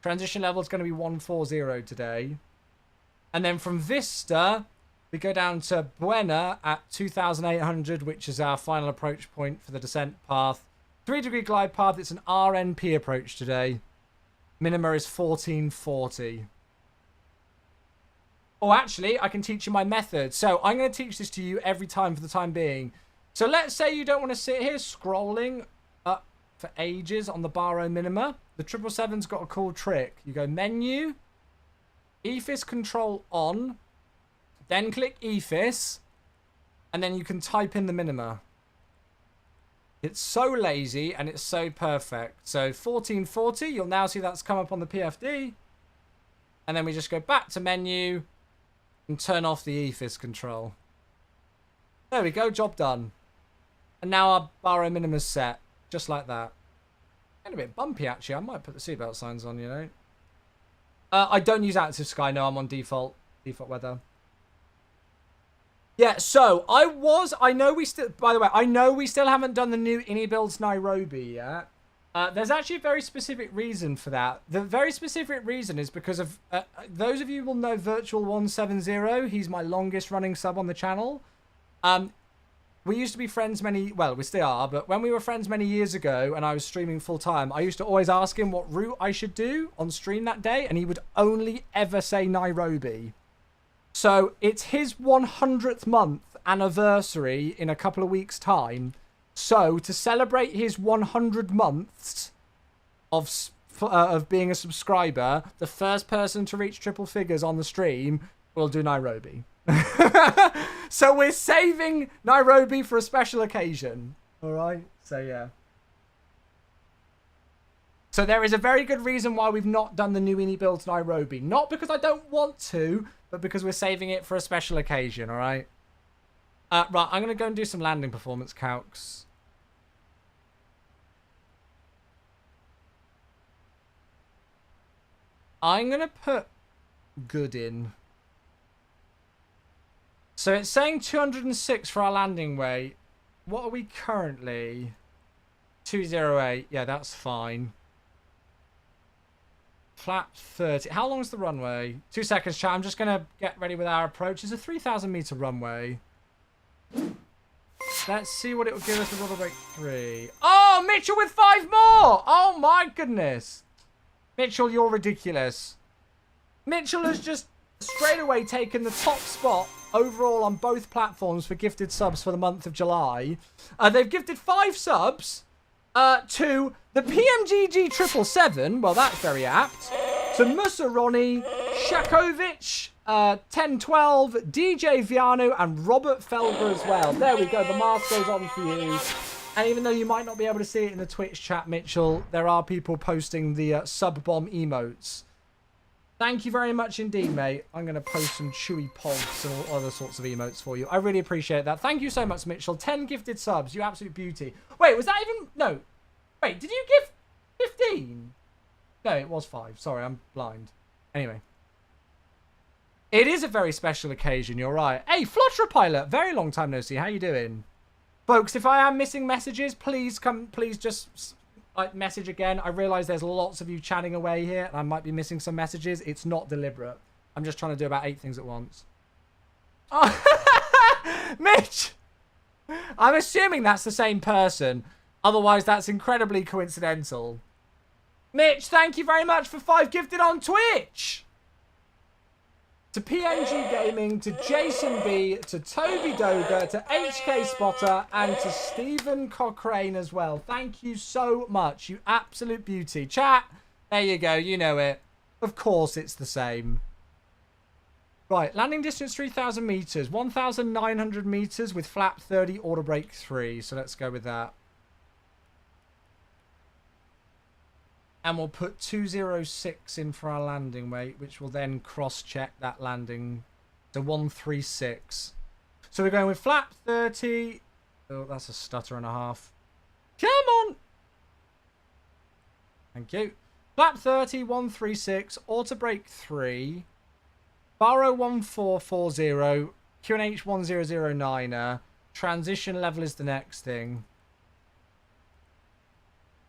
Transition level is going to be 140 today. And then from Vista, we go down to Buena at 2,800, which is our final approach point for the descent path. 3-degree glide path. It's an RNP approach today. Minima is 1440. Oh, actually, I can teach you my method. So I'm going to teach this to you every time for the time being. So let's say you don't want to sit here scrolling up for ages on the baro minima. The 777's got a cool trick. You go menu, EFIS control on, then click EFIS, and then you can type in the minima. It's so lazy and it's so perfect. So 1440, you'll now see that's come up on the PFD. And then we just go back to menu and turn off the EFIS control. There we go, job done. And now our baro minimum is set, just like that. Getting a bit bumpy, actually. I might put the seatbelt signs on, you know. I don't use active sky. No, I'm on default weather. Yeah, so I know we still, by the way, I know we still haven't done the new Builds Nairobi yet. There's actually a very specific reason for that. The very specific reason is because of, those of you who will know Virtual170, he's my longest running sub on the channel. We used to be friends well, we still are, but when we were friends many years ago and I was streaming full time, I used to always ask him what route I should do on stream that day, and he would only ever say Nairobi. So it's his 100th month anniversary in a couple of weeks' time. So to celebrate his 100 months of being a subscriber, the first person to reach triple figures on the stream will do Nairobi. So we're saving Nairobi for a special occasion. All right. So yeah. So there is a very good reason why we've not done the new Builds Nairobi. Not because I don't want to, but because we're saving it for a special occasion. All right. Right. I'm going to go and do some landing performance calcs. I'm going to put good in. So it's saying 206 for our landing weight. What are we currently? 208. Yeah, that's fine. Flap 30. How long is the runway? 2 seconds, chat. I'm just going to get ready with our approach. It's a 3,000 meter runway. Let's see what it will give us with rudder brake 3. Oh, Mitchell with 5 more. Oh, my goodness. Mitchell, you're ridiculous. Mitchell has just straight away taken the top spot overall on both platforms for gifted subs for the month of July. They've gifted 5 subs to the PMDG 777. Well, that's very apt. To Musa Ronnie, Shakovic, 1012, DJ Viano, and Robert Felber as well. There we go. The mask goes on for you. And even though you might not be able to see it in the Twitch chat, Mitchell, there are people posting the sub-bomb emotes. Thank you very much indeed, mate. I'm going to post some chewy pogs and all other sorts of emotes for you. I really appreciate that. Thank you so much, Mitchell. 10 gifted subs. You absolute beauty. Wait, was that even... No. Wait, did you give 15? No, it was 5. Sorry, I'm blind. Anyway. It is a very special occasion. You're right. Hey, Flottra Pilot. Very long time no see. How you doing? Folks, if I am missing messages, please just... message again. I realise there's lots of you chatting away here and I might be missing some messages. It's not deliberate. I'm just trying to do about 8 things at once. Oh, Mitch! I'm assuming that's the same person. Otherwise, that's incredibly coincidental. Mitch, thank you very much for 5 gifted on Twitch! To PNG Gaming, to Jason B, to Toby Doga, to HK Spotter, and to Stephen Cochrane as well. Thank you so much, you absolute beauty. Chat, there you go, you know it. Of course it's the same. Right, landing distance 3,000 meters, 1,900 meters with flap 30, order brake 3. So let's go with that. And we'll put 206 in for our landing weight, which will then cross-check that landing to 136. So we're going with flap 30. Oh, that's a stutter and a half. Come on! Thank you. Flap 30, 136, auto brake 3, Baro 1440, QNH 1009er, transition level is the next thing.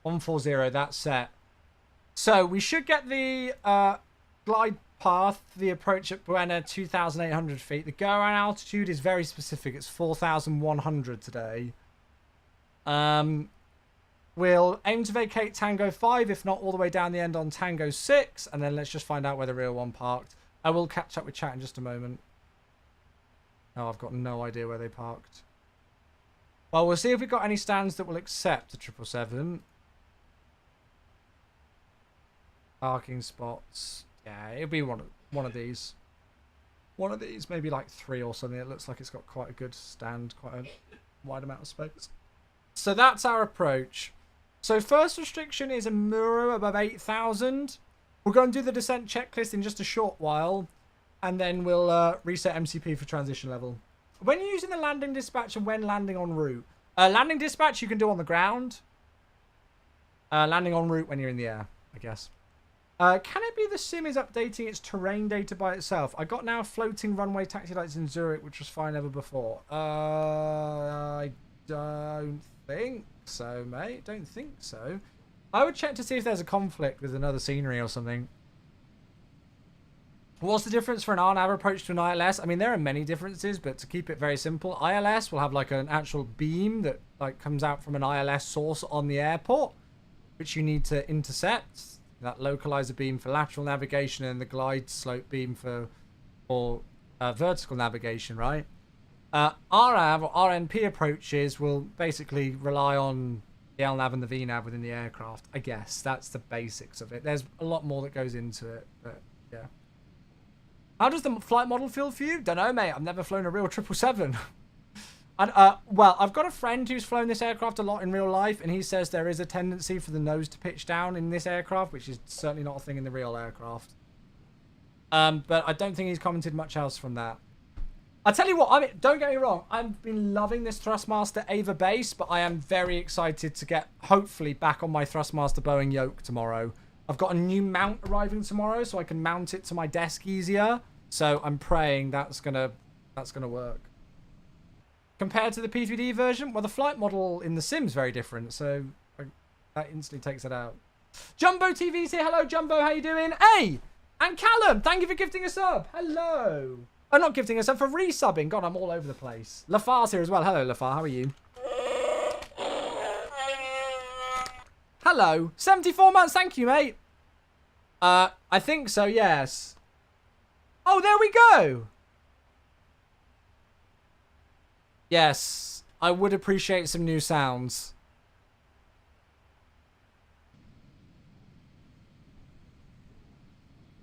140, that's set. So we should get the glide path, the approach at Buena, 2,800 feet. The go-around altitude is very specific. It's 4,100 today. We'll aim to vacate Tango 5, if not all the way down the end on Tango 6. And then let's just find out where the real one parked. I will catch up with chat in just a moment. Oh, I've got no idea where they parked. Well, we'll see if we've got any stands that will accept the 777. Parking spots. Yeah, it'll be one of these. One of these, maybe like 3 or something. It looks like it's got quite a good stand, quite a wide amount of space. So that's our approach. So first restriction is a Muro above 8,000. We'll go and do the descent checklist in just a short while. And then we'll reset MCP for transition level. When you're using the landing dispatch and when landing en route. Landing dispatch you can do on the ground. Landing en route when you're in the air, I guess. Can it be the sim is updating its terrain data by itself? I got now floating runway taxi lights in Zurich, which was fine ever before. I don't think so, mate. Don't think so. I would check to see if there's a conflict with another scenery or something. What's the difference for an RNAV approach to an ILS? I mean, there are many differences, but to keep it very simple, ILS will have like an actual beam that like comes out from an ILS source on the airport, which you need to intercept. That localizer beam for lateral navigation and the glide slope beam for vertical navigation, right? RAV or RNP approaches will basically rely on the LNAV and the VNAV within the aircraft. I guess that's the basics of it. There's a lot more that goes into it, but yeah. How does the flight model feel for you? Don't know, mate. I've never flown a real 777. And, well, I've got a friend who's flown this aircraft a lot in real life, and he says there is a tendency for the nose to pitch down in this aircraft, which is certainly not a thing in the real aircraft. But I don't think he's commented much else from that. I'll tell you what, I mean, don't get me wrong, I've been loving this Thrustmaster Ava base, but I am very excited to get, hopefully, back on my Thrustmaster Boeing yoke tomorrow. I've got a new mount arriving tomorrow, so I can mount it to my desk easier. So I'm praying that's gonna work. Compared to the P3D version, well, the flight model in the sim's very different, so that instantly takes it out. Jumbo TV's here. Hello, Jumbo. How you doing? Hey! And Callum, thank you for gifting a sub. Hello. Oh, not gifting a sub, for resubbing. God, I'm all over the place. Lafar's here as well. Hello, Lafar. How are you? Hello. 74 months. Thank you, mate. I think so, yes. Oh, there we go. Yes, I would appreciate some new sounds.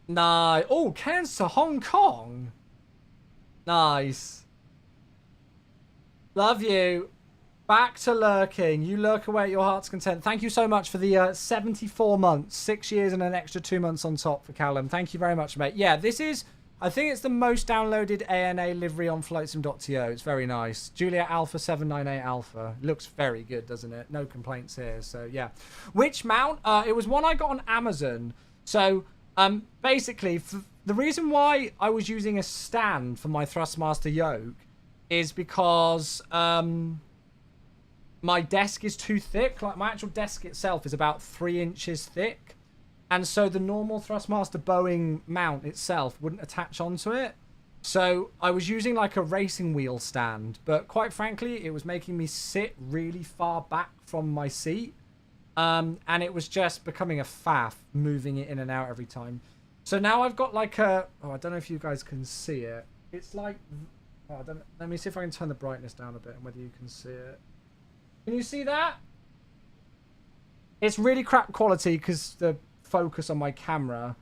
Nice. Oh, Cairns to Hong Kong. Nice. Love you. Back to lurking. You lurk away at your heart's content. Thank you so much for the 74 months. 6 years and an extra 2 months on top for Callum. Thank you very much, mate. Yeah, this is... I think it's the most downloaded ANA livery on flightsim.to. It's very nice. Juliet Alpha 798 Alpha. Looks very good, doesn't it? No complaints here. So, yeah. Which mount? It was one I got on Amazon. So, basically, the reason why I was using a stand for my Thrustmaster yoke is because my desk is too thick. Like, my actual desk itself is about 3 inches thick. And so the normal Thrustmaster Boeing mount itself wouldn't attach onto it. So I was using like a racing wheel stand. But quite frankly, it was making me sit really far back from my seat. And it was just becoming a faff, moving it in and out every time. So now I've got like a... Oh, I don't know if you guys can see it. It's like... Oh, I don't, let me see if I can turn the brightness down a bit and whether you can see it. Can you see that? It's really crap quality because the... focus on my camera,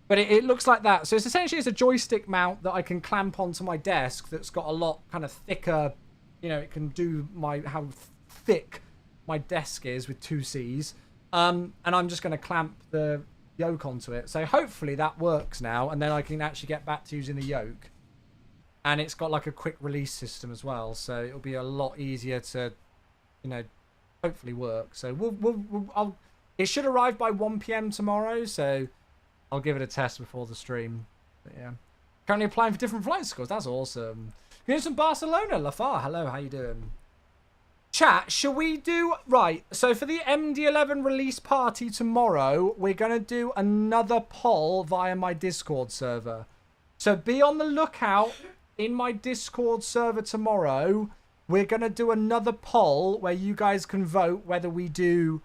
but it looks like that. So it's essentially a joystick mount that I can clamp onto my desk that's got a lot kind of thicker, you know, it can do how thick my desk is with 2 C's. And I'm just going to clamp the yoke onto it. So hopefully that works now, and then I can actually get back to using the yoke. And it's got like a quick release system as well, so it'll be a lot easier to, you know, hopefully work. So it should arrive by 1 p.m. tomorrow, so I'll give it a test before the stream. But yeah, currently applying for different flight schools. That's awesome. Here's from Barcelona, Lafar. Hello, how you doing? Chat, shall we do... Right, so for the MD-11 release party tomorrow, we're going to do another poll via my Discord server. So be on the lookout in my Discord server tomorrow. We're going to do another poll where you guys can vote whether we do...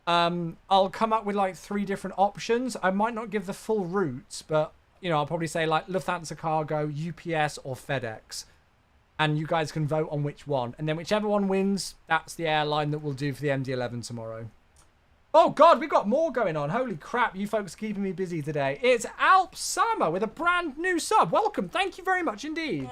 I'll come up with like 3 different options. I might not give the full routes, but, you know, I'll probably say like Lufthansa Cargo, UPS, or FedEx. And you guys can vote on which one. And then whichever one wins, that's the airline that we'll do for the MD-11 tomorrow. Oh, God, we've got more going on. Holy crap, you folks are keeping me busy today. It's Alp Sama with a brand new sub. Welcome. Thank you very much indeed.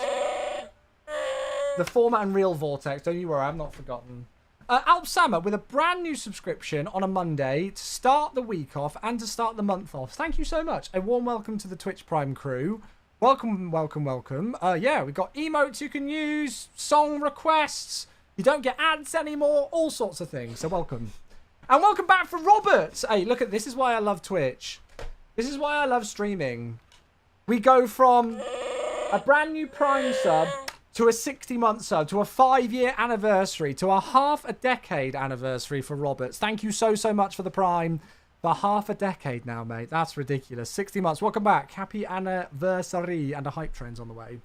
The format and real vortex. Don't you worry, I've not forgotten. Alp Sama with a brand new subscription on a Monday to start the week off and to start the month off. Thank you so much. A warm welcome to the Twitch Prime crew. Welcome, welcome, welcome. Yeah, we've got emotes you can use, song requests. You don't get ads anymore, all sorts of things. So welcome. And welcome back for Robert. Hey, look at this. Is why I love Twitch. This is why I love streaming. We go from a brand new Prime sub to a 60-month sub to a 5-year anniversary to a half a decade anniversary for Roberts. Thank you so, so much for the Prime. For half a decade now, mate. That's ridiculous. 60 months. Welcome back. Happy anniversary. And a hype train's on the way.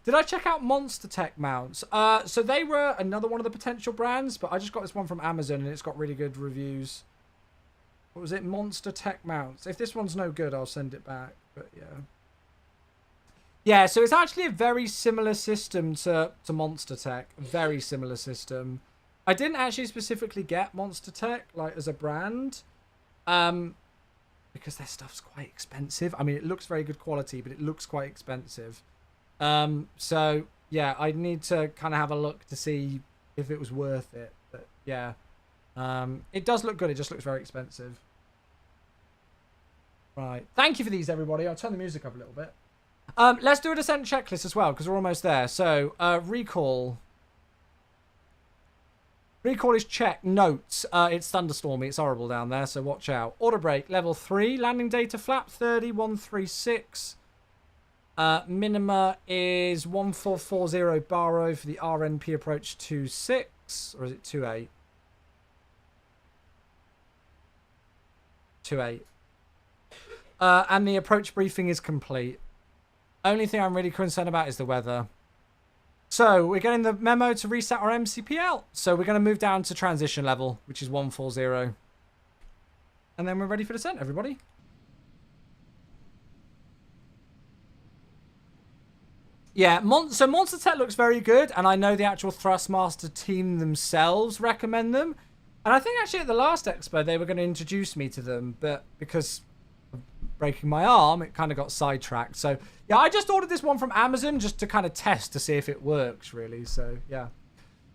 Did I check out Monster Tech mounts? So they were another one of the potential brands, but I just got this one from Amazon and it's got really good reviews. What was it? Monster Tech mounts. If this one's no good, I'll send it back. But yeah. Yeah, so it's actually a very similar system to Monster Tech. Very similar system. I didn't actually specifically get Monster Tech, like, as a brand. Because their stuff's quite expensive. I mean, it looks very good quality, but it looks quite expensive. So yeah, I need to kind of have a look to see if it was worth it. But yeah, it does look good. It just looks very expensive. Right. Thank you for these, everybody. I'll turn the music up a little bit. Let's do a descent checklist as well, because we're almost there. So, recall. Recall is checked. Notes. It's thunderstormy. It's horrible down there, so watch out. Order break. Level 3. Landing data flap 30136. Minima is 1440 baro for the RNP approach 26. Or is it 28? 28. And the approach briefing is complete. Only thing I'm really concerned about is the weather. So, we're getting the memo to reset our MCPL. So, we're going to move down to transition level, which is 140. And then we're ready for descent, everybody. Yeah, so Monster Tech looks very good, and I know the actual Thrustmaster team themselves recommend them. And I think actually at the last expo, they were going to introduce me to them, but because of breaking my arm, it kind of got sidetracked. So, yeah, I just ordered this one from Amazon just to kind of test to see if it works, really. So, yeah.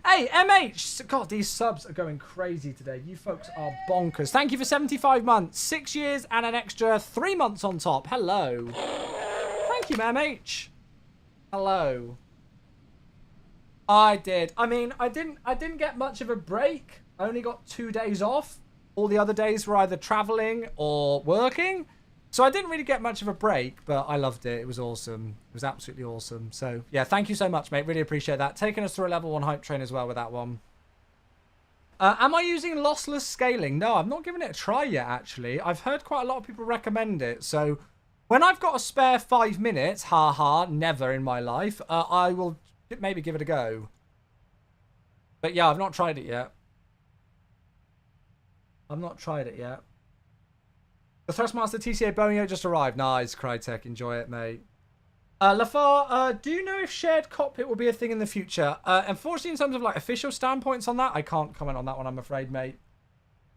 Hey, MH! God, these subs are going crazy today. You folks are bonkers. Thank you for 75 months, 6 years, and an extra 3 months on top. Hello. Thank you, MH. Hello. I did. I mean, I didn't get much of a break. I only got 2 days off. All the other days were either traveling or working. So I didn't really get much of a break, but I loved it. It was awesome. It was absolutely awesome. So, yeah, thank you so much, mate. Really appreciate that. Taking us through a level 1 hype train as well with that one. Am I using lossless scaling? No, I've not given it a try yet, actually. I've heard quite a lot of people recommend it. So when I've got a spare 5 minutes, never in my life, I will maybe give it a go. But, yeah, I've not tried it yet. I've not tried it yet. The Thrustmaster TCA Boeing just arrived. Nice, Crytek. Enjoy it, mate. Lafar, do you know if shared cockpit will be a thing in the future? Unfortunately, in terms of like official standpoints on that, I can't comment on that one, I'm afraid, mate.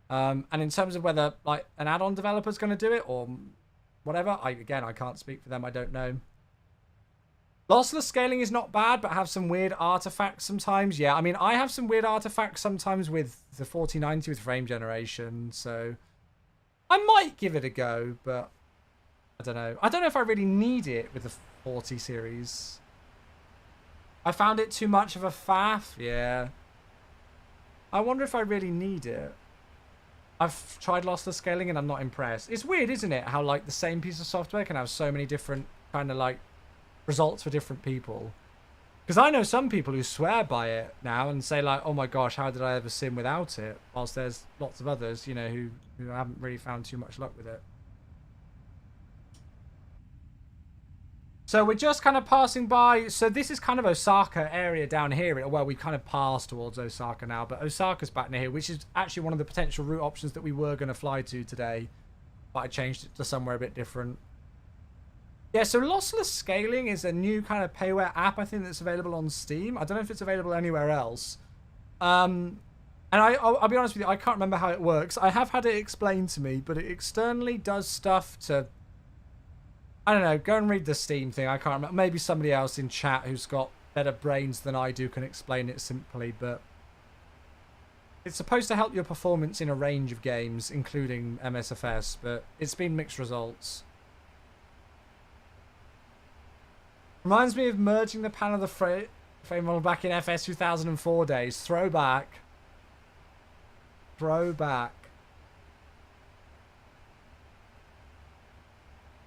And in terms of whether like an add-on developer's going to do it or whatever, I can't speak for them. I don't know. Lossless scaling is not bad, but have some weird artifacts sometimes. Yeah, I mean, I have some weird artifacts sometimes with the 4090 with frame generation, so I might give it a go, but I don't know. I don't know if I really need it with the 40 series. I found it too much of a faff. Yeah. I wonder if I really need it. I've tried lossless scaling and I'm not impressed. It's weird, isn't it? How like the same piece of software can have so many different kind of like results for different people. Because I know some people who swear by it now and say like, oh my gosh, how did I ever sim without it? Whilst there's lots of others, you know, who haven't really found too much luck with it. So we're just kind of passing by. So this is kind of Osaka area down here. Well, we kind of passed towards Osaka now, but Osaka's back near here, which is actually one of the potential route options that we were going to fly to today. But I changed it to somewhere a bit different. Yeah, so lossless scaling is a new kind of payware app, I think, that's available on Steam. I don't know if it's available anywhere else. And I'll be honest with you, I can't remember how it works. I have had it explained to me, but it externally does stuff to... I don't know, go and read the Steam thing. I can't remember. Maybe somebody else in chat who's got better brains than I do can explain it simply, but it's supposed to help your performance in a range of games, including MSFS, but it's been mixed results. Reminds me of merging the pan of the frame model back in FS 2004 days. Throwback. Throwback.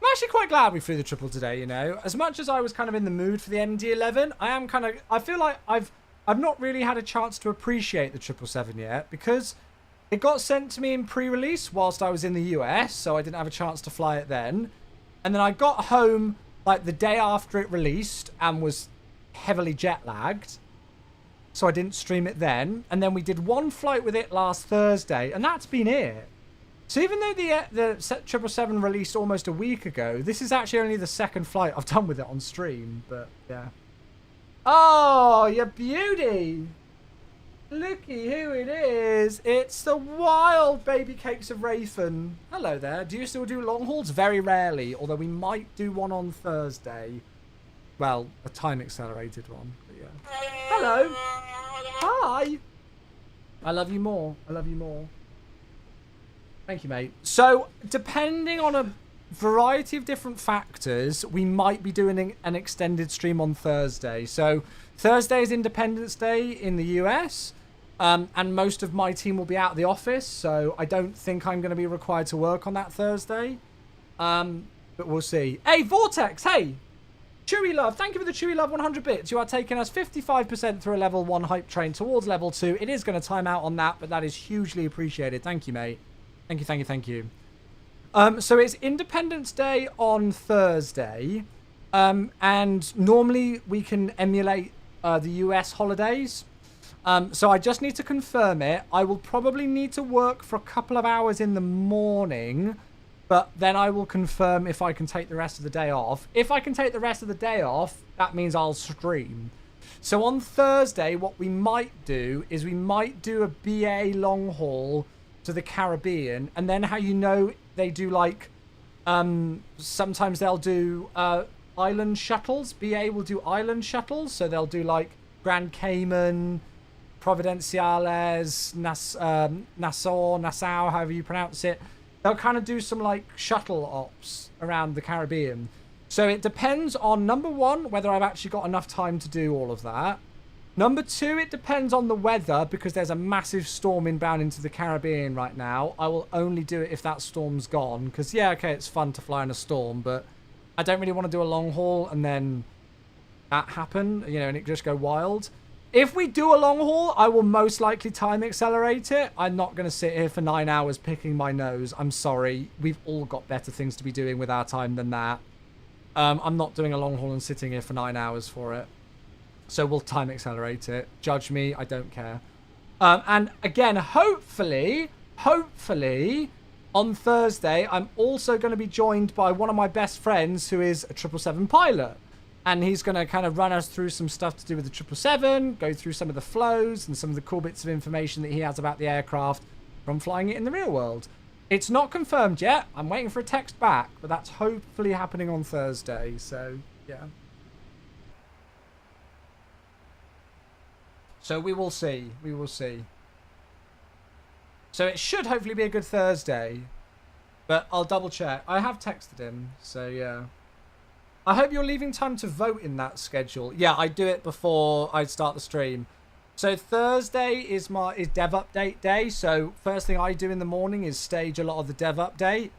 I'm actually quite glad we flew the triple today, you know. As much as I was kind of in the mood for the MD-11, I feel like I've not really had a chance to appreciate the 777 yet because it got sent to me in pre-release whilst I was in the US, so I didn't have a chance to fly it then. And then I got home like the day after it released and was heavily jet lagged, so I didn't stream it then. And then we did one flight with it last Thursday, and that's been it. So even though the 777 released almost a week ago, this is actually only the second flight I've done with it on stream, but yeah. Oh, you beauty! Looky who it is. It's the wild baby cakes of Wraithen. Hello there. Do you still do long hauls? Very rarely, although we might do one on Thursday. Well, a time accelerated one, but yeah. Hello. Hi. I love you more. I love you more. Thank you, mate. So, depending on a variety of different factors, we might be doing an extended stream on Thursday. So, Thursday is Independence Day in the US, and most of my team will be out of the office, so I don't think I'm going to be required to work on that Thursday. But we'll see. Hey, Vortex, hey! Chewy Love, thank you for the Chewy Love 100 bits. You are taking us 55% through a level 1 hype train towards level 2. It is going to time out on that, but that is hugely appreciated. Thank you, mate. Thank you, thank you, thank you. So it's Independence Day on Thursday, and normally we can emulate the US holidays. So I just need to confirm it. I will probably need to work for a couple of hours in the morning, but then I will confirm if I can take the rest of the day off. If I can take the rest of the day off, that means I'll stream. So on Thursday, what we might do is we might do a BA long haul to the Caribbean, and then how you know they do like sometimes they'll do island shuttles. BA will do island shuttles, so they'll do like Grand Cayman, Providenciales, Nassau, however you pronounce it. They'll kind of do some like shuttle ops around the Caribbean. So it depends on, number one, whether I've actually got enough time to do all of that. Number two, it depends on the weather, because there's a massive storm inbound into the Caribbean right now. I will only do it if that storm's gone, because yeah, okay, it's fun to fly in a storm, but I don't really want to do a long haul and then that happen, you know, and it just go wild. If we do a long haul, I will most likely time accelerate it. I'm not going to sit here for 9 hours picking my nose. I'm sorry. We've all got better things to be doing with our time than that. I'm not doing a long haul and sitting here for 9 hours for it. So we'll time accelerate it. Judge me, I don't care. And again, hopefully, on Thursday, I'm also going to be joined by one of my best friends who is a 777 pilot. And he's going to kind of run us through some stuff to do with the 777, go through some of the flows and some of the cool bits of information that he has about the aircraft from flying it in the real world. It's not confirmed yet. I'm waiting for a text back, but that's hopefully happening on Thursday. So, yeah. So we will see. We will see. So it should hopefully be a good Thursday. But I'll double check. I have texted him. So yeah. I hope you're leaving time to vote in that schedule. Yeah, I do it before I start the stream. So Thursday is dev update day. So first thing I do in the morning is stage a lot of the dev update.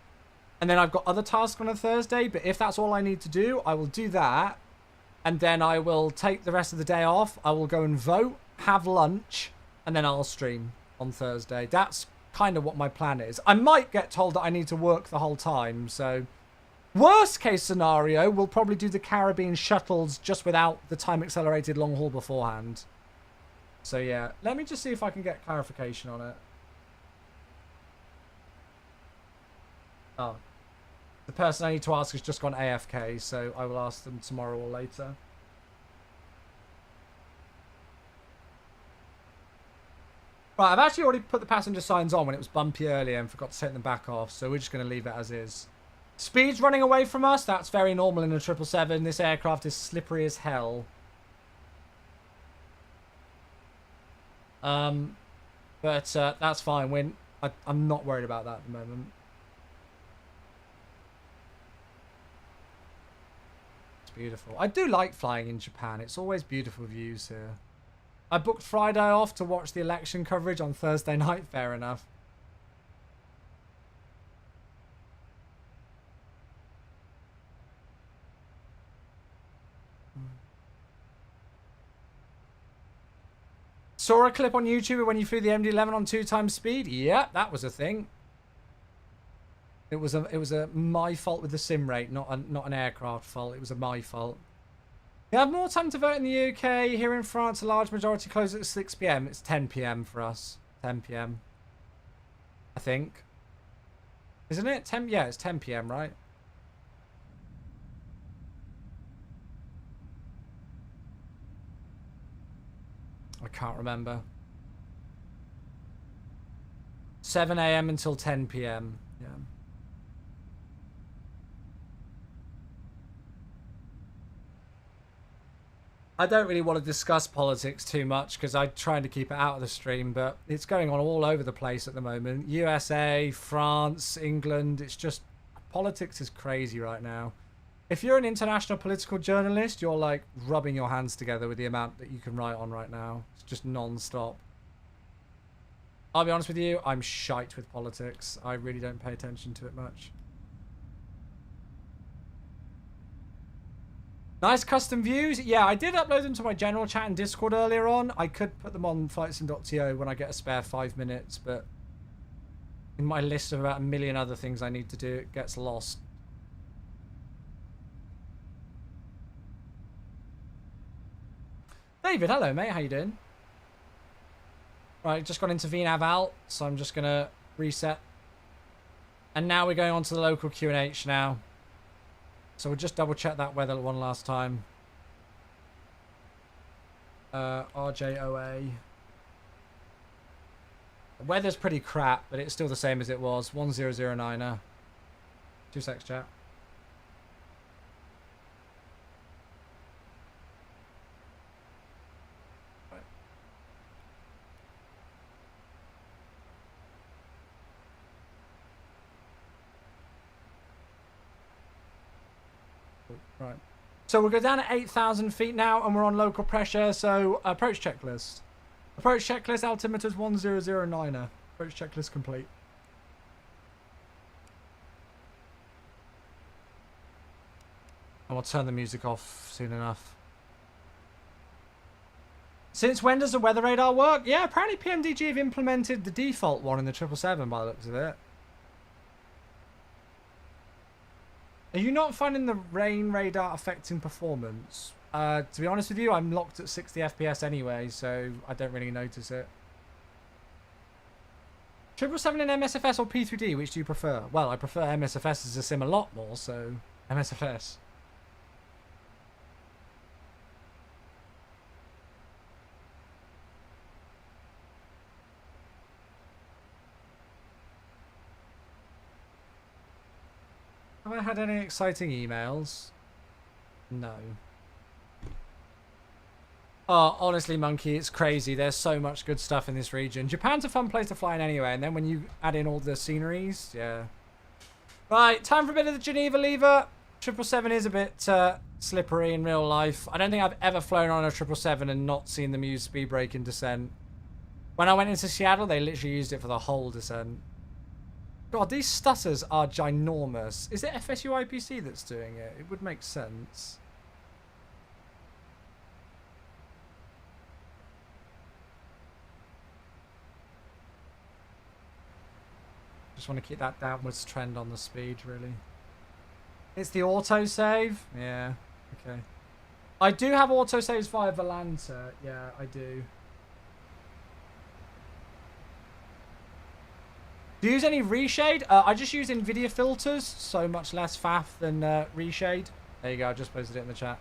And then I've got other tasks on a Thursday. But if that's all I need to do, I will do that. And then I will take the rest of the day off. I will go and vote, have lunch, and then I'll stream on Thursday. That's kind of what my plan is. I might get told that I need to work the whole time. So worst case scenario, we'll probably do the Caribbean shuttles just without the time accelerated long haul beforehand. So yeah, let me just see if I can get clarification on it. Oh. The person I need to ask has just gone AFK, so I will ask them tomorrow or later. Right, I've actually already put the passenger signs on when it was bumpy earlier and forgot to take them back off, so we're just going to leave it as is. Speed's running away from us. That's very normal in a 777. This aircraft is slippery as hell. But that's fine. I'm not worried about that at the moment. It's beautiful. I do like flying in Japan. It's always beautiful views here. I booked Friday off to watch the election coverage on Thursday night. Fair enough. Saw a clip on YouTube when you flew the MD-11 on 2x speed. Yeah, that was a thing. It was a my fault with the sim rate, not an aircraft fault. It was a my fault. You have more time to vote in the UK. Here in France, a large majority closes at 6 PM. It's 10 PM for us. 10 PM. I think. Isn't it? 10? Yeah, it's 10 PM, right? I can't remember. 7 AM until 10 PM. Yeah. I don't really want to discuss politics too much because I'm trying to keep it out of the stream, but it's going on all over the place at the moment. USA, France, England. It's just, politics is crazy right now. If you're an international political journalist, you're like rubbing your hands together with the amount that you can write on right now. It's just non-stop. I'll be honest with you, I'm shite with politics. I really don't pay attention to it much. Nice custom views. Yeah, I did upload them to my general chat and Discord earlier on. I could put them on flightsim.to when I get a spare 5 minutes, but in my list of about a million other things I need to do, it gets lost. David, hello mate, how you doing? Right, just gone into VNAV out, so I'm just gonna reset. And now we're going on to the local QNH now. So we'll just double check that weather one last time. RJOA. The weather's pretty crap, but it's still the same as it was. 1009er. 2 secs, chat. Right. So we'll go down at 8,000 feet now, and we're on local pressure. So approach checklist. Approach checklist, altimeter's 1009er. Approach checklist complete. And we'll turn the music off soon enough. Since when does the weather radar work? Yeah, apparently PMDG have implemented the default one in the 777 by the looks of it. Are you not finding the rain radar affecting performance? To be honest with you, I'm locked at 60 FPS anyway, so I don't really notice it. 777 in MSFS or P3D, which do you prefer? Well, I prefer MSFS as a sim a lot more, so MSFS. Have I had any exciting emails? No. Oh, honestly, Monkey, it's crazy. There's so much good stuff in this region. Japan's a fun place to fly in anyway, and then when you add in all the sceneries, yeah. Right, time for a bit of the Geneva lever. 777 is a bit slippery in real life. I don't think I've ever flown on a 777 and not seen them use speed brake in descent. When I went into Seattle, they literally used it for the whole descent. God, these stutters are ginormous. Is it FSU IPC that's doing it? It would make sense. Just want to keep that downwards trend on the speed, really. It's the autosave? Yeah, okay. I do have autosaves via Volanta. Yeah, I do. Do you use any reshade? I just use NVIDIA filters, so much less faff than reshade. There you go, I just posted it in the chat.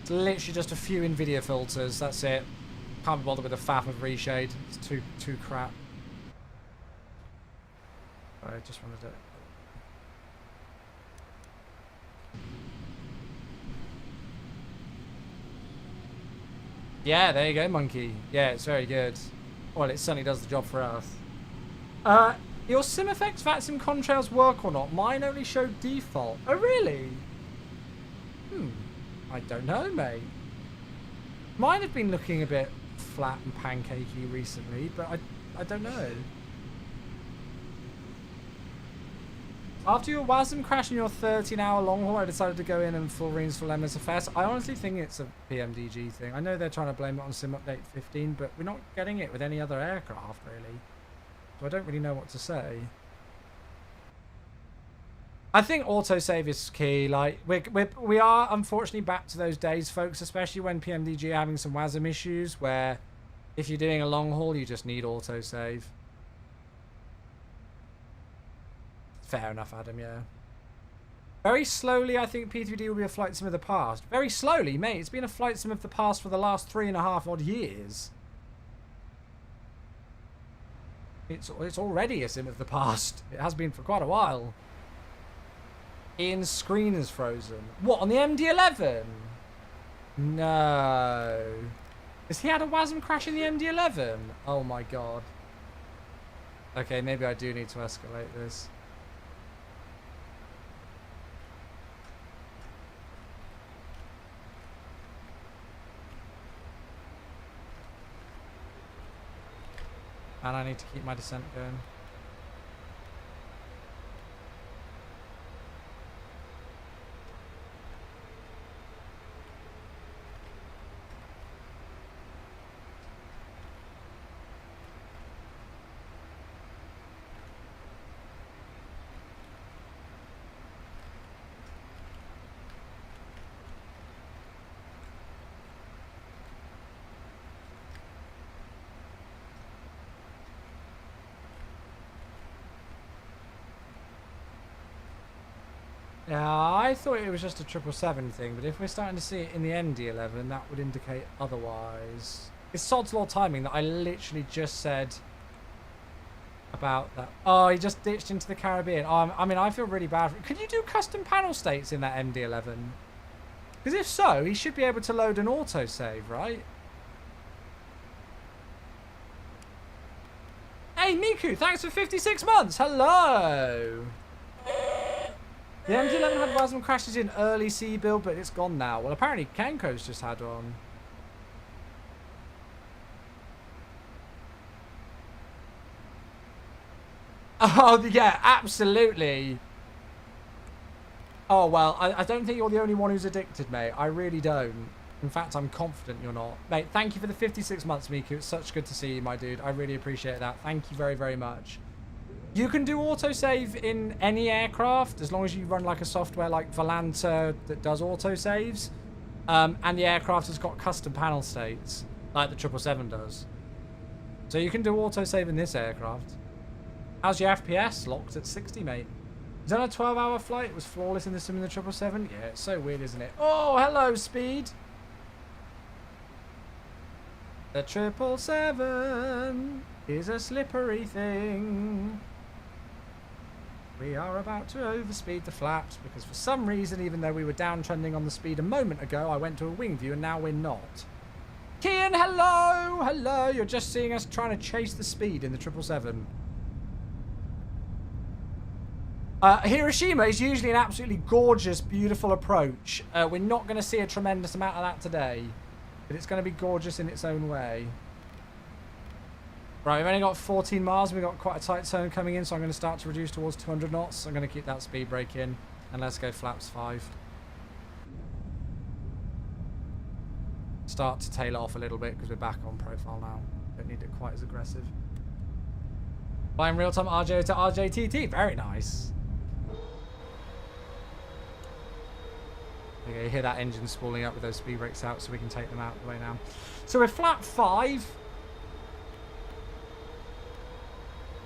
It's literally just a few NVIDIA filters, that's it. Can't be bothered with the faff of reshade. It's too crap. I just wanted to... Yeah, there you go, Monkey. Yeah, it's very good. Well, it certainly does the job for us. Your sim effects VATSIM contrails work or not? Mine only show default. Oh, really? I don't know, mate. Mine have been looking a bit flat and pancakey recently, but I don't know. After your WASM crash in your 13-hour long haul, I decided to go in and full reinstall MSFS. I honestly think it's a PMDG thing. I know they're trying to blame it on Sim Update 15, but we're not getting it with any other aircraft, really. So I don't really know what to say. I think autosave is key. Like, we are unfortunately back to those days, folks, especially when PMDG are having some WASM issues where if you're doing a long haul, you just need autosave. Fair enough, Adam, yeah. Very slowly, I think P3D will be a flight sim of the past. Very slowly, mate. It's been a flight sim of the past for the last 3.5 odd years. It's already a sim of the past. It has been for quite a while. Ian's screen is frozen. What, on the MD-11? No. Has he had a WASM crash in the MD-11? Oh my god. Okay, maybe I do need to escalate this. And I need to keep my descent going. Yeah, I thought it was just a 777 thing, but if we're starting to see it in the ND11, that would indicate otherwise. It's sod's law timing that I literally just said about that. Oh, he just ditched into the Caribbean. I mean, I feel really bad. Could you do custom panel states in that MD-11? Because if so, he should be able to load an autosave, right? Hey, Miku, thanks for 56 months. Hello. The MD-11 had WASM crashes in early sea build, but it's gone now. Well, apparently Kenko's just had one. Oh, yeah, absolutely. Oh, well, I don't think you're the only one who's addicted, mate. I really don't. In fact, I'm confident you're not. Mate, thank you for the 56 months, Miku. It's such good to see you, my dude. I really appreciate that. Thank you very, very much. You can do autosave in any aircraft as long as you run like a software like Volanta that does autosaves. And the aircraft has got custom panel states like the 777 does. So you can do autosave in this aircraft. How's your FPS? Locked at 60, mate. He's on a 12-hour flight. It was flawless in the sim in the 777. Yeah, it's so weird, isn't it? Oh, hello, Speed. The 777 is a slippery thing. We are about to overspeed the flaps because for some reason, even though we were downtrending on the speed a moment ago, I went to a wing view and now we're not. Kian, hello! Hello! You're just seeing us trying to chase the speed in the 777. Hiroshima is usually an absolutely gorgeous, beautiful approach. We're not going to see a tremendous amount of that today, but it's going to be gorgeous in its own way. Right, we've only got 14 miles. We've got quite a tight turn coming in, so I'm going to start to reduce towards 200 knots. I'm going to keep that speed brake in, and let's go flaps 5. Start to tail off a little bit because we're back on profile now. Don't need it quite as aggressive. Flying real-time RJOA to RJTT. Very nice. Okay, you hear that engine spooling up with those speed brakes out, so we can take them out of the way now. So we're flat 5.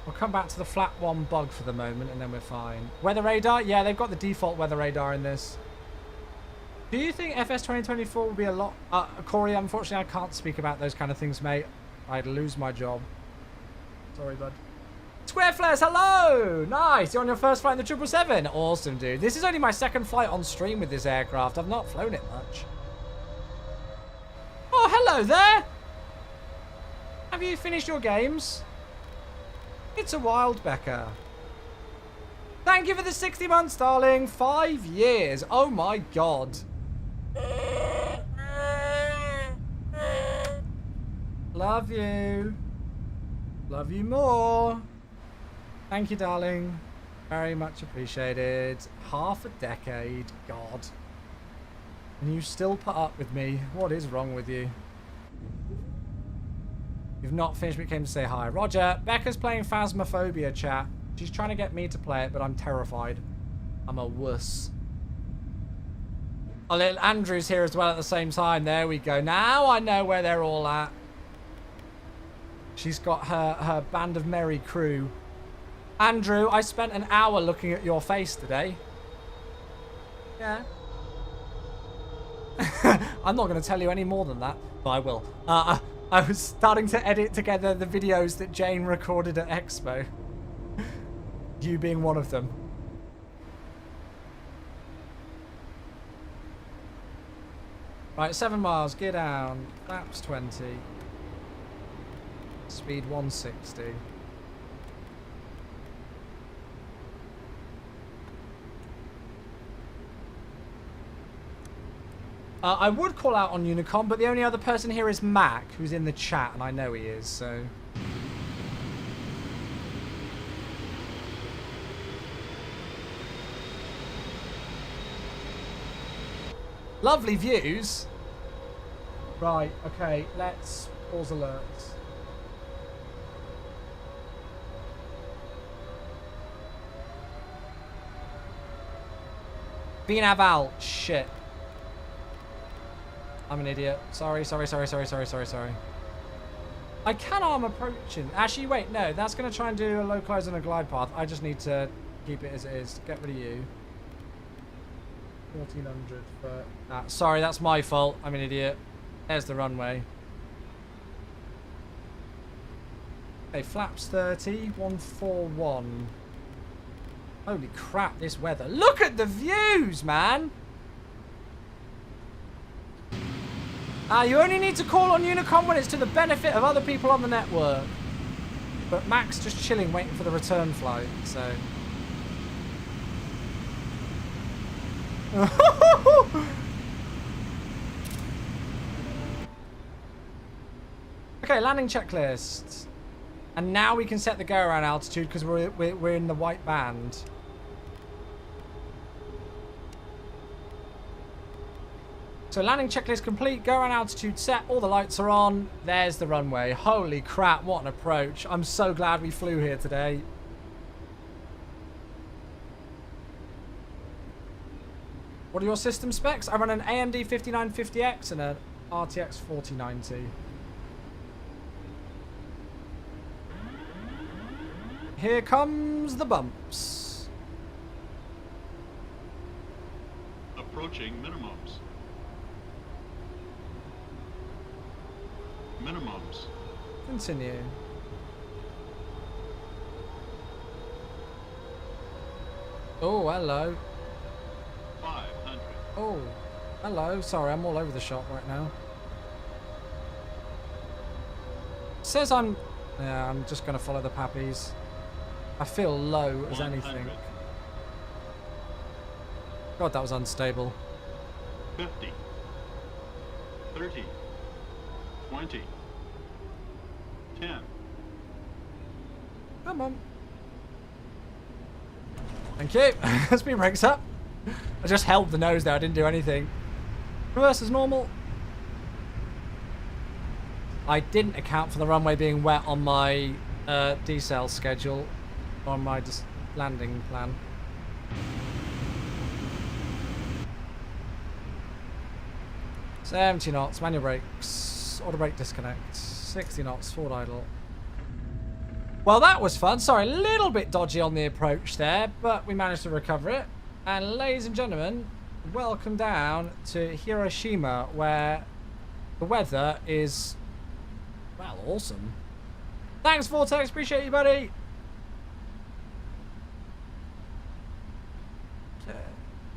We'll come back to the flat 1 bug for the moment, and then we're fine. Weather radar? Yeah, they've got the default weather radar in this. Do you think FS 2024 will be a lot... Corey, unfortunately, I can't speak about those kind of things, mate. I'd lose my job. Sorry, bud. Square Flares, hello! Nice, you're on your first flight in the 777. Awesome, dude. This is only my second flight on stream with this aircraft. I've not flown it much. Oh, hello there! Have you finished your games? It's a wild Becca. Thank you for the 60 months, darling. 5 years. Oh my god. Love you. Love you more. Thank you, darling. Very much appreciated. Half a decade. God. And you still put up with me. What is wrong with you? You've not finished, but came to say hi. Roger, Becca's playing Phasmophobia, chat. She's trying to get me to play it, but I'm terrified. I'm a wuss. Oh, little Andrew's here as well at the same time. There we go. Now I know where they're all at. She's got her band of merry crew. Andrew, I spent an hour looking at your face today. Yeah. I'm not going to tell you any more than that, but I will. I was starting to edit together the videos that Jane recorded at Expo. You being one of them. Right, 7 miles, gear down, flaps 20. Speed 160. I would call out on Unicom, but the only other person here is Mac, who's in the chat, and I know he is, so... Lovely views. Right, okay, let's pause alerts. Benav out. Shit. I'm an idiot. Sorry. I can arm approaching. Actually, wait, no. That's going to try and do a localize on a glide path. I just need to keep it as it is. Get rid of you. 1400 for... sorry, that's my fault. I'm an idiot. There's the runway. Okay, flaps 30. 141. Holy crap, this weather. Look at the views, man! You only need to call on Unicom when it's to the benefit of other people on the network. But Mac's just chilling, waiting for the return flight, so... Okay, landing checklist. And now we can set the go-around altitude because we're in the white band. So landing checklist complete, go around altitude set, all the lights are on. There's the runway. Holy crap, what an approach. I'm so glad we flew here today. What are your system specs? I run an AMD 5950X and an RTX 4090. Here comes the bumps. Approaching minimums. Minimums. Continue. Oh, hello. 500. Oh, hello. Sorry, I'm all over the shop right now. Says I'm... Yeah, I'm just going to follow the pappies. I feel low as 100. anything. God, that was unstable. 50. 30. 20. 10. Come on. Thank you. Speed brakes up. I just held the nose there. I didn't do anything. Reverse as normal. I didn't account for the runway being wet on my decel schedule, on my landing plan. $70 knots, manual brakes, auto brake disconnect, 60 knots, forward idle. Well, that was fun. Sorry, a little bit dodgy on the approach there, but we managed to recover it. And ladies and gentlemen, welcome down to Hiroshima, where the weather is, well, awesome. Thanks, Vortex. Appreciate you, buddy. Okay,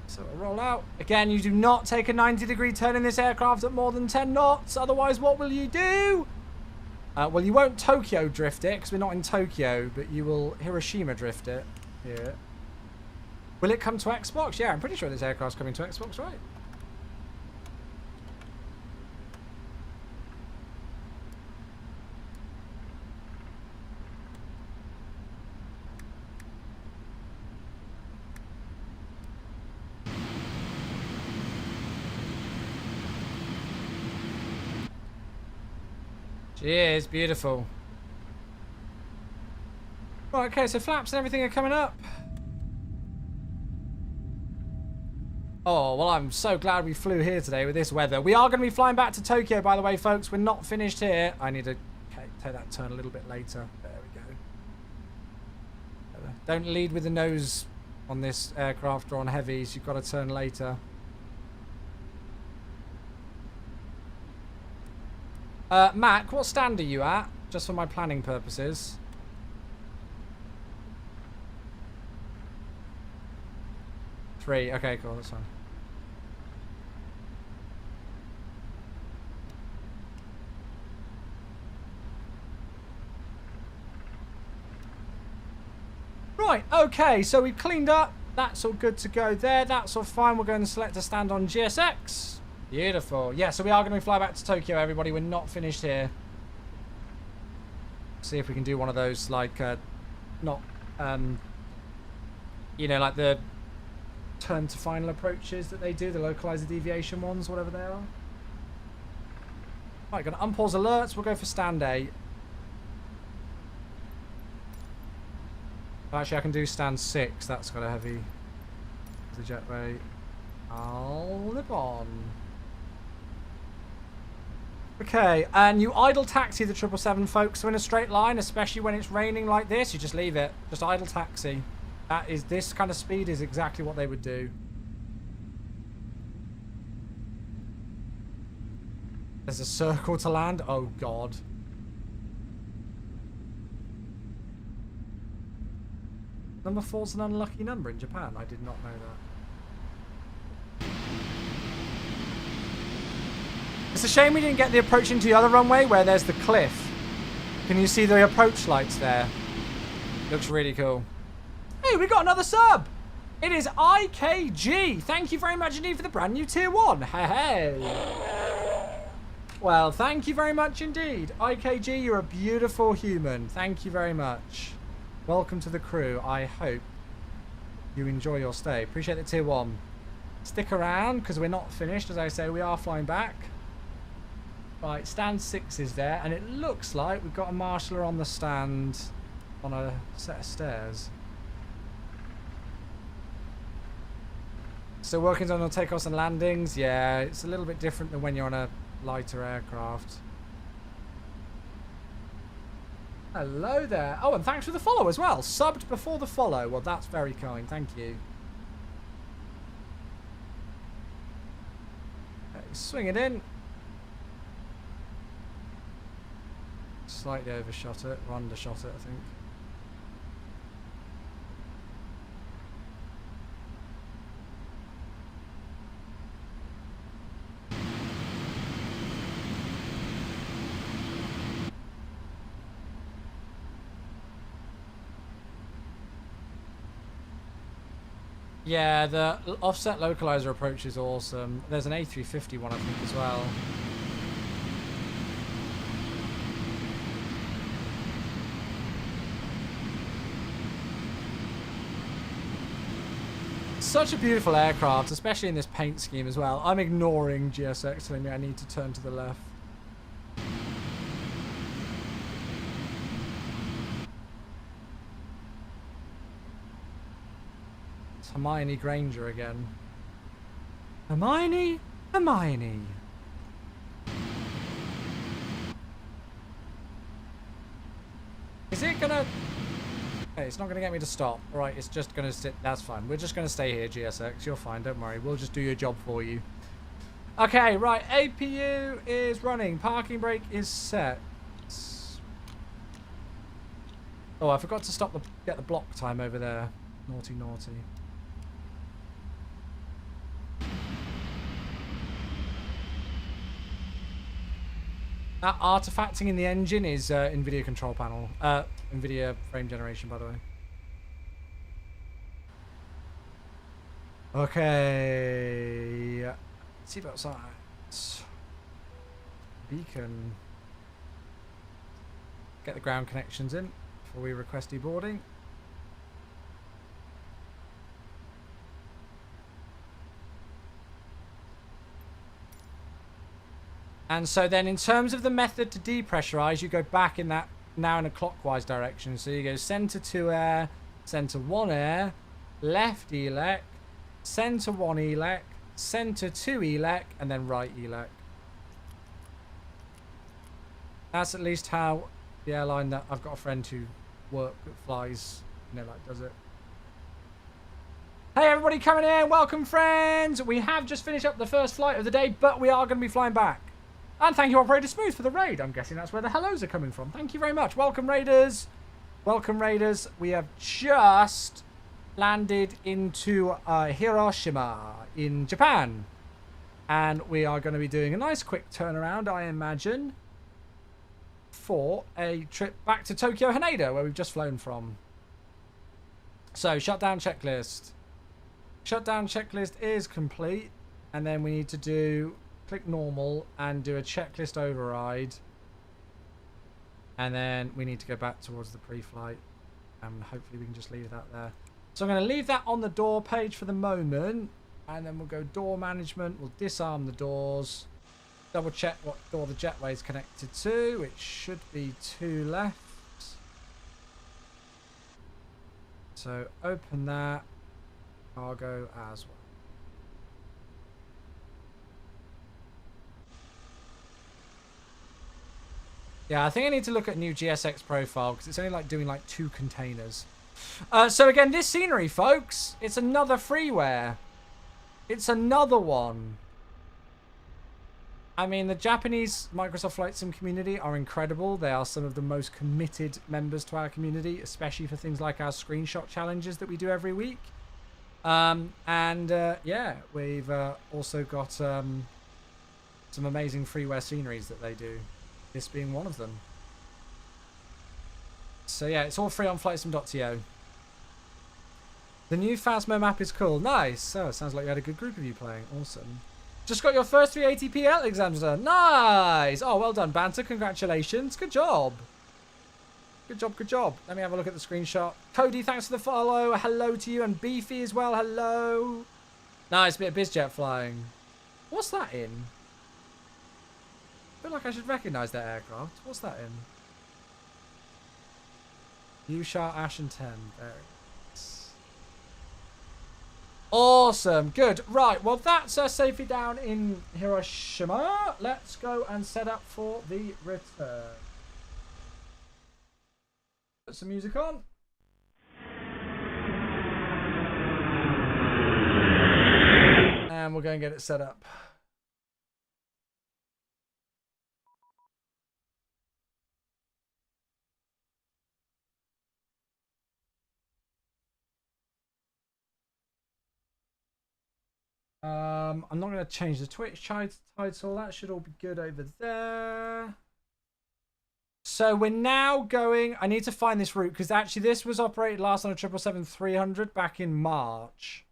so we'll roll out. Again, you do not take a 90-degree turn in this aircraft at more than 10 knots. Otherwise, what will you do? Well, you won't Tokyo drift it, because we're not in Tokyo, but you will Hiroshima drift it here. Will it come to Xbox? Yeah, I'm pretty sure this aircraft's coming to Xbox, right? Cheers, beautiful. Right, okay, so flaps and everything are coming up. Oh, well, I'm so glad we flew here today with this weather. We are going to be flying back to Tokyo, by the way, folks. We're not finished here. I need to take that turn a little bit later. There we go. Don't lead with the nose on this aircraft or on heavies. You've got to turn later. Mac, what stand are you at? Just for my planning purposes. Three. Okay, cool. That's fine. Right, okay, so we've cleaned up. That's all good to go there. That's all fine. We're going to select a stand on GSX. Beautiful. Yeah, so we are going to fly back to Tokyo, everybody. We're not finished here. See if we can do one of those, like, not, you know, like the turn to final approaches that they do, the localizer deviation ones, whatever they are. Right, going to unpause alerts. We'll go for stand A. Actually, I can do stand 6. That's got a heavy. The jetway. I'll live on. Okay, and you idle taxi the 777, folks. So in a straight line, especially when it's raining like this, you just leave it. Just idle taxi. That is, this kind of speed is exactly what they would do. There's a circle to land. Oh, God. Number 4's an unlucky number in Japan. I did not know that. It's a shame we didn't get the approach into the other runway where there's the cliff. Can you see the approach lights there? Looks really cool. Hey, we got another sub! It is IKG. Thank you very much indeed for the brand new tier 1. Hey. Well, thank you very much indeed. IKG, you're a beautiful human. Thank you very much. Welcome to the crew. I hope you enjoy your stay. Appreciate the tier 1. Stick around because we're not finished. As I say, we are flying back. Right, stand 6 is there, and it looks like we've got a marshaller on the stand on a set of stairs. Still working on takeoffs and landings. Yeah, it's a little bit different than when you're on a lighter aircraft. Hello there. Oh, and thanks for the follow as well. Subbed before the follow. Well, that's very kind. Thank you. Okay, swing it in. Slightly overshot it, or undershot it, I think. Yeah, the offset localizer approach is awesome. There's an A350 one, I think, as well. Such a beautiful aircraft, especially in this paint scheme as well. I'm ignoring GSX telling me I need to turn to the left. It's Hermione Granger again. Hermione? Hermione. Is it gonna... Okay, it's not going to get me to stop. All right, it's just going to sit. That's fine. We're just going to stay here, GSX. You're fine. Don't worry. We'll just do your job for you. Okay, right. APU is running. Parking brake is set. Oh, I forgot to stop get the block time over there. Naughty, naughty. That artifacting in the engine is NVIDIA control panel. NVIDIA frame generation, by the way. Okay. Seatbelt signs. Beacon. Get the ground connections in before we request deboarding. And so then in terms of the method to depressurize, you go back in that, now in a clockwise direction. So you go center 2 air, center 1 air, left elec, center 1 elec, center 2 elec, and then right elec. That's at least how the airline that I've got a friend who flies, you know, like does it. Hey everybody coming in, welcome friends. We have just finished up the first flight of the day, but we are going to be flying back. And thank you, Operator Smooth, for the raid. I'm guessing that's where the hellos are coming from. Thank you very much. Welcome, Raiders. Welcome, Raiders. We have just landed into Hiroshima in Japan. And we are going to be doing a nice quick turnaround, I imagine, for a trip back to Tokyo Haneda, where we've just flown from. So, shutdown checklist. Shutdown checklist is complete. And then we need to do... click normal and do a checklist override, and then we need to go back towards the pre-flight, and hopefully we can just leave that there. So I'm going to leave that on the door page for the moment, and then we'll go door management. We'll disarm the doors, double check what door the jetway is connected to. It should be 2 left. So open that, cargo as well. Yeah, I think I need to look at a new GSX profile because it's only like doing like 2 containers. So again, this scenery, folks, it's another freeware. It's another one. I mean, the Japanese Microsoft Flight Sim community are incredible. They are some of the most committed members to our community, especially for things like our screenshot challenges that we do every week. Yeah, we've also got some amazing freeware sceneries that they do. This being one of them. So yeah, it's all free on flightsim.to. The new Phasmo map is cool. Nice. So it sounds like you had a good group of you playing. Awesome. Just got your first 3 ATPL exams done. Nice. Oh, well done, Banter. Congratulations. Good job. Good job, good job. Let me have a look at the screenshot. Cody, thanks for the follow. Hello to you. And Beefy as well. Hello. Nice bit of bizjet flying. What's that in? I feel like I should recognise that aircraft. What's that in? Ushar Ashen 10. There it is. Awesome. Good. Right. Well, that's safely down in Hiroshima. Let's go and set up for the return. Put some music on. And we'll go and get it set up. I'm not going to change the Twitch title. That should all be good over there. So we're now going... I need to find this route because actually this was operated last on a 777-300 back in March.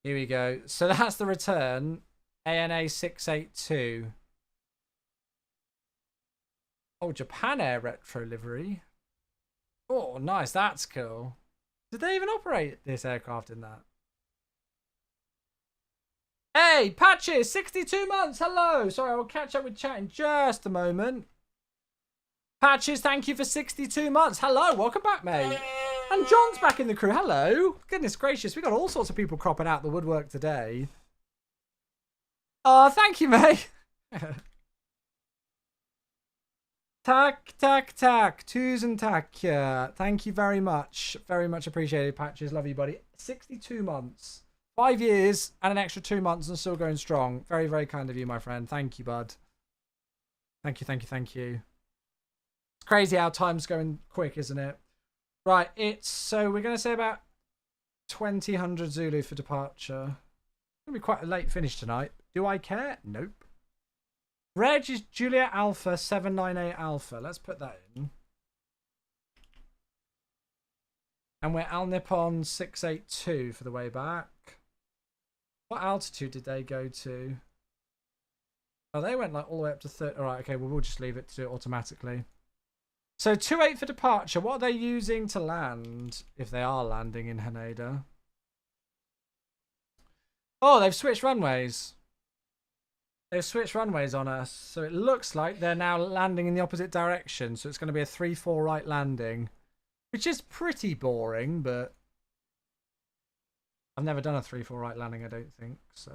Here we go. So that's the return. ANA 682. Oh, Japan Air retro livery. Oh, nice. That's cool. Did they even operate this aircraft in that? Hey, Patches, 62 months. Hello. Sorry, I will catch up with chat in just a moment. Patches, thank you for 62 months. Hello, welcome back, mate. And John's back in the crew. Hello. Goodness gracious, we got all sorts of people cropping out the woodwork today. Oh, thank you, mate. Tack. Tusen tack. Thank you very much. Very much appreciated, Patches. Love you, buddy. 62 months. 5 years and an extra 2 months and still going strong. Very, very kind of you, my friend. Thank you, bud. Thank you. It's crazy how time's going quick, isn't it? Right, so we're going to say about 2000 Zulu for departure. It's going to be quite a late finish tonight. Do I care? Nope. Reg is Julia Alpha 798 Alpha. Let's put that in. And we're Al Nippon 682 for the way back. What altitude did they go to? Oh, they went like all the way up to 30. All right, okay, well, we'll just leave it to do it automatically. So 28 for departure. What are they using to land if they are landing in Haneda? Oh, they've switched runways. They've switched runways on us. So it looks like they're now landing in the opposite direction. So it's going to be a 3-4 right landing, which is pretty boring, but I've never done a 3-4 right landing, I don't think. So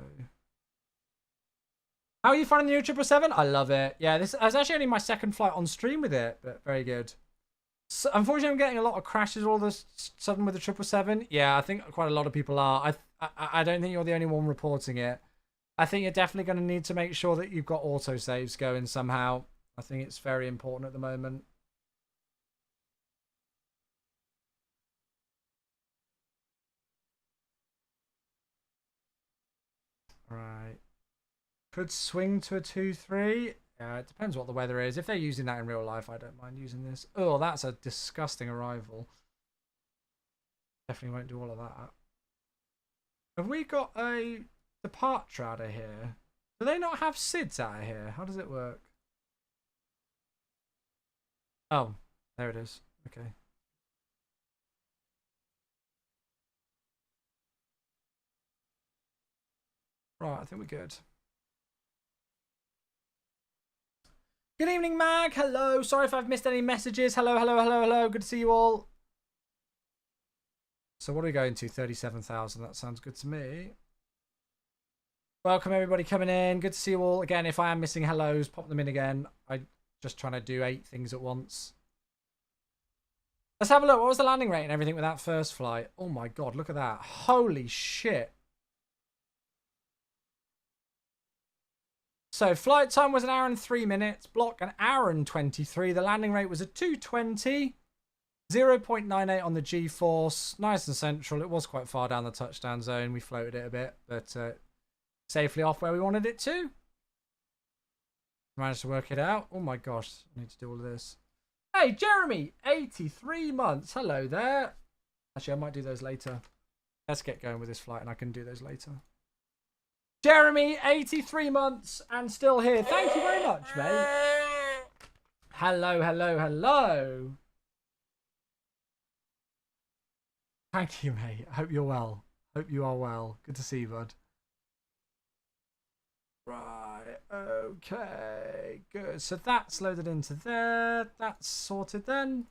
how are you finding the new 777? I love it. Yeah, this is actually only my second flight on stream with it, but very good. So, unfortunately, I'm getting a lot of crashes all of a sudden with the 777. Yeah, I think quite a lot of people are. I don't think you're the only one reporting it. I think you're definitely going to need to make sure that you've got autosaves going somehow. I think it's very important at the moment. Right. Could swing to a 2-3. It depends what the weather is. If they're using that in real life, I don't mind using this. Oh, that's a disgusting arrival. Definitely won't do all of that. Have we got a departure out of here? Do they not have SIDS out of here? How does it work? Oh, there it is. Okay. Right, I think we're good. Good evening, Mag. Hello. Sorry if I've missed any messages. Hello. Good to see you all. So what are we going to? 37,000. That sounds good to me. Welcome, everybody coming in. Good to see you all. Again, if I am missing hellos, pop them in again. I'm just trying to do 8 things at once. Let's have a look. What was the landing rate and everything with that first flight? Oh, my God. Look at that. Holy shit. So flight time was 1 hour and 3 minutes. Block 1 hour and 23. The landing rate was a 220. 0.98 on the G-force. Nice and central. It was quite far down the touchdown zone. We floated it a bit, but safely off where we wanted it to. Managed to work it out. Oh my gosh. I need to do all of this. Hey, Jeremy. 83 months. Hello there. Actually, I might do those later. Let's get going with this flight and I can do those later. Jeremy, 83 months and still here. Thank you very much, mate. Hello. Thank you, mate. I hope you're well. Hope you are well. Good to see you, bud. Right. Okay. Good. So that's loaded into there. That's sorted then.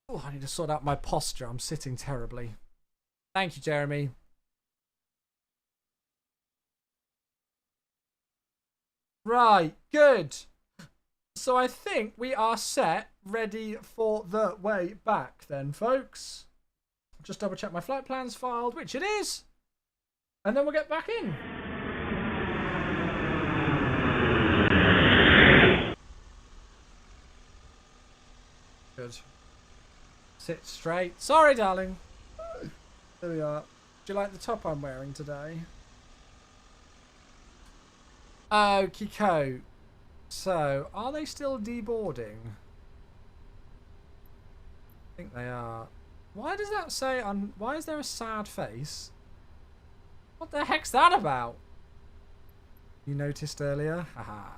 Oh, I need to sort out my posture. I'm sitting terribly. Thank you, Jeremy. Right, good. So I think we are set, ready for the way back then, folks. Just double check my flight plans filed, which it is. And then we'll get back in. Good. Sit straight. Sorry, darling. There we are. Do you like the top I'm wearing today? Okie-ko. So, are they still deboarding? I think they are. Why does that say on? Why is there a sad face? What the heck's that about? You noticed earlier? Haha.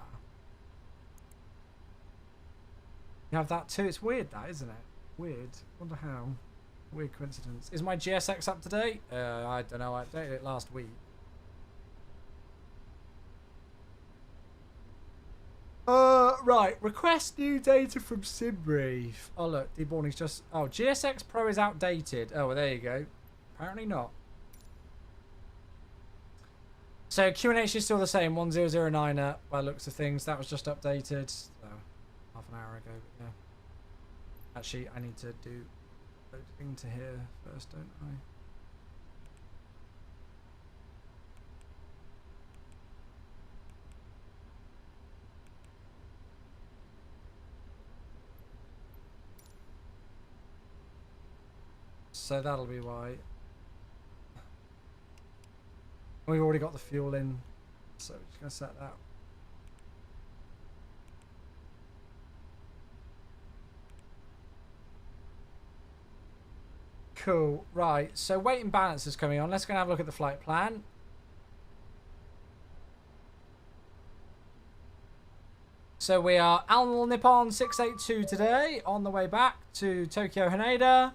You have that too? It's weird that, isn't it? Weird. Wonder how. Weird coincidence. Is my GSX up to date? I don't know. I updated it last week. Right. Request new data from SimBrief. Oh, look. Deborning's just... Oh, GSX Pro is outdated. Oh, well, there you go. Apparently not. So, QNH is still the same. 1009er by the looks of things. That was just updated. So, half an hour ago. But yeah. Actually, I need to do loading to here first, don't I? So that'll be why. We've already got the fuel in, so we're just going to set that. Cool. Right, so weight and balance is coming on. Let's go and have a look at the flight plan. So we are Al Nippon 682 today, on the way back to Tokyo Haneda.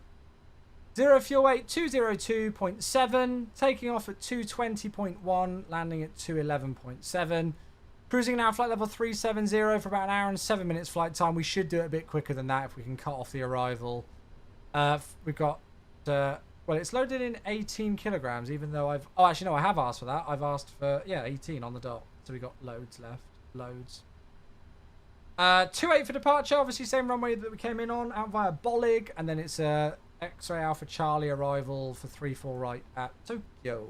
0 fuel weight 202.7, taking off at 220.1, landing at 211.7. Cruising now flight level 370 for about an hour and 7 minutes flight time. We should do it a bit quicker than that if we can cut off the arrival. We've got, well, it's loaded in 18 kilograms, even though I've, oh, actually, no, I have asked for that. I've asked for, yeah, 18 on the dot. So we got loads left, loads. 28 for departure, obviously same runway that we came in on, out via Bollig, and then it's a X-ray Alpha Charlie arrival for 3-4 right at Tokyo.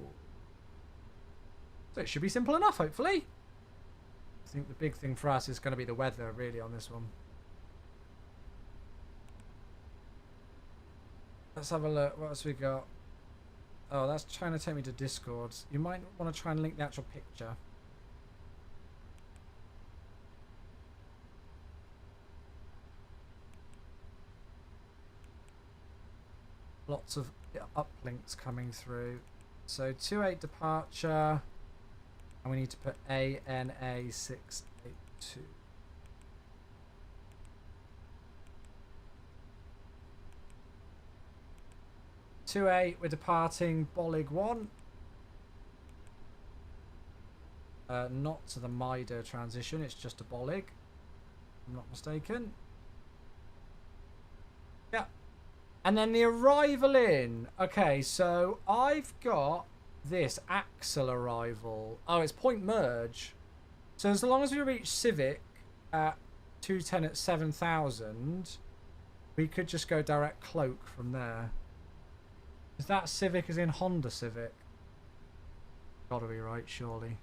So it should be simple enough, hopefully. I think the big thing for us is going to be the weather, really, on this one. Let's have a look. What else we got? Oh, that's trying to take me to Discord. You might want to try and link the actual picture. Lots of uplinks coming through. So 28 departure, and we need to put ANA 682. We're departing Bollig 1. Not to the Mida transition, it's just a Bollig. If I'm not mistaken. Yeah. And then the arrival in. Okay, so I've got this Axel arrival. Oh, it's point merge. So as long as we reach Civic at 210 at 7,000, we could just go direct cloak from there. Is that Civic as in Honda Civic? Gotta be right, surely.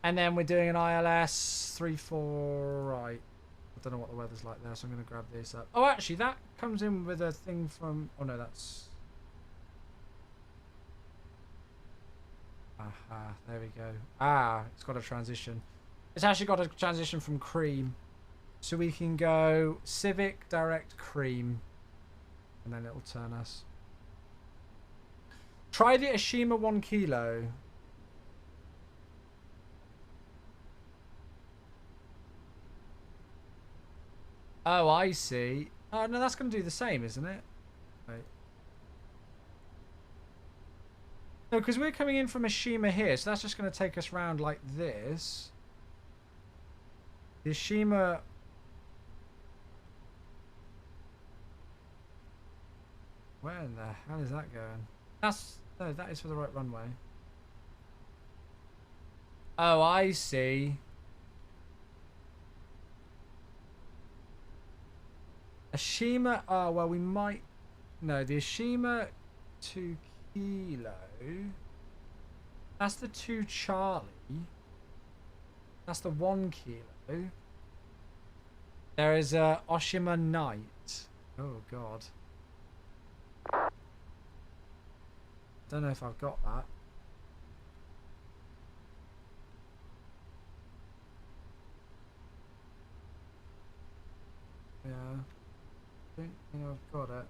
And then we're doing an ILS 3-4 right. I don't know what the weather's like there, so I'm going to grab this up. Oh, actually, that comes in with a thing from... Oh, no, that's... Aha, there we go. Ah, it's got a transition. It's actually got a transition from Cream. So we can go Civic, direct, Cream. And then it'll turn us. Try the Hiroshima 1 kilo. Oh, I see. Oh, no, that's going to do the same, isn't it? Right. No, because we're coming in from Hiroshima here, so that's just going to take us round like this. The Hiroshima... Where in the hell is that going? That's... No, that is for the right runway. Oh, I see. Hiroshima, oh, well, we might... No, the Hiroshima 2 kilo... That's the 2 Charlie. That's the 1 kilo. There is a Oshima Knight. Oh, God. Don't know if I've got that. Yeah. Don't think I've got it.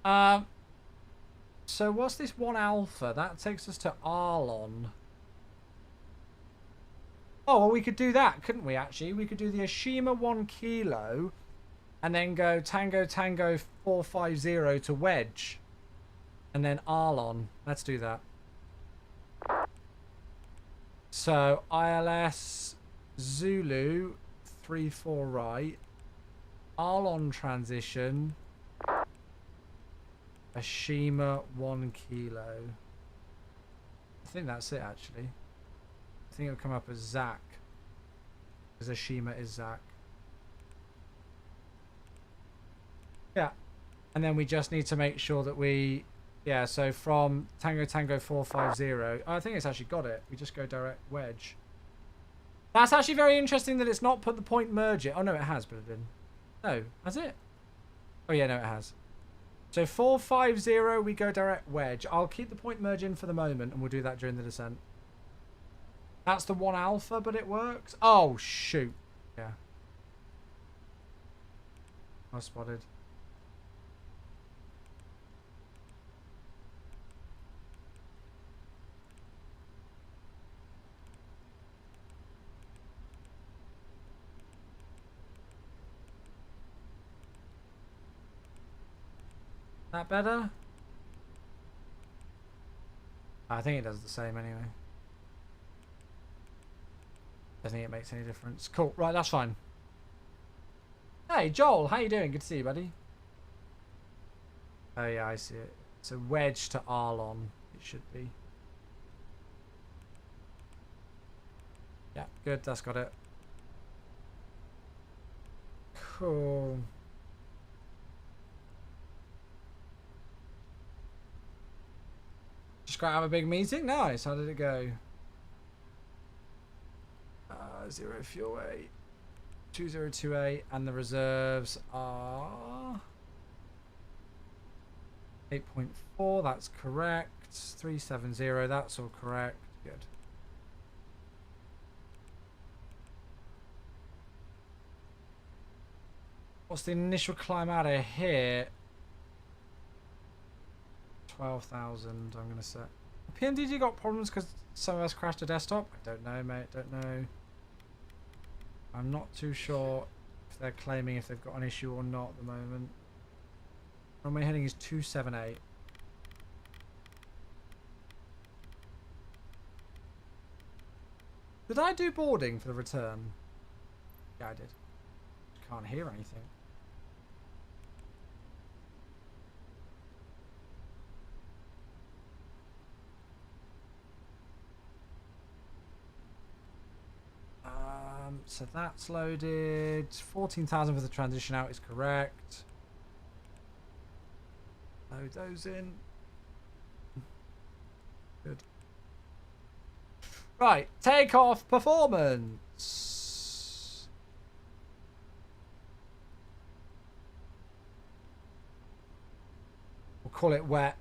So what's this 1 alpha? That takes us to Arlon. Oh, well, we could do that, couldn't we, actually? We could do the Hiroshima 1 kilo and then go Tango Tango 450 to Wedge. And then Arlon. Let's do that. So, ILS Zulu 34 right. Arlon transition. Hiroshima 1 kilo. I think that's it, actually. I think it'll come up as Zach. Because Hiroshima is Zach. Yeah. And then we just need to make sure that we... Yeah, so from Tango Tango 450... I think it's actually got it. We just go direct wedge. That's actually very interesting that it's not put the point merge it. Oh, no, it has put it in. No, has it? Oh, yeah, no, it has. So 450, we go direct wedge. I'll keep the point merge in for the moment, and we'll do that during the descent. That's the 1 alpha, but it works. Oh, shoot. Yeah. I spotted. That better? I think it does the same anyway. I think it makes any difference. Cool. Right, that's fine. Hey, Joel. How you doing? Good to see you, buddy. Oh, yeah, I see it. It's a wedge to Arlon. It should be. Yeah, good. That's got it. Cool. Just got to have a big meeting. Nice. How did it go? 0 fuel 8, 2028, and the reserves are 8.4. That's correct. 370. That's all correct. Good. What's the initial climb out of here? 12,000. I'm gonna set. PMDG got problems because some of us crashed a desktop. I don't know, mate. Don't know. I'm not too sure if they're claiming if they've got an issue or not at the moment. Runway heading is 278. Did I do boarding for the return? Yeah, I did. Can't hear anything. So that's loaded. 14,000 for the transition out is correct. Load those in. Good. Right, takeoff performance. We'll call it wet.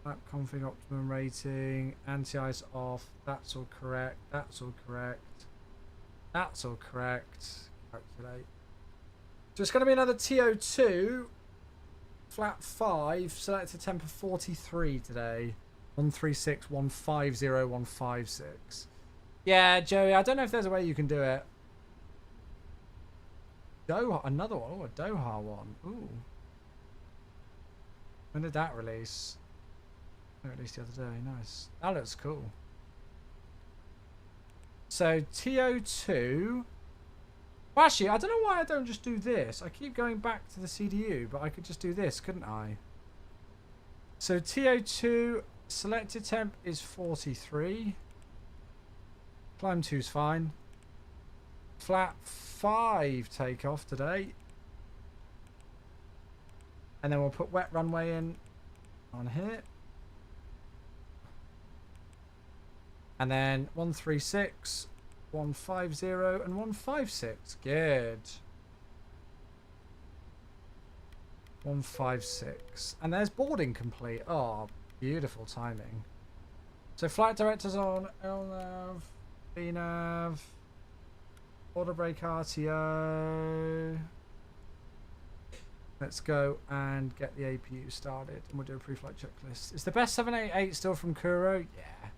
Lap config optimum rating. Anti-ice off. That's all correct. That's all correct. That's all correct. Calculate. So it's going to be another TO2. Flat 5. Selected temper 43 today. 136, 150, 156. Yeah, Joey, I don't know if there's a way you can do it. Doha, another one. Oh, a Doha one. Ooh. When did that release? It released the other day. Nice. That looks cool. So TO2. Well, actually, I don't know why I don't just do this. I keep going back to the CDU, but I could just do this, couldn't I? So TO2 selected temp is 43. Climb 2's fine. Flat 5 takeoff today. And then we'll put wet runway in on here. And then 136, 150, and 156. Good. 156. And there's boarding complete. Oh, beautiful timing. So flight directors on LNAV, BNAV, order brake RTO. Let's go and get the APU started, and we'll do a pre-flight checklist. Is the best 788 still from Kuro? Yeah.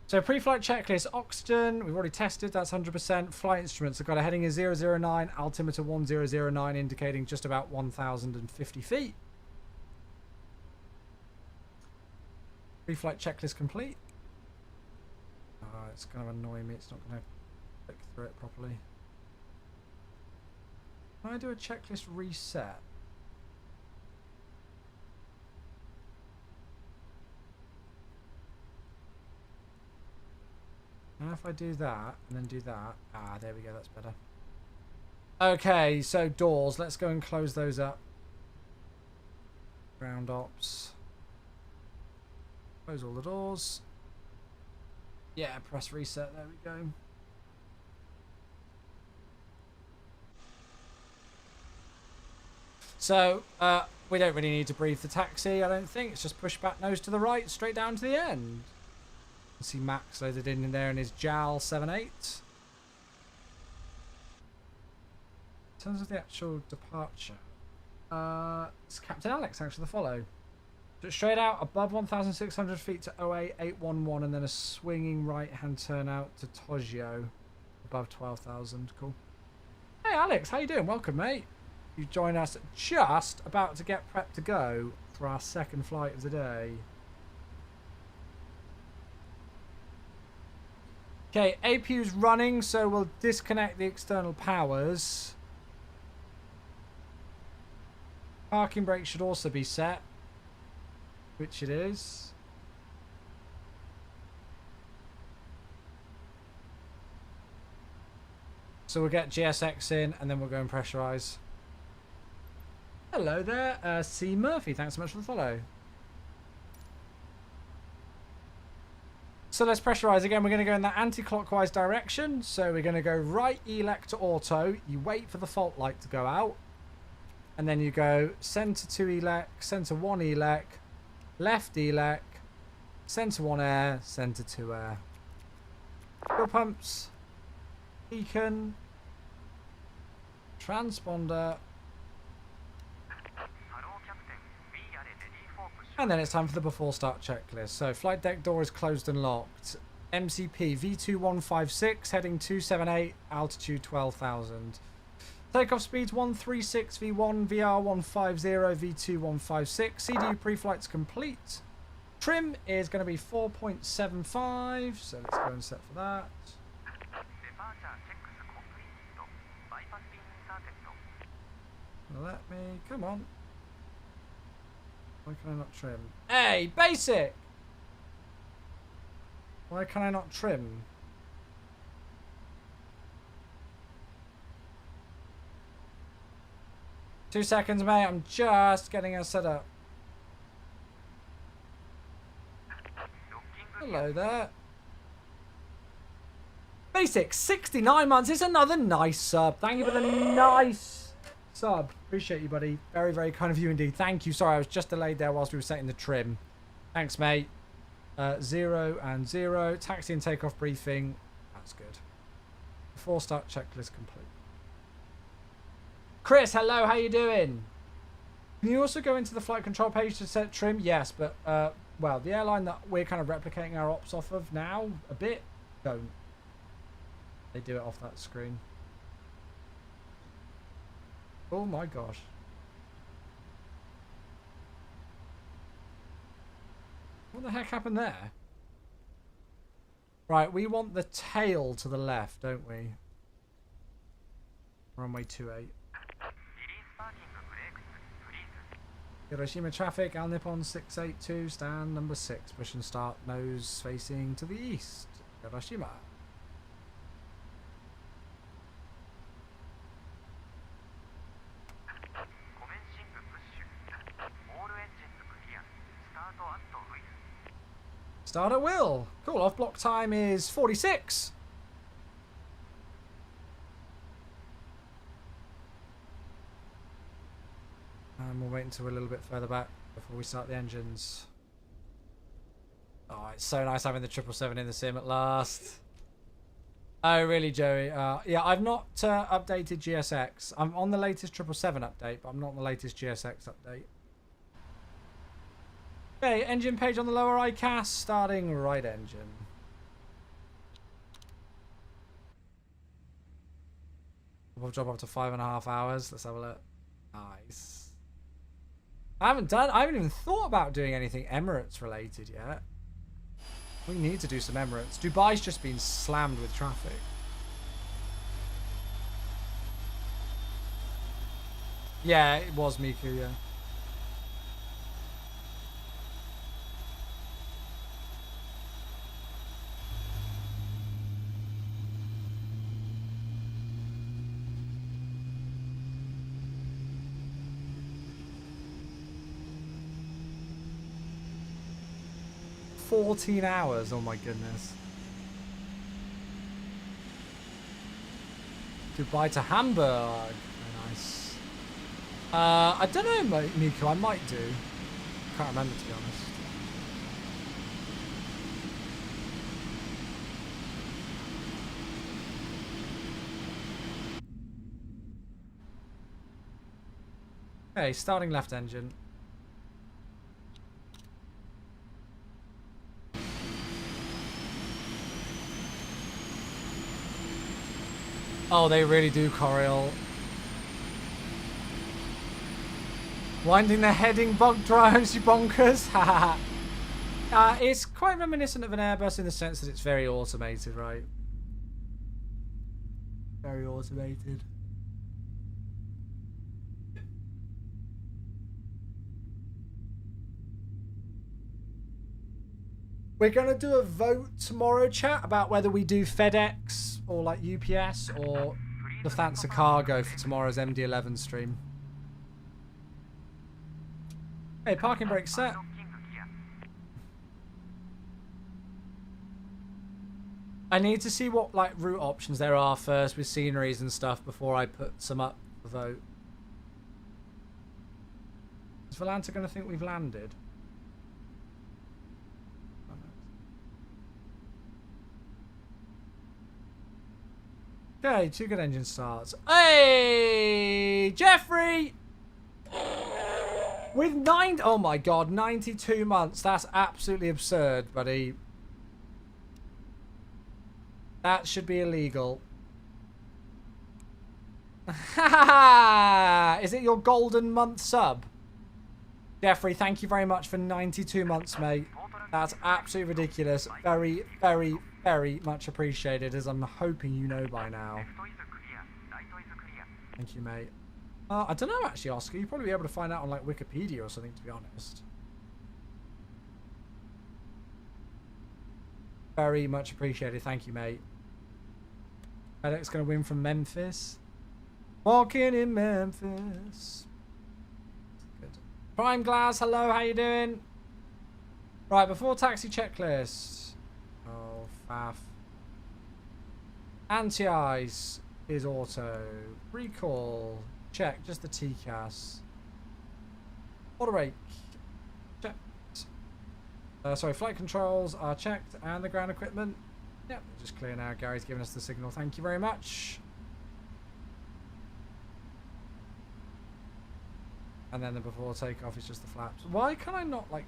So pre-flight checklist, oxygen, we've already tested, that's 100%. Flight instruments, I've got a heading of 009, altimeter 1009, indicating just about 1,050 feet. Pre-flight checklist complete. It's going to annoy me, it's not going to click through it properly. Can I do a checklist reset? Now if I do that and then do that, there we go, that's better. Okay, so doors, let's go and close those up. Ground ops. Close all the doors. Yeah, press reset, there we go. So, we don't really need to brief the taxi, I don't think. It's just push back nose to the right, straight down to the end. You can see Max loaded in there in his JAL 78. In terms of the actual departure, it's Captain Alex, thanks for the follow. So straight out above 1,600 feet to OA 811 and then a swinging right-hand turn out to Tokyo above 12,000. Cool. Hey Alex, how you doing? Welcome, mate. You join us just about to get prepped to go for our second flight of the day. Okay, APU's running, so we'll disconnect the external powers. Parking brake should also be set, which it is. So we'll get GSX in and then we'll go and pressurize. Hello there, C. Murphy. Thanks so much for the follow. So let's pressurize again. We're going to go in that anti-clockwise direction. So we're going to go right elec to auto. You wait for the fault light to go out. And then you go center 2 elec, center 1 elec, left elec, center 1 air, center 2 air. Fuel pumps, beacon, transponder. And then it's time for the before start checklist. So flight deck door is closed and locked. MCP V2156 heading 278, altitude 12,000. Takeoff speeds 136 V1, VR 150, V2 156. CDU pre-flight's complete. Trim is going to be 4.75, so let's go and set for that. Let me, come on. Why can I not trim? Hey, basic! Why can I not trim? Two seconds, mate. I'm just getting us set up. Hello there. Basic, 69 months. It's another nice sub. Thank you for the nice sub. Appreciate you, buddy. Very, very kind of you indeed. Thank you. Sorry, I was just delayed there whilst we were setting the trim. Thanks, mate. 0 and 0. Taxi and takeoff briefing. That's good. Before start checklist complete. Chris, hello. How you doing? Can you also go into the flight control page to set trim? Yes, but, well, the airline that we're kind of replicating our ops off of now, a bit, don't. They do it off that screen. Oh my gosh. What the heck happened there? Right, we want the tail to the left, don't we? Runway 28. Hiroshima traffic, Al Nippon 682, stand number 6. Push and start, nose facing to the east. Hiroshima. Start at will. Cool, off block time is 46. And we'll wait until we're a little bit further back before we start the engines. Oh, it's so nice having the 777 in the sim at last. Oh, really, Joey? Yeah, I've not updated GSX. I'm on the latest 777 update, but I'm not on the latest GSX update. Okay, engine page on the lower ICAS, starting right engine. We'll drop up to 5.5 hours. Let's have a look. Nice. I haven't even thought about doing anything Emirates related yet. We need to do some Emirates. Dubai's just been slammed with traffic. Yeah, it was Miku, yeah. $14 hours, oh my goodness. Dubai to Hamburg. Very nice. I don't know, Miku, I might do. Can't remember, to be honest. Okay, starting left engine. Oh, they really do, Coriol. Winding the heading bug drives you bonkers. Haha. It's quite reminiscent of an Airbus in the sense that it's very automated, right? Very automated. We're going to do a vote tomorrow, chat, about whether we do FedEx or like UPS or Lufthansa Cargo for tomorrow's MD11 stream. Hey, parking brake set. I need to see what like route options there are first with sceneries and stuff before I put some up for vote. Is Volanta going to think we've landed? Okay, 2 good engine starts. Hey, Jeffrey! With oh my god, 92 months. That's absolutely absurd, buddy. That should be illegal. Is it your golden month sub? Jeffrey, thank you very much for 92 months, mate. That's absolutely ridiculous. Very, very, very much appreciated, as I'm hoping you know by now. Thank you, mate. I don't know, actually, Oscar. You'll probably be able to find out on, like, Wikipedia or something, to be honest. Very much appreciated. Thank you, mate. FedEx going to win from Memphis. Walking in Memphis. Good. Prime Glass, hello. How you doing? Right, before taxi checklist. Oh, faff. Anti-ice is auto. Recall. Check, just the TCAS. Auto brake. Checked. Sorry, flight controls are checked. And the ground equipment. Yep, just clear now. Gary's giving us the signal. Thank you very much. And then the before takeoff is just the flaps. Why can I not, like...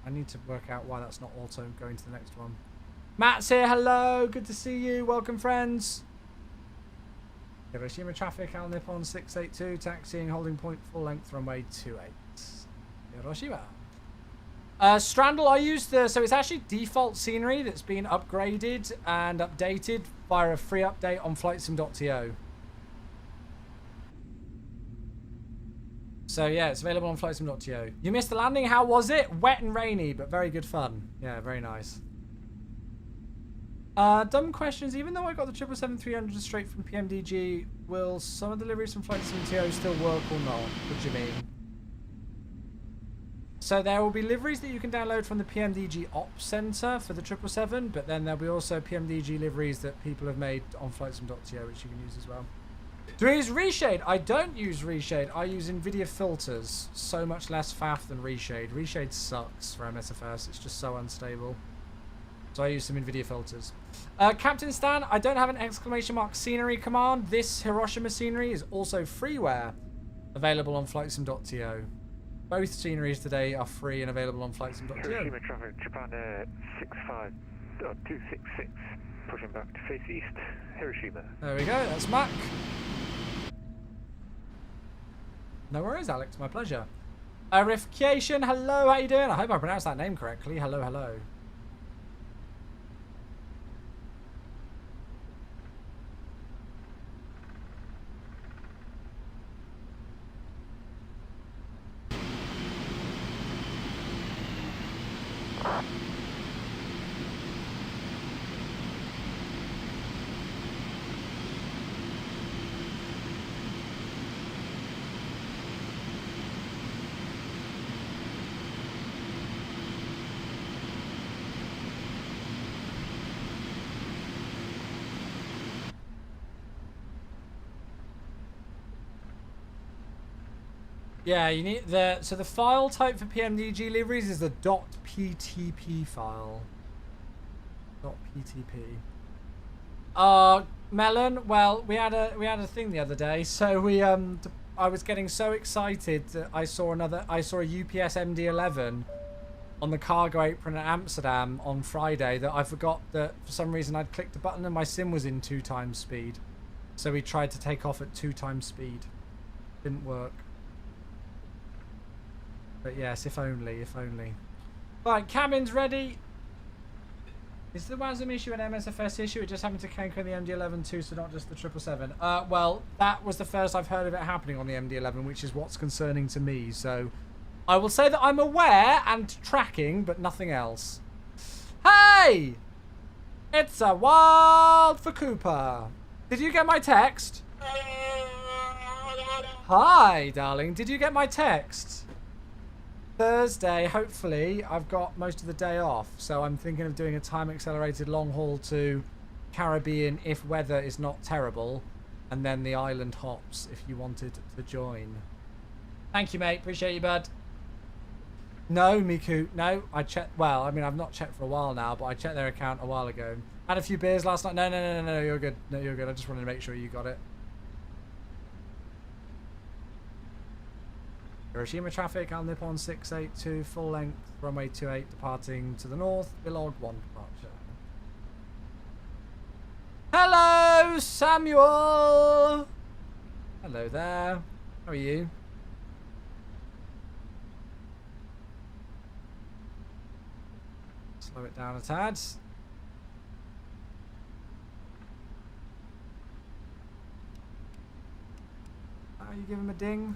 I need to work out why that's not auto going to the next one. Matt's here. Hello. Good to see you. Welcome, friends. Hiroshima traffic. Al Nippon 682. Taxiing. Holding point. Full length. Runway 28. Hiroshima. Strandle, I used the... So it's actually default scenery that's been upgraded and updated via a free update on flightsim.to. So yeah, it's available on flightsim.to. You missed the landing. How was it? Wet and rainy, but very good fun. Yeah, very nice. Dumb questions. Even though I got the 777-300 straight from PMDG, will some of the deliveries from flightsim.to still work or not? What do you mean? So there will be liveries that you can download from the PMDG Ops Center for the 777, but then there'll be also PMDG liveries that people have made on flightsim.to, which you can use as well. Do you use Reshade? I don't use Reshade. I use NVIDIA filters. So much less faff than Reshade. Reshade sucks for MSFS. It's just so unstable. So I use some NVIDIA filters. Captain Stan, I don't have an exclamation mark scenery command. This Hiroshima scenery is also freeware, available on flightsim.to. Both sceneries today are free and available on flightsim.to. Hiroshima traffic, Japan 266, pushing back to face east, Hiroshima. There we go, that's Mac. No worries, Alex, my pleasure. Arification, hello, how you doing? I hope I pronounced that name correctly. Hello, hello. Yeah, you need so the file type for PMDG liveries is the .ptp file. .ptp. Melon, well, we had a thing the other day, so I was getting so excited that I saw a UPS MD-11 on the cargo apron at Amsterdam on Friday that I forgot that for some reason I'd clicked a button and my sim was in 2 times speed. So we tried to take off at 2 times speed. Didn't work. But yes, if only, if only. Right, cabin's ready. Is the WASM issue an MSFS issue? It just happened to Kenko in the MD-11 too, so not just the 777. Well, that was the first I've heard of it happening on the MD-11, which is what's concerning to me. So I will say that I'm aware and tracking, but nothing else. Hey! It's a wild for Cooper. Did you get my text? Hi, darling. Did you get my text? Thursday, hopefully, I've got most of the day off, so I'm thinking of doing a time-accelerated long haul to Caribbean if weather is not terrible, and then the island hops if you wanted to join. Thank you, mate. Appreciate you, bud. No, Miku. No, I checked. Well, I mean, I've not checked for a while now, but I checked their account a while ago. Had a few beers last night. No, you're good. No, you're good. I just wanted to make sure you got it. Hiroshima traffic, Al Nippon 682, full length, runway 28, departing to the north, Bilog 1 departure. Hello, Samuel! Hello there. How are you? Slow it down a tad. Are you giving him a ding?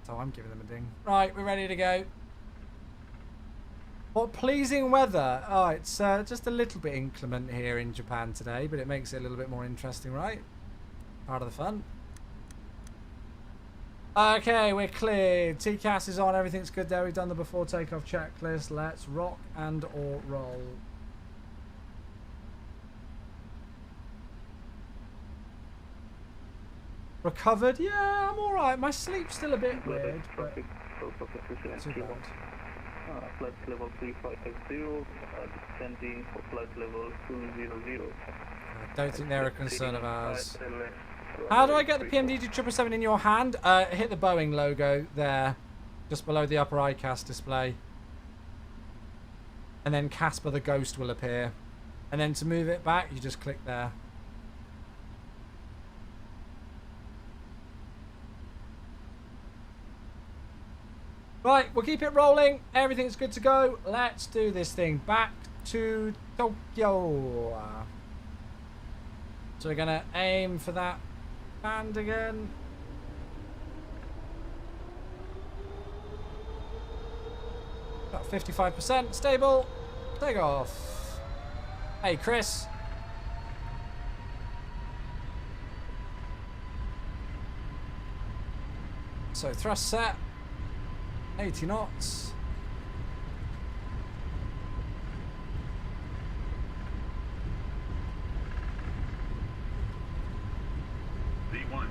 So I'm giving them a ding. Right, we're ready to go. What pleasing weather. Oh, it's just a little bit inclement here in Japan today, but it makes it a little bit more interesting, right? Part of the fun. Okay, we're cleared. TCAS is on. Everything's good there. We've done the before takeoff checklist. Let's rock and or roll. Recovered? Yeah, I'm alright. My sleep's still a bit weird, but not too bad. Flight level 3550, descending for flight level 200. I don't think they're a concern of ours. How do I get the PMDG 777 in your hand? Hit the Boeing logo there, just below the upper ICAS display. And then Casper the Ghost will appear. And then to move it back, you just click there. Right, we'll keep it rolling. Everything's good to go. Let's do this thing. Back to Tokyo. So we're going to aim for that band again. About 55%. Stable. Take off. Hey, Chris. So thrust set. 80 knots.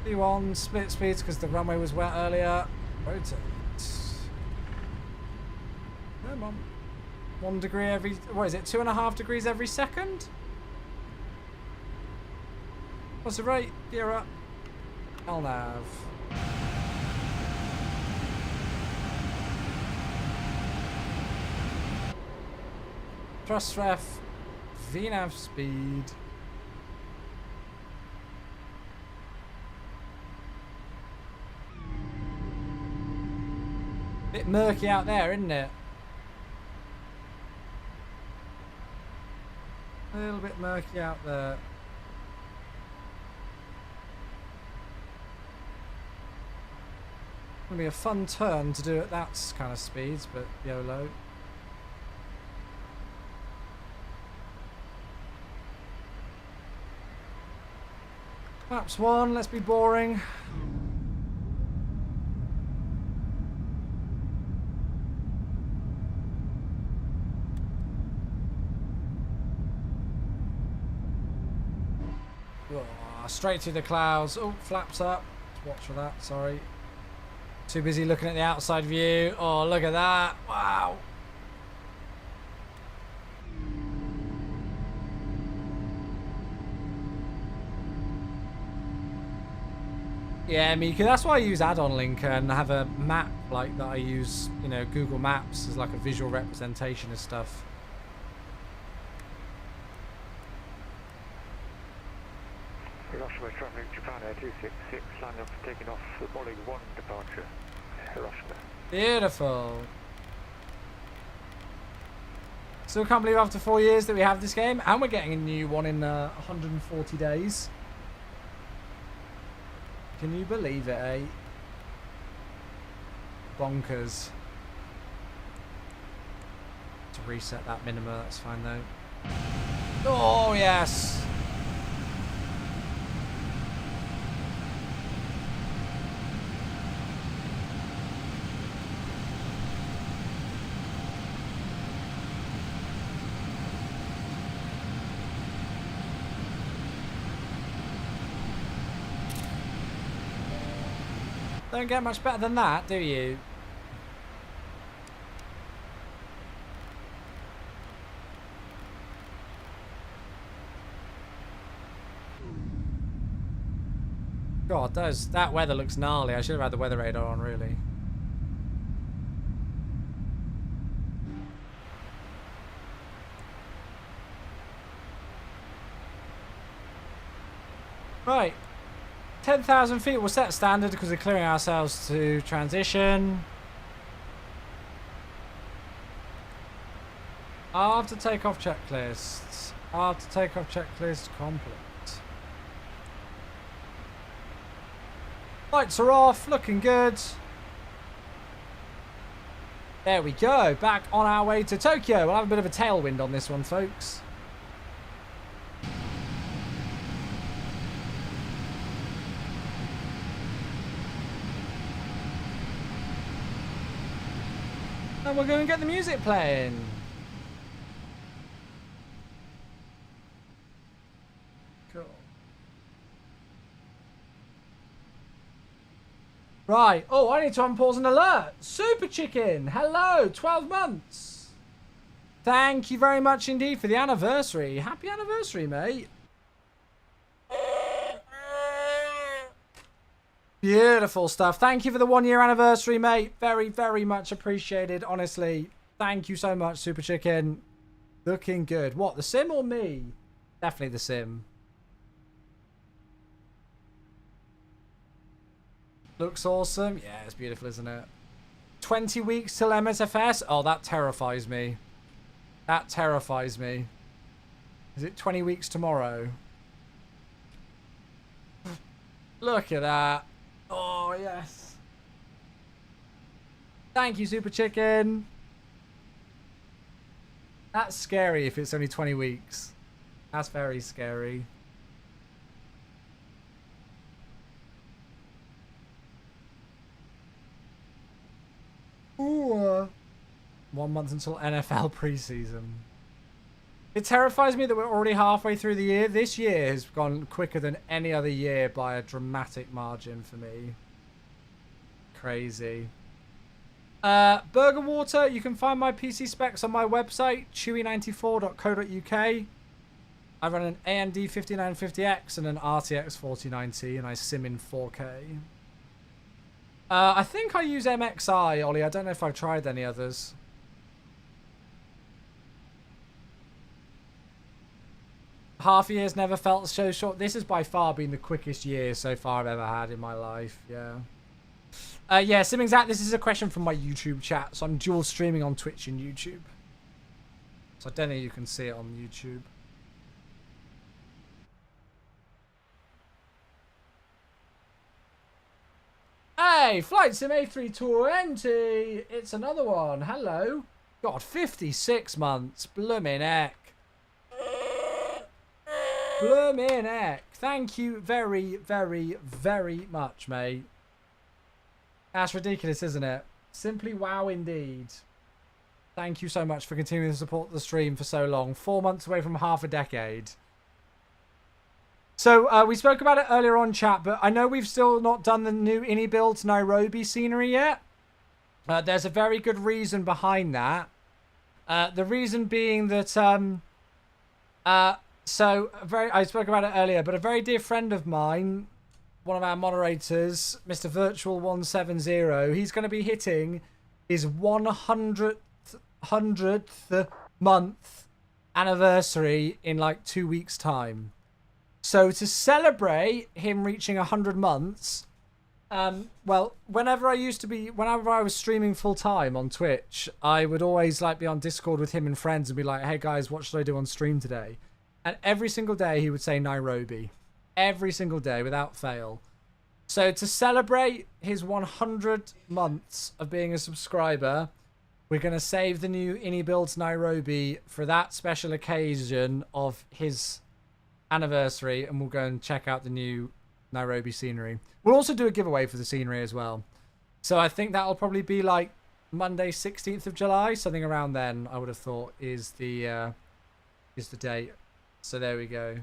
V1 split speeds because the runway was wet earlier. Rotate. Come on. 1 degree every... What is it? 2.5 degrees every second? What's the rate? Gear up. LNAV. Thrust ref. VNAV speed. Bit murky out there, isn't it? A little bit murky out there. Gonna be a fun turn to do at that kind of speeds, but YOLO. Laps 1, let's be boring. Oh, straight through the clouds. Oh, flaps up. Watch for that, sorry. Too busy looking at the outside view. Oh, look at that. Wow. Yeah, Mika, that's why I use add-on link and have a map like that I use, you know, Google Maps as like a visual representation of stuff. Hiroshima travelling Japan Air 266, line up taking off the Bolly 1 departure, Hiroshima. Beautiful. Still can't believe after 4 years that we have this game, and we're getting a new one in 140 days. Can you believe it, eh? Bonkers. To reset that minima, that's fine though. Oh, yes! Don't get much better than that, do you? God, that weather looks gnarly. I should have had the weather radar on, really. Right. 10,000 feet will set standard because we're clearing ourselves to transition. After takeoff checklists. After takeoff checklist complete. Lights are off, looking good. There we go, back on our way to Tokyo. We'll have a bit of a tailwind on this one, folks. And we're going to get the music playing. Cool. Right. Oh, I need to unpause an alert. Super Chicken. Hello. 12 months. Thank you very much indeed for the anniversary. Happy anniversary, mate. Beautiful stuff. Thank you for the 1 year anniversary, mate. Very, very much appreciated, honestly. Thank you so much, Super Chicken. Looking good. What, the sim or me? Definitely the sim. Looks awesome. Yeah, it's beautiful, isn't it? 20 weeks till MSFS? Oh, that terrifies me. That terrifies me. Is it 20 weeks tomorrow? Look at that. Oh, yes. Thank you, Super Chicken. That's scary if it's only 20 weeks. That's very scary. Ooh. 1 month until NFL preseason. It terrifies me that we're already halfway through the year. This year has gone quicker than any other year by a dramatic margin for me. Crazy. Burger Water, you can find my PC specs on my website, chewy94.co.uk. I run an AMD 5950X and an RTX 4090, and I sim in 4K. I think I use MXI, Ollie. I don't know if I've tried any others. Half a year's never felt so short. This has by far been the quickest year so far I've ever had in my life. Yeah. Yeah, Simingzat, this is a question from my YouTube chat. So I'm dual streaming on Twitch and YouTube. So I don't know if you can see it on YouTube. Hey, Flight Sim A320. It's another one. Hello. God, 56 months. Bloomin' heck. Bloomin' heck. Thank you very, very, very much, mate. That's ridiculous, isn't it? Simply wow indeed. Thank you so much for continuing to support the stream for so long. 4 months away from half a decade. So, we spoke about it earlier on, chat, but I know we've still not done the new Ini Builds Nairobi scenery yet. There's a very good reason behind that. The reason being that, I spoke about it earlier, but a very dear friend of mine, one of our moderators, Mr. Virtual170, he's going to be hitting his 100th month anniversary in like 2 weeks' time. So to celebrate him reaching 100 months, well, whenever I was streaming full time on Twitch, I would always like be on Discord with him and friends and be like, hey guys, what should I do on stream today? And every single day he would say Nairobi. Every single day without fail. So to celebrate his 100 months of being a subscriber, we're going to save the new Ini Builds Nairobi for that special occasion of his anniversary, and we'll go and check out the new Nairobi scenery. We'll also do a giveaway for the scenery as well. So I think that'll probably be like Monday 16th of July, something around then, I would have thought is the date. So there we go.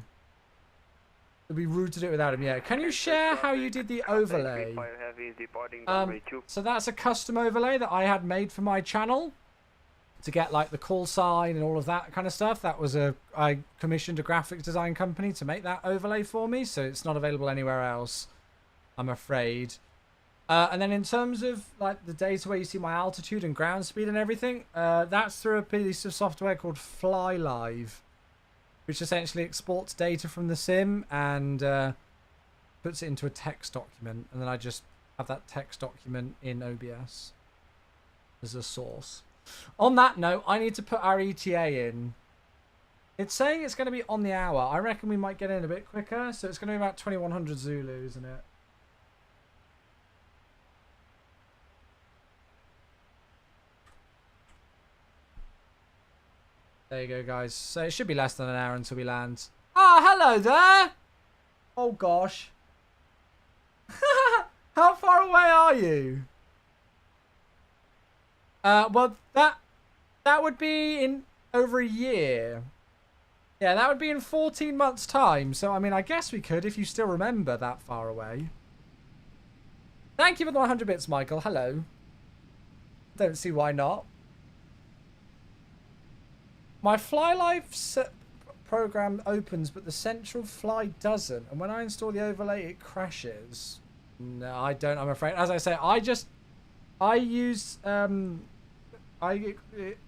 It'd be rude to do it without him. Yeah. Can you share how you did the overlay? So that's a custom overlay that I had made for my channel to get like the call sign and all of that kind of stuff. That was I commissioned a graphics design company to make that overlay for me, so it's not available anywhere else, I'm afraid. And then in terms of like the data where you see my altitude and ground speed and everything, that's through a piece of software called Fly Live, which essentially exports data from the sim and puts it into a text document, and then I just have that text document in OBS as a source. On that note, I need to put our ETA in. It's saying it's going to be on the hour. I reckon we might get in a bit quicker, so it's going to be about 2100 Zulu, isn't it? There you go, guys. So it should be less than an hour until we land. Oh, hello there! Oh, gosh. How far away are you? Well, that would be in over a year. Yeah, that would be in 14 months' time. So, I mean, I guess we could if you still remember that far away. Thank you for the 100 bits, Michael. Hello. Don't see why not. My Fly Live program opens, but the central fly doesn't. And when I install the overlay, it crashes. No, I don't, I'm afraid. As I say, it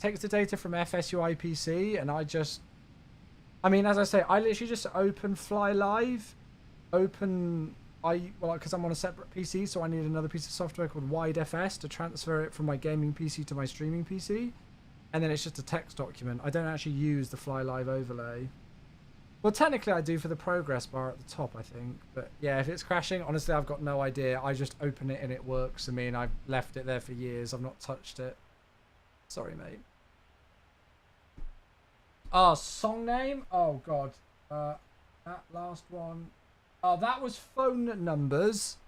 takes the data from FSU IPC, and I mean, as I say, I literally just open Fly Live, because I'm on a separate PC, so I need another piece of software called WideFS to transfer it from my gaming PC to my streaming PC. And then it's just a text document. I don't actually use the Fly Live overlay. Well, technically I do for the progress bar at the top, I think. But yeah, if it's crashing, honestly, I've got no idea. I just open it and it works. I mean, I've left it there for years. I've not touched it. Sorry, mate. Oh, song name? Oh, God. That last one. Oh, that was Phone Numbers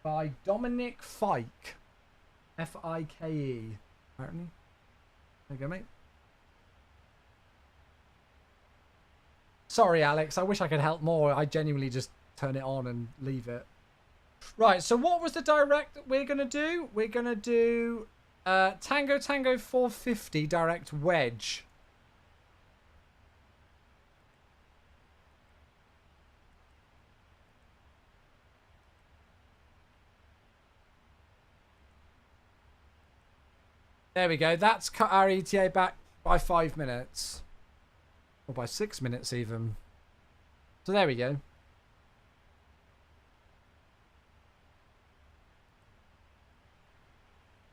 by Dominic Fike. F-I-K-E. Apparently. There you go, mate. Sorry, Alex. I wish I could help more. I genuinely just turn it on and leave it. Right, so what was the direct that we're going to do? We're going to do Tango Tango 450 direct wedge. There we go. That's cut our ETA back by 5 minutes. Or by 6 minutes even. So there we go.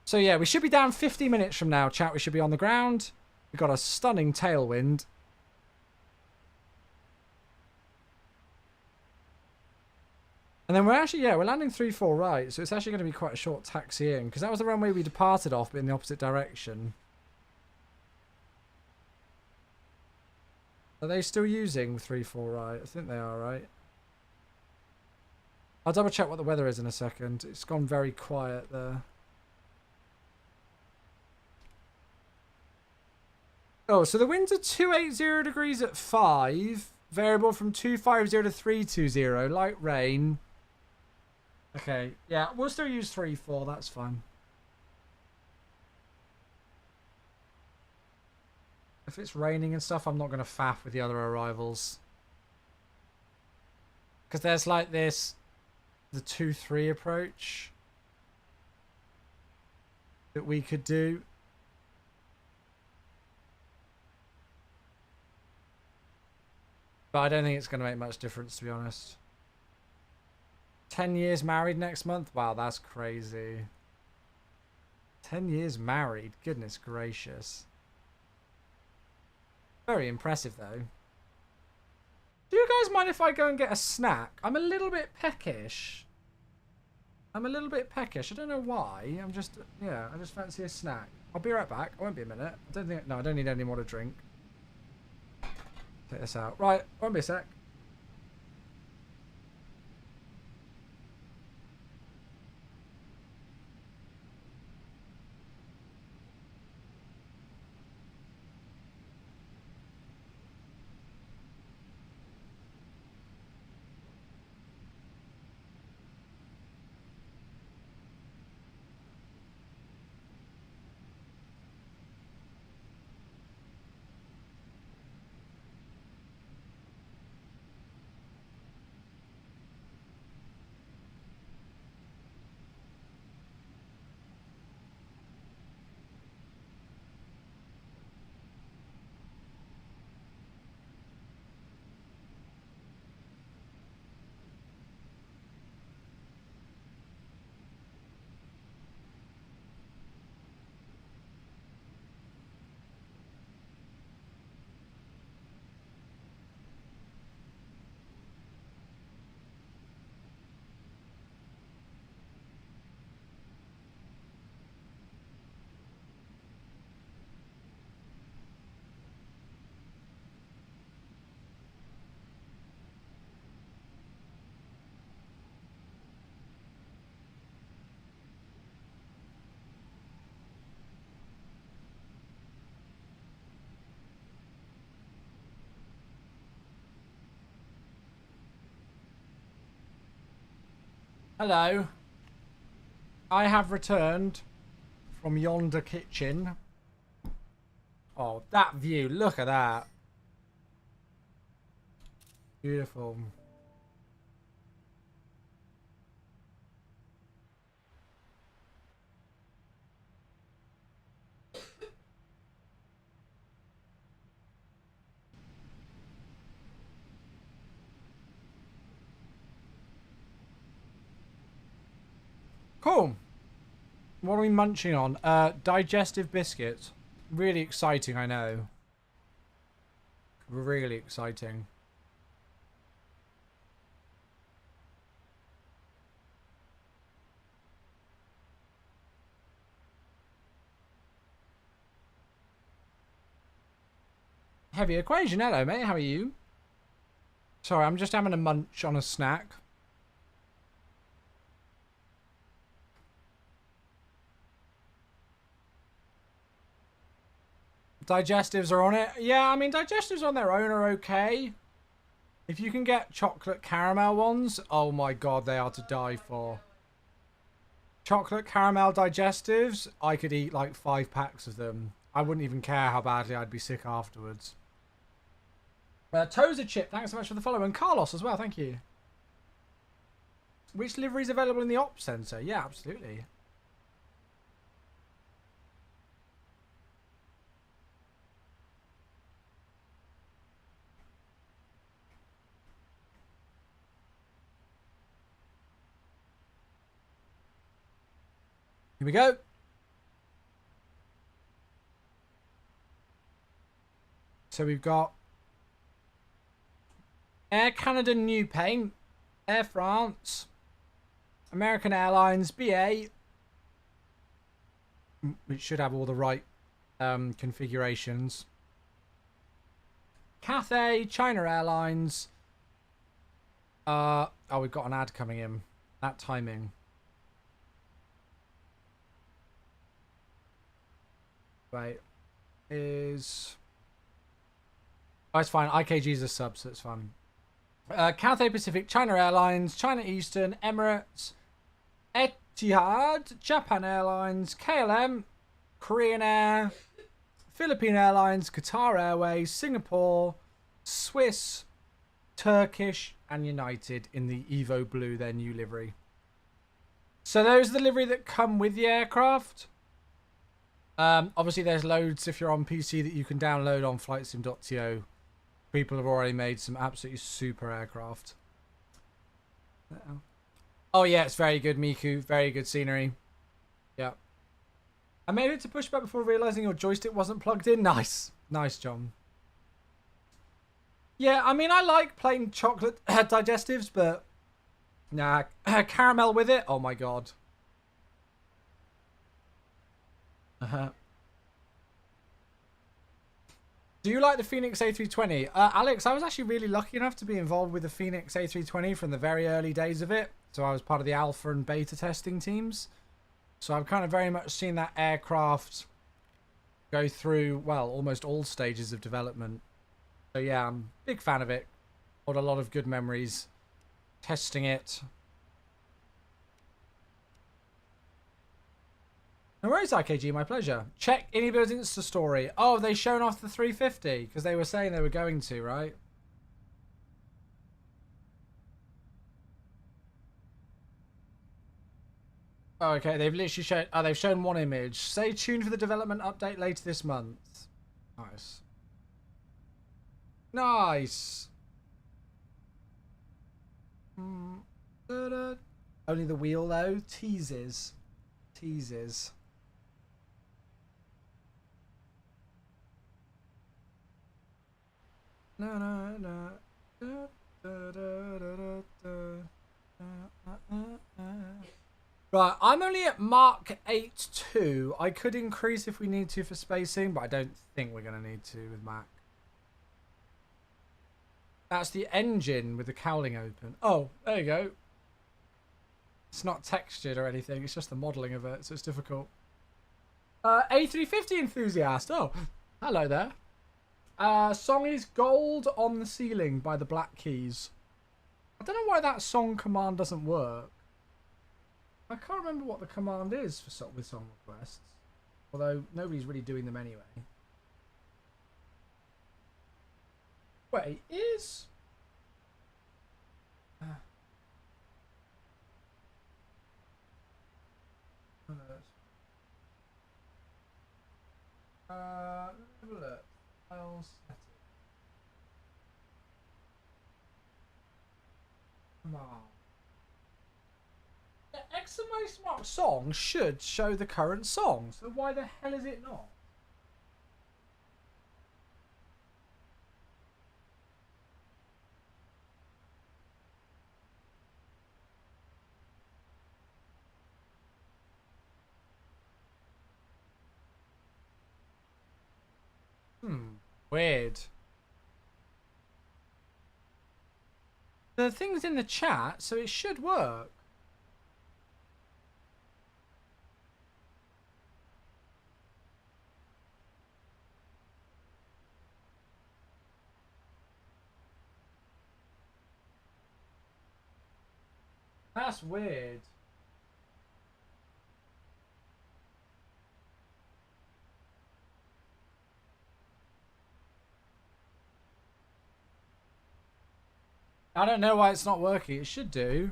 So yeah, we should be down 50 minutes from now, chat. We should be on the ground. We've got a stunning tailwind. And then we're actually, yeah, we're landing 3-4 right. So it's actually going to be quite a short taxi in. Because that was the runway we departed off, but in the opposite direction. Are they still using 3-4 right? I think they are, right? I'll double check what the weather is in a second. It's gone very quiet there. Oh, so the winds are 280 degrees at 5. Variable from 250 to 320. Light rain. Okay, yeah, we'll still use 3-4. That's fine. If it's raining and stuff, I'm not going to faff with the other arrivals. Because there's like this, the 2-3 approach that we could do. But I don't think it's going to make much difference, to be honest. 10 years married next month? Wow, that's crazy. 10 years married? Goodness gracious. Very impressive, though. Do you guys mind if I go and get a snack? I'm a little bit peckish. I don't know why. I'm just, yeah, I just fancy a snack. I'll be right back. I won't be a minute. I don't need any more to drink. Take this out. Right, won't be a sec. Hello. I have returned from yonder kitchen. Oh, that view. Look at that. Beautiful. Cool. What are we munching on? Digestive biscuits. Really exciting, I know. Really exciting. Heavy equation. Hello, mate. How are you? Sorry, I'm just having a munch on a snack. Digestives are on it. Yeah, I mean, digestives on their own are okay. If you can get chocolate caramel ones, oh my god, they are to die for. Chocolate caramel digestives, I could eat like 5 packs of them. I wouldn't even care how badly I'd be sick afterwards. Tozer Chip, thanks so much for the follow. And Carlos as well, thank you. Which livery is available in the Ops Centre? Yeah, absolutely. Here we go. So we've got Air Canada new paint, Air France, American Airlines, BA, which should have all the right configurations. Cathay, China Airlines. Oh, we've got an ad coming in. That timing. Right. Is... Oh, it's fine. IKG's a sub, so it's fine. Cathay Pacific, China Airlines, China Eastern, Emirates, Etihad, Japan Airlines, KLM, Korean Air, Philippine Airlines, Qatar Airways, Singapore, Swiss, Turkish, and United in the Evo Blue, their new livery. So those are the livery that come with the aircraft. Obviously, there's loads if you're on PC that you can download on flightsim.to. People have already made some absolutely super aircraft. Oh yeah, it's very good, Miku. Very good scenery. Yeah. I made it to pushback before realizing your joystick wasn't plugged in. Nice. Nice, John. Yeah, I mean, I like plain chocolate digestives, but... Nah, caramel with it? Oh my god. Do you like the Phoenix A320? Alex, I was actually really lucky enough to be involved with the Phoenix A320 from the very early days of it. So I was part of the alpha and beta testing teams. So I've kind of very much seen that aircraft go through, well, almost all stages of development. So yeah, I'm a big fan of it. Got a lot of good memories testing it. No worries, IKG, my pleasure. Check Anybuild's Insta story. Oh, they shown off the 350 because they were saying they were going to, right? Oh, okay, they've literally shown. Oh, they've shown one image. Stay tuned for the development update later this month. Nice. Nice. Only the wheel though. Teases. Teases. No, no, no. Right, I'm only at Mark 8.2. I could increase if we need to for spacing, but I don't think we're going to need to with Mac. That's the engine with the cowling open. Oh, there you go. It's not textured or anything. It's just the modelling of it, so it's difficult. A350 enthusiast. Oh, hello there. Song is Gold on the Ceiling by the Black Keys. I don't know why that song command doesn't work. I can't remember what the command is for with song requests. Although nobody's really doing them anyway. Wait, is... let me have a look. File settings. Come on. The exclamation mark song should show the current song, so why the hell is it not? Weird. The thing's in the chat, so it should work. That's weird. I don't know why it's not working. It should do.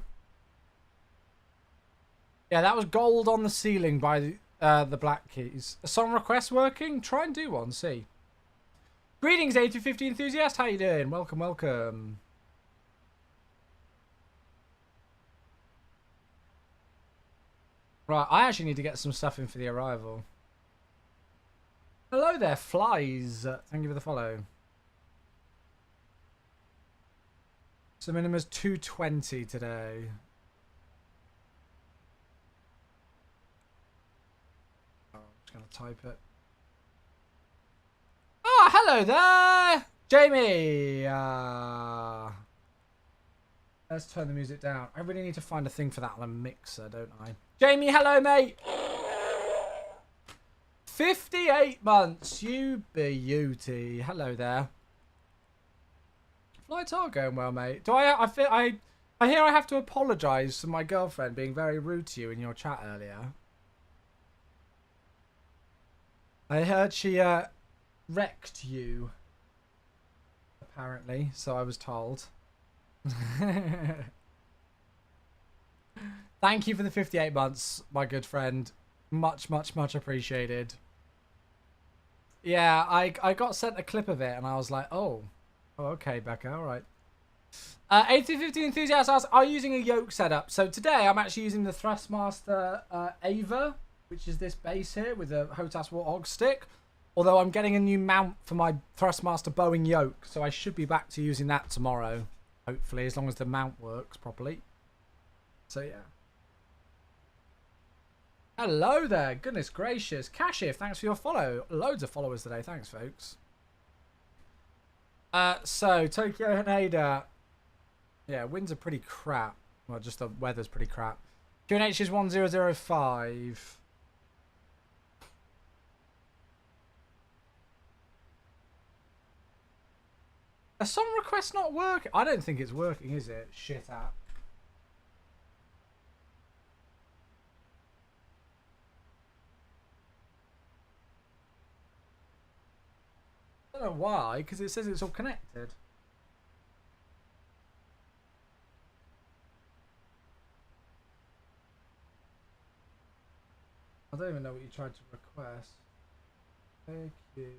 Yeah, that was gold on the ceiling by the black keys. A song request working? Try and do one, see. Greetings, A250 enthusiast. How you doing? Welcome, welcome. Right, I actually need to get some stuff in for the arrival. Hello there, flies. Thank you for the follow. So minimum is 220 today. Oh, I'm just going to type it. Oh, hello there, Jamie. Let's turn the music down. I really need to find a thing for that on a mixer, don't I? Jamie, hello, mate. 58 months, you beauty. Hello there. Flights are going well, mate. Do I hear I have to apologise to my girlfriend being very rude to you in your chat earlier. I heard she wrecked you, apparently, so I was told. Thank you for the 58 months, my good friend. Much, much, much appreciated. Yeah, I got sent a clip of it and I was like, oh okay, Becca, all right. 1850 enthusiasts asks, are you using a yoke setup? So today I'm actually using the Thrustmaster Ava, which is this base here with a Hotas Warthog stick. Although I'm getting a new mount for my Thrustmaster Boeing yoke, so I should be back to using that tomorrow. Hopefully, as long as the mount works properly. So, yeah. Hello there. Goodness gracious. Kashif, thanks for your follow. Loads of followers today. Thanks, folks. So, Tokyo Haneda. Yeah, winds are pretty crap. Well, just the weather's pretty crap. QNH is 1005. A song request not working? I don't think it's working, is it? Shit app. I don't know why, because it says it's all connected. I don't even know what you tried to request. Thank you.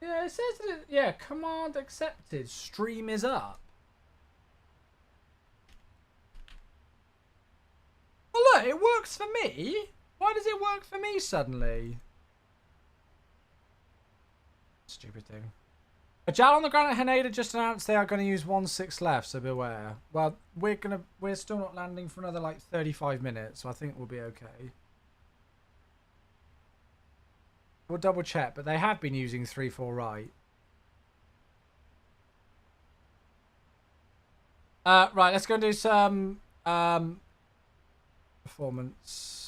Yeah, it says that, yeah, command accepted. Stream is up. Oh, look, it works for me. Why does it work for me suddenly? Stupid thing. A JAL on the ground at Haneda just announced they are going to use 1-6 left, so beware. Well, we're still not landing for another like 35 minutes, so I think we'll be okay. We'll double check, but they have been using 3-4 right. Right, let's go and do some performance.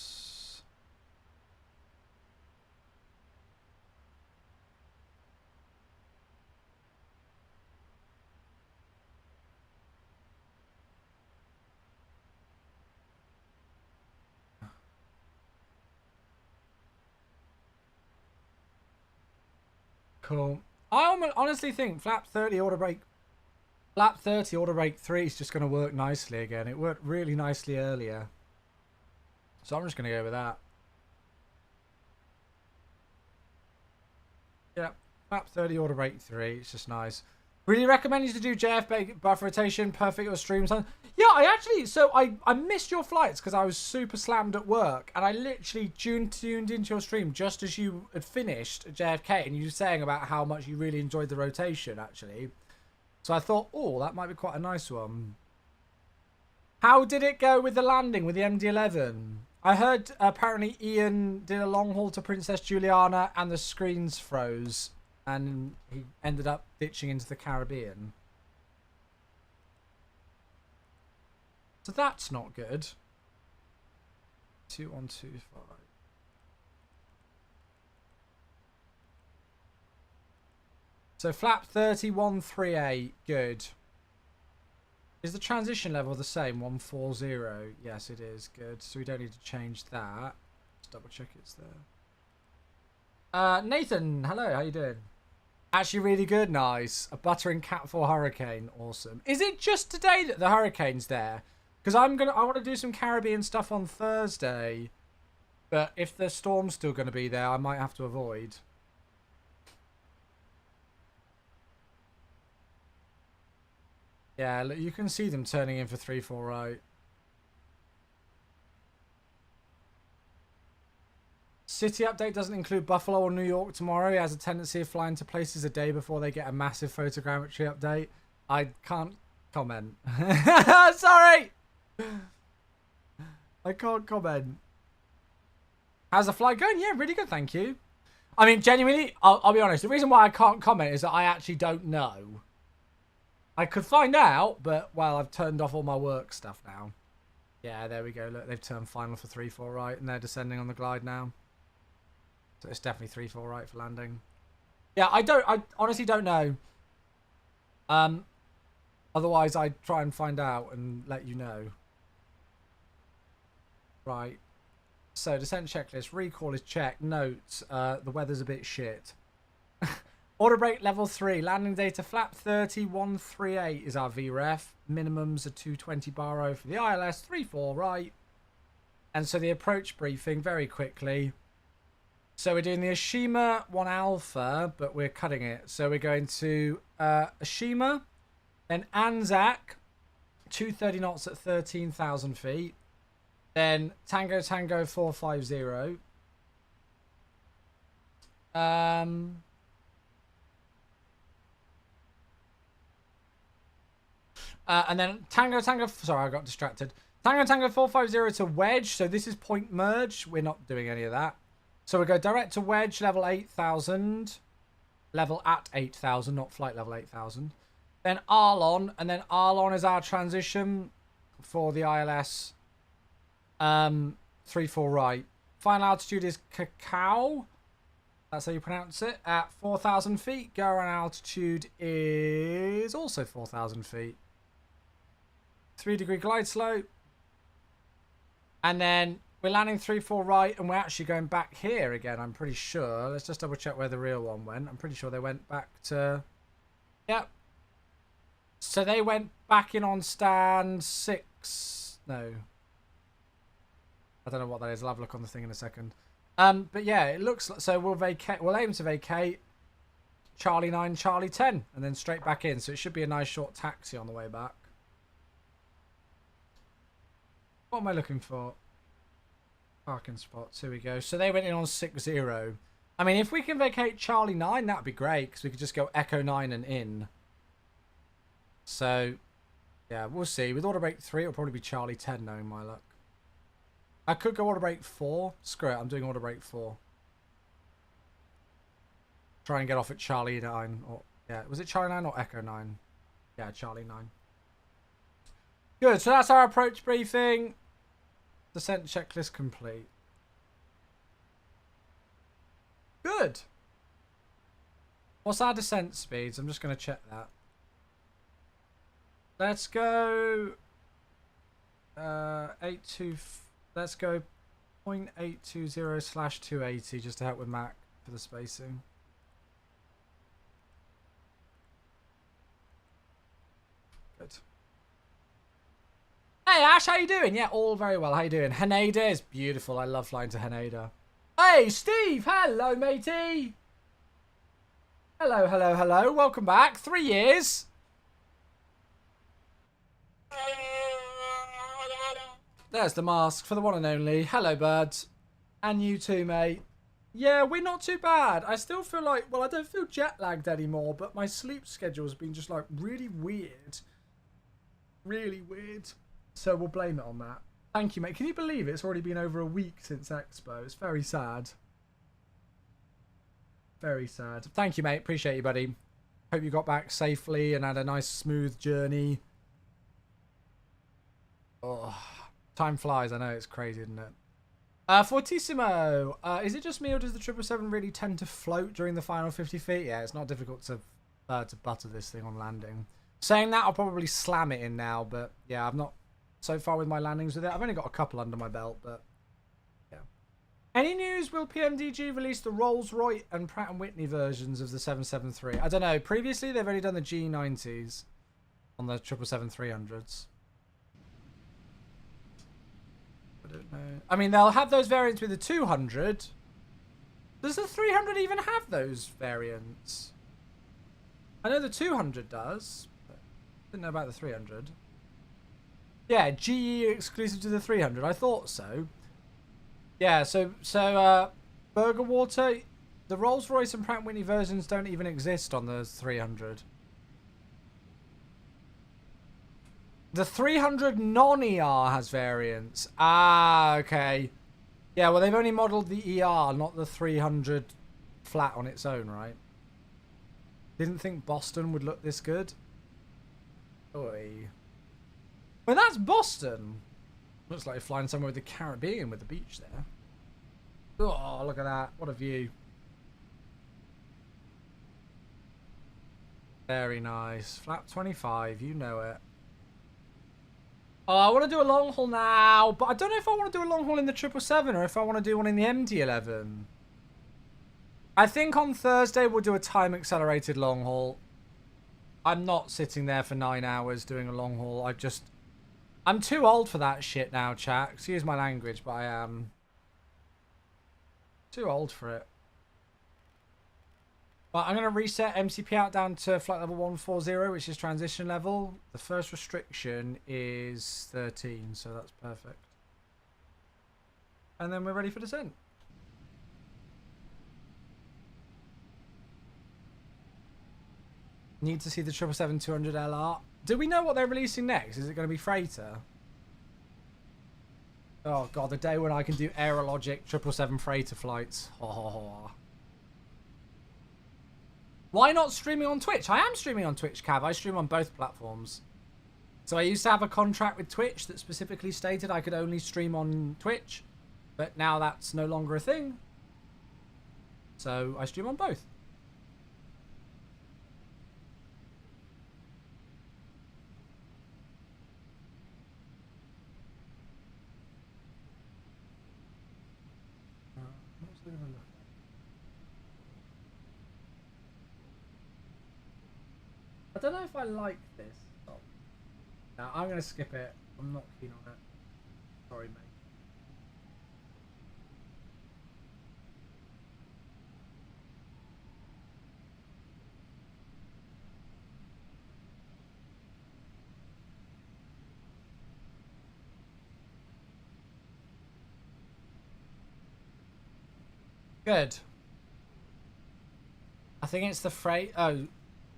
Cool. I honestly think Flap 30 order break 3 is just going to work nicely again. It worked really nicely earlier. So I'm just going to go with that. Yeah, Flap 30 order break 3. It's just nice. Really recommend you to do JF buff rotation. Perfect your streams. Yeah, I missed your flights because I was super slammed at work, and I literally tuned into your stream just as you had finished at JFK, and you were saying about how much you really enjoyed the rotation, actually. So I thought, oh, that might be quite a nice one. How did it go with the landing with the MD-11? I heard apparently Ian did a long haul to Princess Juliana and the screens froze, and he ended up ditching into the Caribbean. So that's not good. 2125. So flap 3138. Good. Is the transition level the same? 140. Yes, it is. Good. So we don't need to change that. Let's double check it's there. Nathan, hello. How you doing? Actually really good. Nice. A buttering Cat 4 hurricane. Awesome. Is it just today that the hurricane's there? Because I want to do some Caribbean stuff on Thursday. But if the storm's still going to be there, I might have to avoid. Yeah, look, you can see them turning in for 3-4 right. City update doesn't include Buffalo or New York tomorrow. He has a tendency of flying to places a day before they get a massive photogrammetry update. I can't comment. Sorry! I can't comment. How's the flight going? Yeah, really good, thank you. I mean, genuinely, I'll be honest. The reason why I can't comment is that I actually don't know. I could find out, but, well, I've turned off all my work stuff now. Yeah, there we go. Look, they've turned final for 3-4 right, and they're descending on the glide now. So it's definitely 3-4 right for landing. Yeah, I honestly don't know. Otherwise, I'd try and find out and let you know. Right. So, descent checklist. Recall is checked. Notes. The weather's a bit shit. Order brake level 3. Landing data flap 30138 is our VREF. Minimums are 220 baro for the ILS. 3-4 right. And so the approach briefing very quickly. So we're doing the Hiroshima 1 Alpha, but we're cutting it. So we're going to Hiroshima, then Anzac, 230 knots at 13,000 feet. Then Tango Tango 450. And then Tango Tango... Sorry, I got distracted. Tango Tango 450 to Wedge. So this is point merge. We're not doing any of that. So we go direct to Wedge, level 8,000. Level at 8,000, not flight level 8,000. Then Arlon. And then Arlon is our transition for the ILS. 3-4 right. Final altitude is Cacao. That's how you pronounce it. At 4,000 feet. Go around altitude is also 4,000 feet. 3-degree glide slope. And then we're landing 3-4 right, and we're actually going back here again, I'm pretty sure. Let's just double check where the real one went. I'm pretty sure they went back to... Yep. So they went back in on stand 6. No. I don't know what that is. I'll have a look on the thing in a second. But yeah, it looks like... So we'll vacate... We'll aim to vacate Charlie 9, Charlie 10, and then straight back in. So it should be a nice short taxi on the way back. What am I looking for? Parking spots. Here we go. So they went in on 6-0. I mean, if we can vacate Charlie 9, that'd be great, because we could just go Echo 9 and in. So, yeah, we'll see. With order break 3, it'll probably be Charlie 10, knowing my luck. I could go order break 4. Screw it, I'm doing order break 4. Try and get off at Charlie 9. Or, yeah, was it Charlie 9 or Echo 9? Yeah, Charlie 9. Good, so that's our approach briefing. Descent checklist complete. Good. What's our descent speeds? I'm just going to check that. Let's go... 82... Let's go 0.820/280 just to help with Mac for the spacing. Good. Hey Ash, how you doing? Yeah, all very well. How you doing? Haneda is beautiful. I love flying to Haneda. Hey Steve, hello matey. Hello, hello, hello. Welcome back. 3 years. There's the mask for the one and only. Hello, birds. And you too, mate. Yeah, we're not too bad. I still feel like, well, I don't feel jet lagged anymore, but my sleep schedule's been just like really weird. Really weird. So we'll blame it on that. Thank you, mate. Can you believe it? It's already been over a week since Expo. It's very sad. Very sad. Thank you, mate. Appreciate you, buddy. Hope you got back safely and had a nice, smooth journey. Oh, time flies. I know, it's crazy, isn't it? Fortissimo. Is it just me or does the 777 really tend to float during the final 50 feet? Yeah, it's not difficult to to butter this thing on landing. Saying that, I'll probably slam it in now, but yeah, I've not so far with my landings with it. I've only got a couple under my belt, but yeah. Any news? Will PMDG release the Rolls-Royce and Pratt & Whitney versions of the 773? I don't know. Previously, they've only done the G90s on the 777-300s. I don't know. I mean, they'll have those variants with the 200. Does the 300 even have those variants? I know the 200 does, but I didn't know about the 300. Yeah, GE exclusive to the 300. I thought so. Yeah, so Burger Water, the Rolls-Royce and Pratt & Whitney versions don't even exist on the 300. The 300 non-ER has variants. Ah, okay. Yeah, well, they've only modelled the ER, not the 300 flat on its own, right? Didn't think Boston would look this good. Oi. Well, that's Boston. Looks like you're flying somewhere with the Caribbean with the beach there. Oh, look at that. What a view. Very nice. Flap 25, you know it. Oh, I want to do a long haul now, but I don't know if I want to do a long haul in the 777 or if I want to do one in the MD-11. I think on Thursday we'll do a time-accelerated long haul. I'm not sitting there for 9 hours doing a long haul. I'm too old for that shit now, chat. Excuse my language, but I am too old for it. But I'm going to reset MCP out down to flight level 140, which is transition level. The first restriction is 13, so that's perfect. And then we're ready for descent. Need to see the 777-200LR. Do we know what they're releasing next? Is it going to be freighter? Oh god, the day when I can do Aerologic 777 freighter flights. Ho ho ho. Why not streaming on Twitch? I am streaming on Twitch, Cav. I stream on both platforms. So I used to have a contract with Twitch that specifically stated I could only stream on Twitch. But now that's no longer a thing. So I stream on both. I don't know if I like this. Oh. No, I'm going to skip it. I'm not keen on it. Sorry, mate. Good. I think it's the freight. Oh.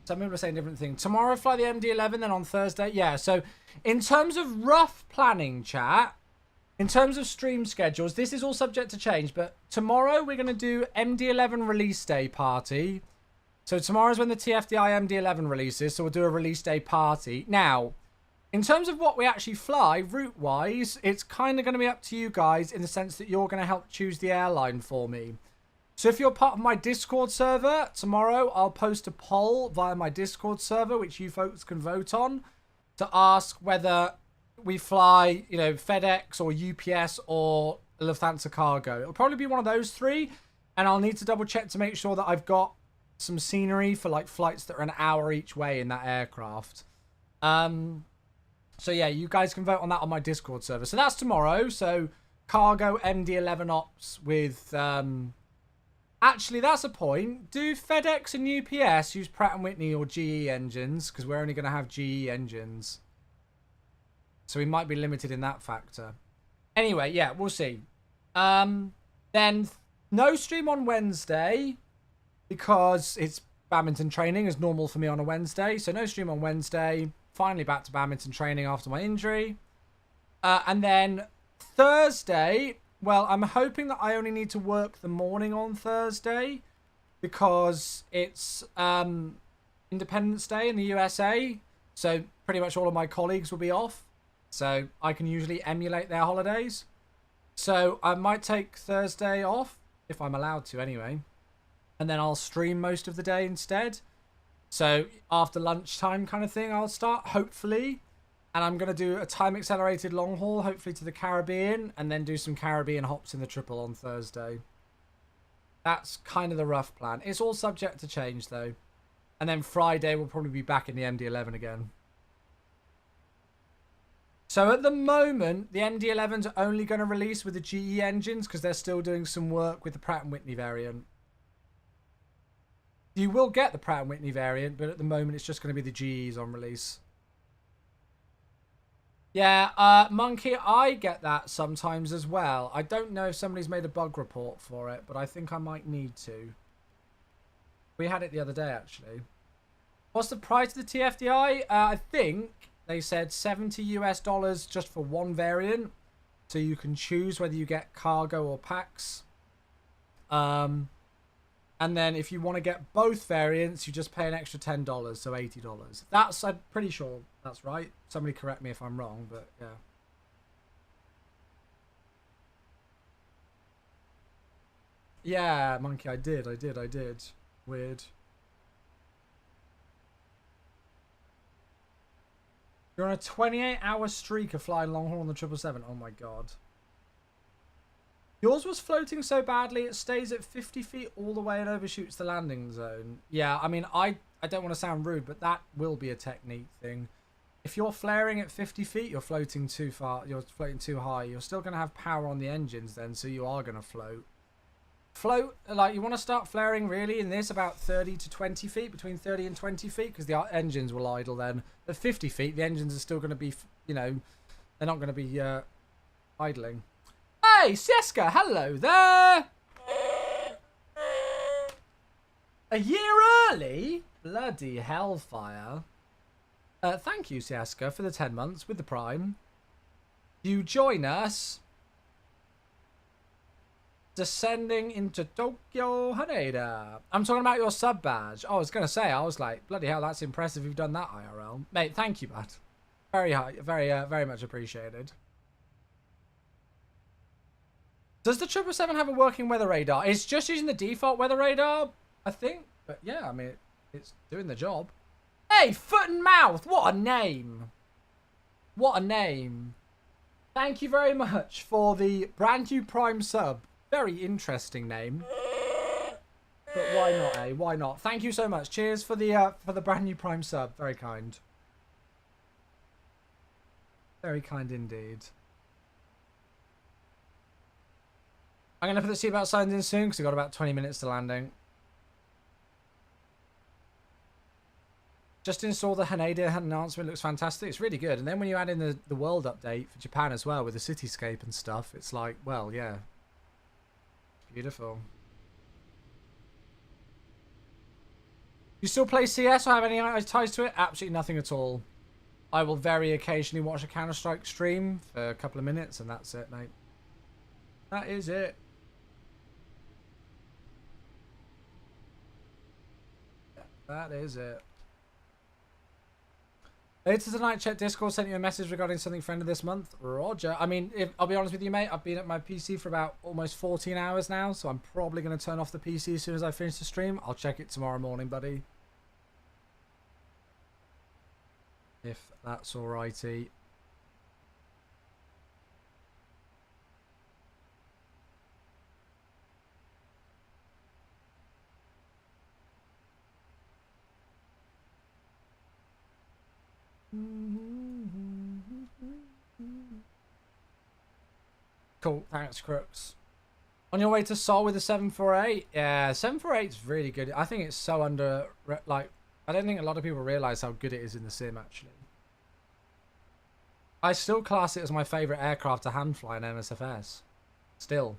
Some people are saying different things. Tomorrow, fly the MD-11, then on Thursday. Yeah, so in terms of rough planning, chat, in terms of stream schedules, this is all subject to change, but tomorrow we're going to do MD-11 release day party. So tomorrow's when the TFDI MD-11 releases, so we'll do a release day party. Now, in terms of what we actually fly, route-wise, it's kind of going to be up to you guys in the sense that you're going to help choose the airline for me. So if you're part of my Discord server, tomorrow I'll post a poll via my Discord server, which you folks can vote on, to ask whether we fly, you know, FedEx or UPS or Lufthansa Cargo. It'll probably be one of those three, and I'll need to double check to make sure that I've got some scenery for like flights that are an hour each way in that aircraft. So yeah, you guys can vote on that on my Discord server. So that's tomorrow. So Cargo MD-11 ops with... Actually, that's a point. Do FedEx and UPS use Pratt & Whitney or GE engines? Because we're only going to have GE engines. So we might be limited in that factor. Anyway, yeah, we'll see. Then no stream on Wednesday because it's badminton training as normal for me on a Wednesday. So no stream on Wednesday. Finally back to badminton training after my injury. And then Thursday... Well, I'm hoping that I only need to work the morning on Thursday because it's Independence Day in the USA. So pretty much all of my colleagues will be off. So I can usually emulate their holidays. So I might take Thursday off, if I'm allowed to anyway. And then I'll stream most of the day instead. So after lunchtime kind of thing, I'll start, hopefully. And I'm going to do a time accelerated long haul, hopefully to the Caribbean, and then do some Caribbean hops in the triple on Thursday. That's kind of the rough plan. It's all subject to change, though. And then Friday, we'll probably be back in the MD-11 again. So at the moment, the MD-11s are only going to release with the GE engines because they're still doing some work with the Pratt & Whitney variant. You will get the Pratt & Whitney variant, but at the moment, it's just going to be the GEs on release. Yeah, Monkey, I get that sometimes as well. I don't know if somebody's made a bug report for it, but I think I might need to. We had it the other day, actually. What's the price of the TFDI? I think they said $70 US just for one variant. So you can choose whether you get cargo or packs. And then if you want to get both variants, you just pay an extra $10, so $80. That's, I'm pretty sure that's right. Somebody correct me if I'm wrong, but yeah. Yeah, Monkey, I did. Weird. You're on a 28-hour streak of flying long haul on the 777. Oh my god. Yours was floating so badly it stays at 50 feet all the way and overshoots the landing zone. Yeah, I mean, I don't want to sound rude, but that will be a technique thing. If you're flaring at 50 feet, you're floating too far. You're floating too high. You're still going to have power on the engines then, so you are going to float. Float, like, you want to start flaring really in this about 30 to 20 feet, between 30 and 20 feet, because the engines will idle then. At 50 feet, the engines are still going to be, you know, they're not going to be idling. Hey, Seska, hello there! A year early? Bloody hellfire. Thank you, Seska, for the 10 months with the Prime. You join us descending into Tokyo, Haneda. I'm talking about your sub badge. Oh, I was going to say, I was like, bloody hell, that's impressive you've done that IRL. Mate, thank you, Matt. Very high, very much appreciated. Does the 777 have a working weather radar? It's just using the default weather radar, I think. But yeah, I mean, it's doing the job. Hey, Foot and Mouth, what a name. What a name. Thank you very much for the brand new Prime sub. Very interesting name. But why not, eh? Why not? Thank you so much. Cheers for the brand new Prime sub. Very kind. Very kind indeed. I'm going to put the seatbelt signs in soon because we've got about 20 minutes to landing. Just install the Haneda announcement. It looks fantastic. It's really good. And then when you add in the world update for Japan as well with the cityscape and stuff, it's like, well, yeah. Beautiful. You still play CS or have any ties to it? Absolutely nothing at all. I will very occasionally watch a Counter-Strike stream for a couple of minutes and that's it, mate. That is it. That is it. Later tonight, check Discord, sent you a message regarding something for end of this month. Roger. I mean, I'll be honest with you, mate. I've been at my PC for about almost 14 hours now, so I'm probably going to turn off the PC as soon as I finish the stream. I'll check it tomorrow morning, buddy. If that's alrighty. Cool, thanks, Crooks. On your way to Seoul with the 748? Yeah, 748 is really good. I think it's so under... Like, I don't think a lot of people realise how good it is in the sim, actually. I still class it as my favourite aircraft to hand fly in NSFS. Still.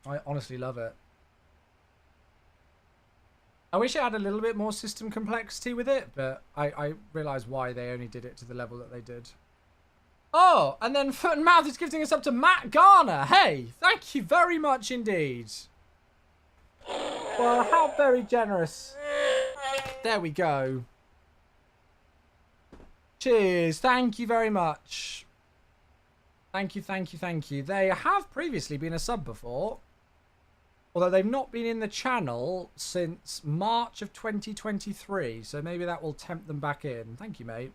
I honestly love it. I wish it had a little bit more system complexity with it, but I realise why they only did it to the level that they did. Oh, and then Foot and Mouth is gifting us up to Matt Garner. Hey, thank you very much indeed. Well, how very generous. There we go. Cheers. Thank you very much. Thank you, thank you, thank you. They have previously been a sub before. Although they've not been in the channel since March of 2023, so maybe that will tempt them back in. Thank you, mate.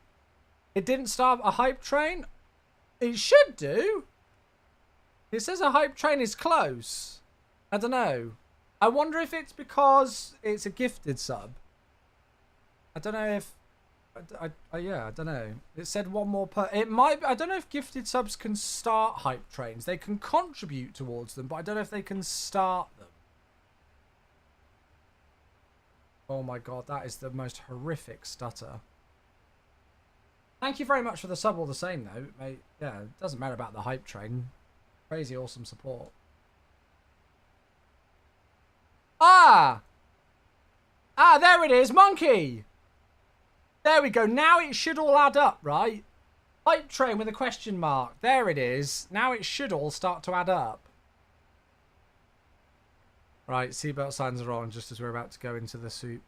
It didn't start a hype train? It should do. It says a hype train is close. I don't know. I wonder if it's because it's a gifted sub. I don't know if... yeah, I don't know. It said one more per... It might... I don't know if gifted subs can start hype trains. They can contribute towards them, but I don't know if they can start them. Oh my god, that is the most horrific stutter. Thank you very much for the sub all the same, though, mate. Yeah, it doesn't matter about the hype train. Crazy awesome support. Ah! Ah, there it is, Monkey! There we go. Now it should all add up, right? Hype train with a question mark. There it is. Now it should all start to add up. Right, seatbelt signs are on just as we're about to go into the soup.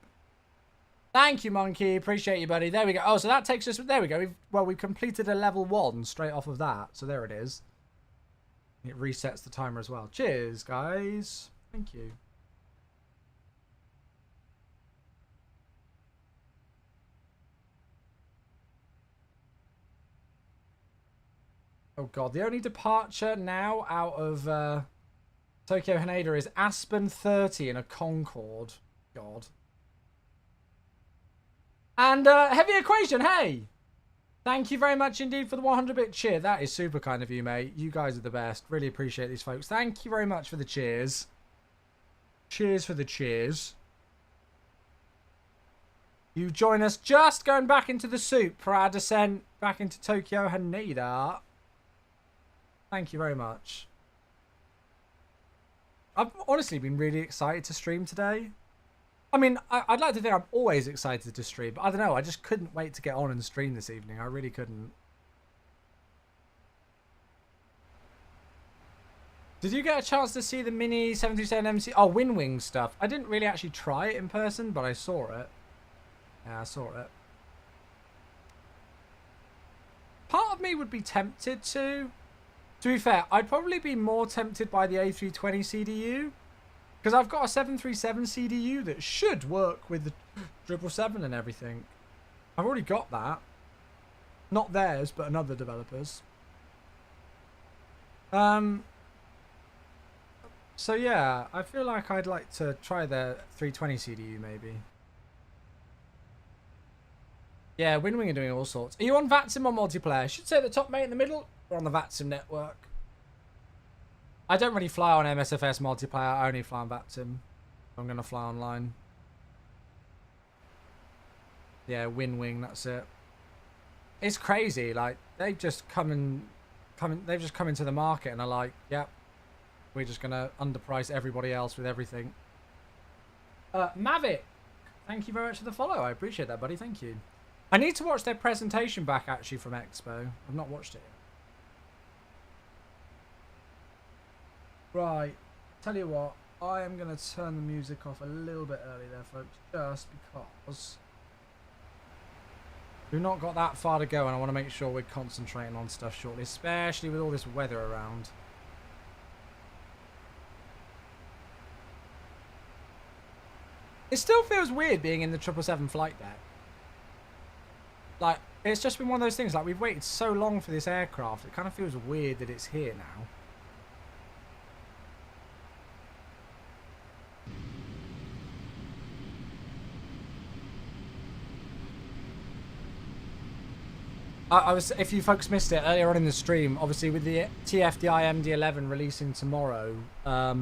Thank you, Monkey. Appreciate you, buddy. There we go. Oh, so that takes us... There we go. We've completed a level 1 straight off of that. So there it is. It resets the timer as well. Cheers, guys. Thank you. Oh, God. The only departure now out of Tokyo Haneda is Aspen 30 in a Concorde. God. And Heavy Equation, hey! Thank you very much indeed for the 100-bit cheer. That is super kind of you, mate. You guys are the best. Really appreciate these folks. Thank you very much for the cheers. Cheers for the cheers. You join us just going back into the soup for our descent back into Tokyo Haneda. Thank you very much. I've honestly been really excited to stream today. I mean, I'd like to think I'm always excited to stream, but I don't know. I just couldn't wait to get on and stream this evening. I really couldn't. Did you get a chance to see the mini 737 MC? Oh, Wing stuff. I didn't really actually try it in person, but I saw it. Yeah, I saw it. Part of me would be tempted to. To be fair, I'd probably be more tempted by the A320 CDU. Because I've got a 737 CDU that should work with the 777 and everything. I've already got that. Not theirs, but another developer's. So yeah, I feel like I'd like to try the 320 CDU maybe. Yeah, Wing are doing all sorts. Are you on VATSIM or multiplayer? I should say the top mate in the middle. We're on the VATSIM network. I don't really fly on MSFS multiplayer. I only fly on VATSIM. I'm going to fly online. Yeah, Wing, that's it. It's crazy. Like, they've just they've just come into the market and are like, yep, we're just going to underprice everybody else with everything. Mavic, thank you very much for the follow. I appreciate that, buddy. Thank you. I need to watch their presentation back, actually, from Expo. I've not watched it yet. Right, tell you what, I am going to turn the music off a little bit early there, folks, just because we've not got that far to go and I want to make sure we're concentrating on stuff shortly, especially with all this weather around. It still feels weird being in the 777 flight deck. Like, it's just been one of those things, like, we've waited so long for this aircraft, it kind of feels weird that it's here now. I was, if you folks missed it earlier on in the stream, obviously with the TFDI MD-11 releasing tomorrow, I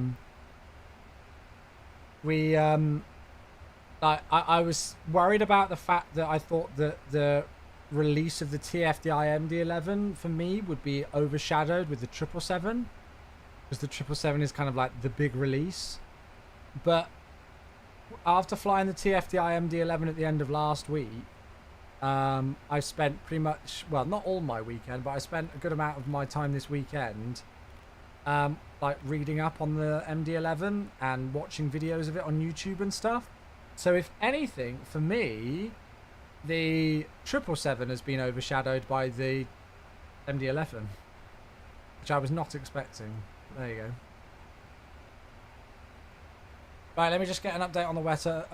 was worried about the fact that I thought that the release of the TFDI MD-11 for me would be overshadowed with the 777, because the 777 is kind of like the big release. But after flying the TFDI MD-11 at the end of last week, I spent pretty much, well, not all my weekend, but I spent a good amount of my time this weekend like reading up on the MD-11 and watching videos of it on YouTube and stuff. So if anything, for me, the 777 has been overshadowed by the MD-11, which I was not expecting. There you go. Right, let me just get an update on the weather.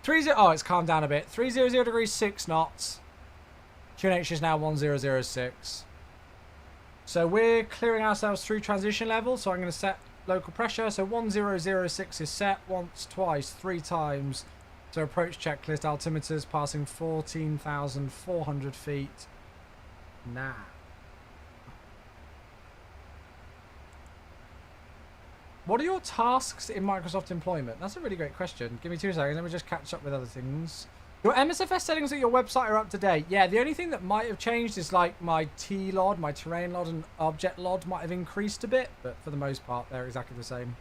30. Oh, it's calmed down a bit. 300 degrees, 6 knots. QNH is now 1006. So we're clearing ourselves through transition level. So I'm going to set local pressure. So 1006 is set once, twice, 3 times. So approach checklist altimeters passing 14,400 feet. Now. What are your tasks in Microsoft employment? That's a really great question. Give me 2 seconds. Let me just catch up with other things. Your MSFS settings at your website are up to date. Yeah, the only thing that might have changed is like my T-LOD, my terrain LOD and object LOD might have increased a bit, but for the most part, they're exactly the same.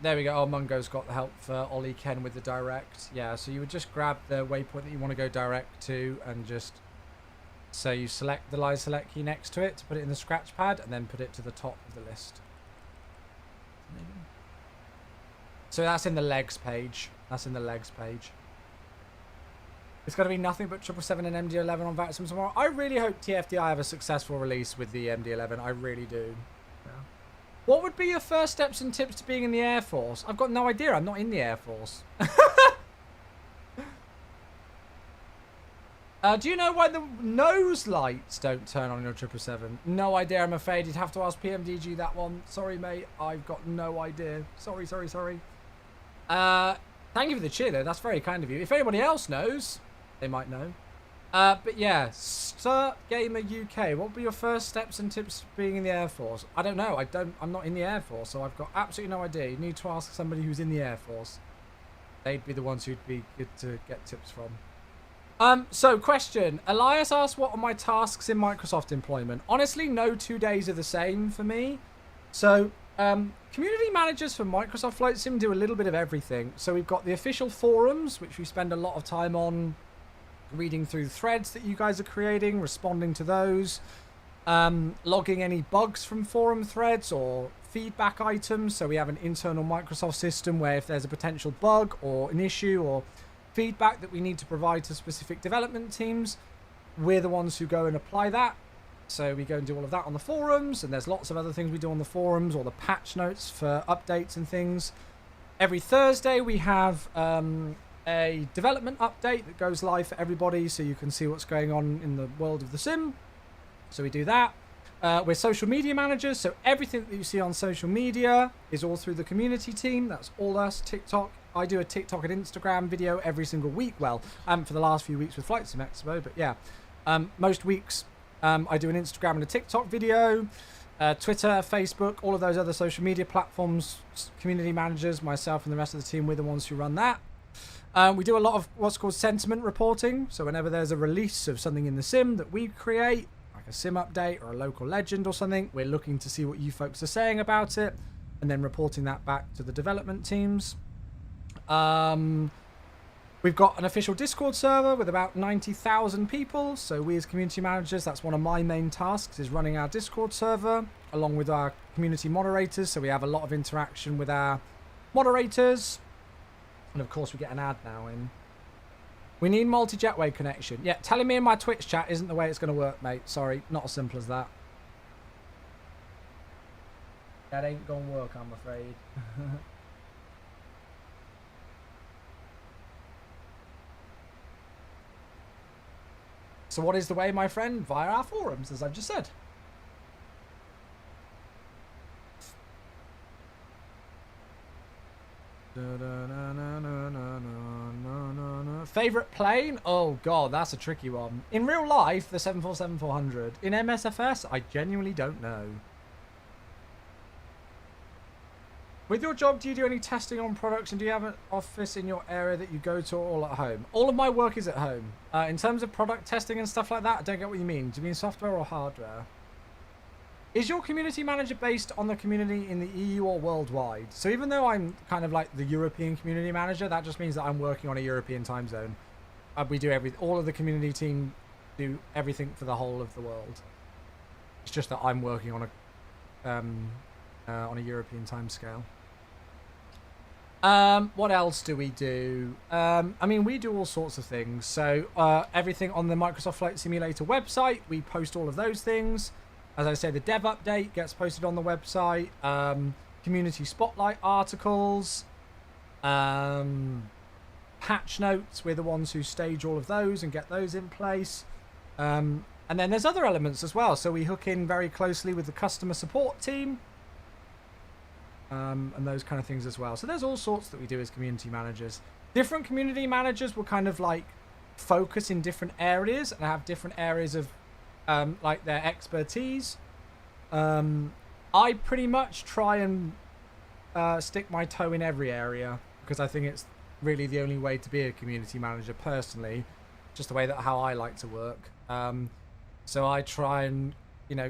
There we go. Oh, Mungo's got the help for Ollie Ken with the direct. Yeah, so you would just grab the waypoint that you want to go direct to and just... So you select the line select key next to it to put it in the scratch pad and then put it to the top of the list. So that's in the legs page. That's in the legs page. It's going to be nothing but 777 and MD-11 on VATSIM tomorrow. I really hope TFDI have a successful release with the MD-11. I really do. Yeah. What would be your first steps and tips to being in the Air Force? I've got no idea. I'm not in the Air Force. Do you know why the nose lights don't turn on your 777? No idea, I'm afraid. You'd have to ask PMDG that one. Sorry, mate. I've got no idea. Sorry. Thank you for the cheer, though. That's very kind of you. If anybody else knows, they might know. But yeah, Sir Gamer UK, what would be your first steps and tips for being in the Air Force? I don't know. I'm not in the Air Force, so I've got absolutely no idea. You need to ask somebody who's in the Air Force. They'd be the ones who'd be good to get tips from. So question. Elias asked, what are my tasks in Microsoft employment? Honestly, no 2 days are the same for me. So, community managers for Microsoft Flight Sim do a little bit of everything. So we've got the official forums, which we spend a lot of time on reading through threads that you guys are creating, responding to those, logging any bugs from forum threads or feedback items. So we have an internal Microsoft system where if there's a potential bug or an issue or feedback that we need to provide to specific development teams, we're the ones who go and apply that. So we go and do all of that on the forums, and there's lots of other things we do on the forums, or the patch notes for updates and things. Every Thursday we have a development update that goes live for everybody so you can see what's going on in the world of the sim. So we do that. We're social media managers, so everything that you see on social media is all through the community team. That's all us. TikTok. I do a TikTok and Instagram video every single week. Well, for the last few weeks with Flight Sim Expo, but yeah. Most weeks I do an Instagram and a TikTok video. Twitter, Facebook, all of those other social media platforms, community managers, myself and the rest of the team, we're the ones who run that. We do a lot of what's called sentiment reporting. So whenever there's a release of something in the sim that we create, like a sim update or a local legend or something, we're looking to see what you folks are saying about it and then reporting that back to the development teams. We've got an official Discord server with about 90,000 people. So we as community managers, that's one of my main tasks, is running our Discord server along with our community moderators. So we have a lot of interaction with our moderators. And of course we get an ad now in. We need multi-jetway connection. Yeah, telling me in my Twitch chat isn't the way it's going to work, mate. Sorry, not as simple as that. That ain't going to work, I'm afraid. So what is the way, my friend? Via our forums, as I've just said. Favorite plane? Oh god, that's a tricky one. In real life, the 747-400. In MSFS, I genuinely don't know. With your job, do you do any testing on products, and do you have an office in your area that you go to, or all at home? All of my work is at home. In terms of product testing and stuff like that, I don't get what you mean. Do you mean software or hardware? Is your community manager based on the community in the EU or worldwide? So even though I'm kind of like the European community manager, that just means that I'm working on a European time zone. We do all of the community team do everything for the whole of the world. It's just that I'm working on a European time scale. What else do we do? I mean, we do all sorts of things. So everything on the Microsoft Flight Simulator website, we post all of those things. As I say, the dev update gets posted on the website. Community spotlight articles. Patch notes. We're the ones who stage all of those and get those in place. And then there's other elements as well. So we hook in very closely with the customer support team. And those kind of things as well. So there's all sorts that we do as community managers. Different community managers will kind of like focus in different areas and have different areas of like their expertise. I pretty much try and stick my toe in every area because I think it's really the only way to be a community manager personally, just the way that how I like to work. So I try and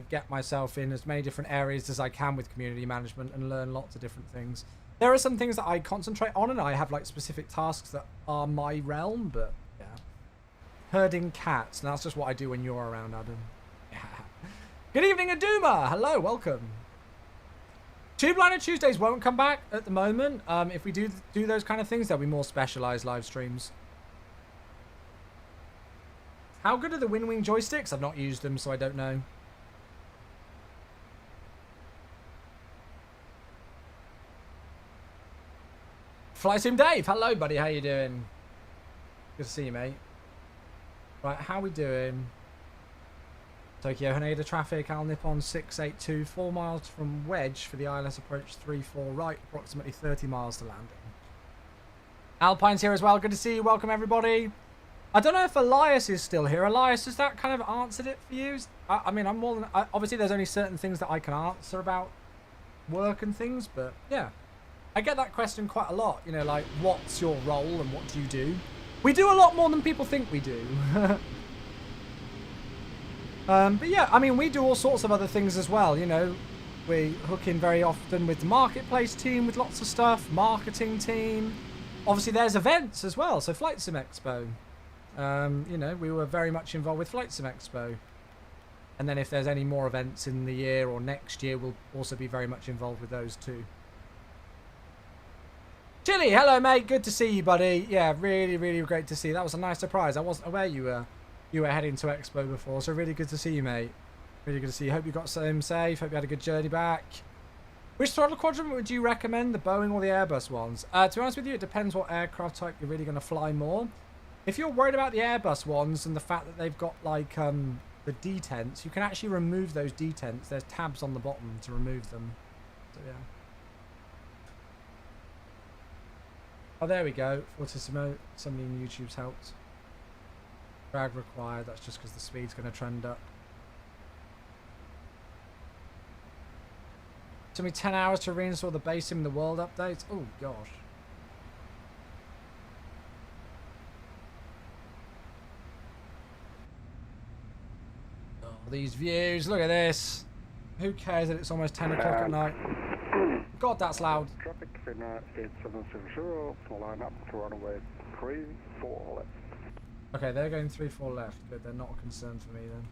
get myself in as many different areas as I can with community management and learn lots of different things. There are some things that I concentrate on and I have like specific tasks that are my realm, but yeah. Herding cats, and that's just what I do when you're around, Adam. Yeah. Good evening, Aduma. Hello, welcome. Tube Liner Tuesdays won't come back at the moment. If we do those kind of things, there'll be more specialized live streams. How good are the Winwing joysticks? I've not used them, so I don't know. Fly Sim Dave, hello buddy, how you doing? Good to see you, mate. Right, how we doing? Tokyo Haneda traffic, Al Nippon 682, 4 miles from Wedge for the ILS approach 34 right, approximately 30 miles to landing. Alpine's here as well, good to see you, welcome everybody. I don't know if Elias is still here. Elias, has that kind of answered it for you? I mean, I'm more than... obviously, there's only certain things that I can answer about work and things, but yeah. I get that question quite a lot, like, what's your role and what do you do? We do a lot more than people think we do. But yeah, I mean, we do all sorts of other things as well, We hook in very often with the marketplace team with lots of stuff, marketing team. Obviously, there's events as well, so Flight Sim Expo. We were very much involved with Flight Sim Expo. And then if there's any more events in the year or next year, we'll also be very much involved with those too. Chili, hello mate, good to see you buddy. Yeah, really, really great to see you. That was a nice surprise. I wasn't aware you were heading to Expo before, so really good to see you mate. Really good to see you. Hope you got home safe, hope you had a good journey back. Which throttle quadrant would you recommend, the Boeing or the Airbus ones? To be honest with you, it depends what aircraft type you're really going to fly more. If you're worried about the Airbus ones and the fact that they've got like the detents, you can actually remove those detents. There's tabs on the bottom to remove them. So yeah. Oh, there we go. Fortissimo. Somebody in YouTube's helped. Drag required. That's just because the speed's going to trend up. Took me 10 hours to reinstall the base sim in the world updates. Oh, gosh. Oh, these views. Look at this. Who cares that it's almost 10 o'clock at night? God, that's loud. Traffic Finnair 8770, line up to runway 34 left. Okay, they're going 34 left. Good, they're not a concern for me then.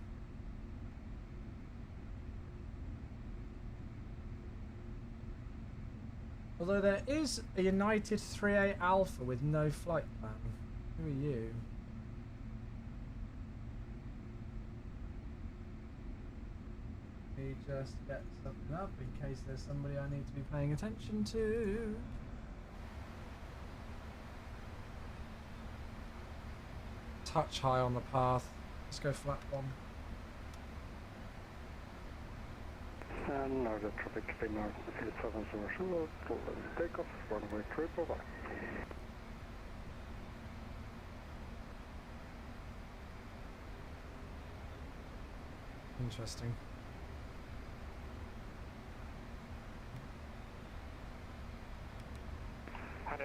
Although there is a United 3A Alpha with no flight plan. Who are you? Let me just get something up in case there's somebody I need to be paying attention to. Touch high on the path. Let's go flat one. And now the traffic Finnair 8770, takeoff, runway 35. Interesting.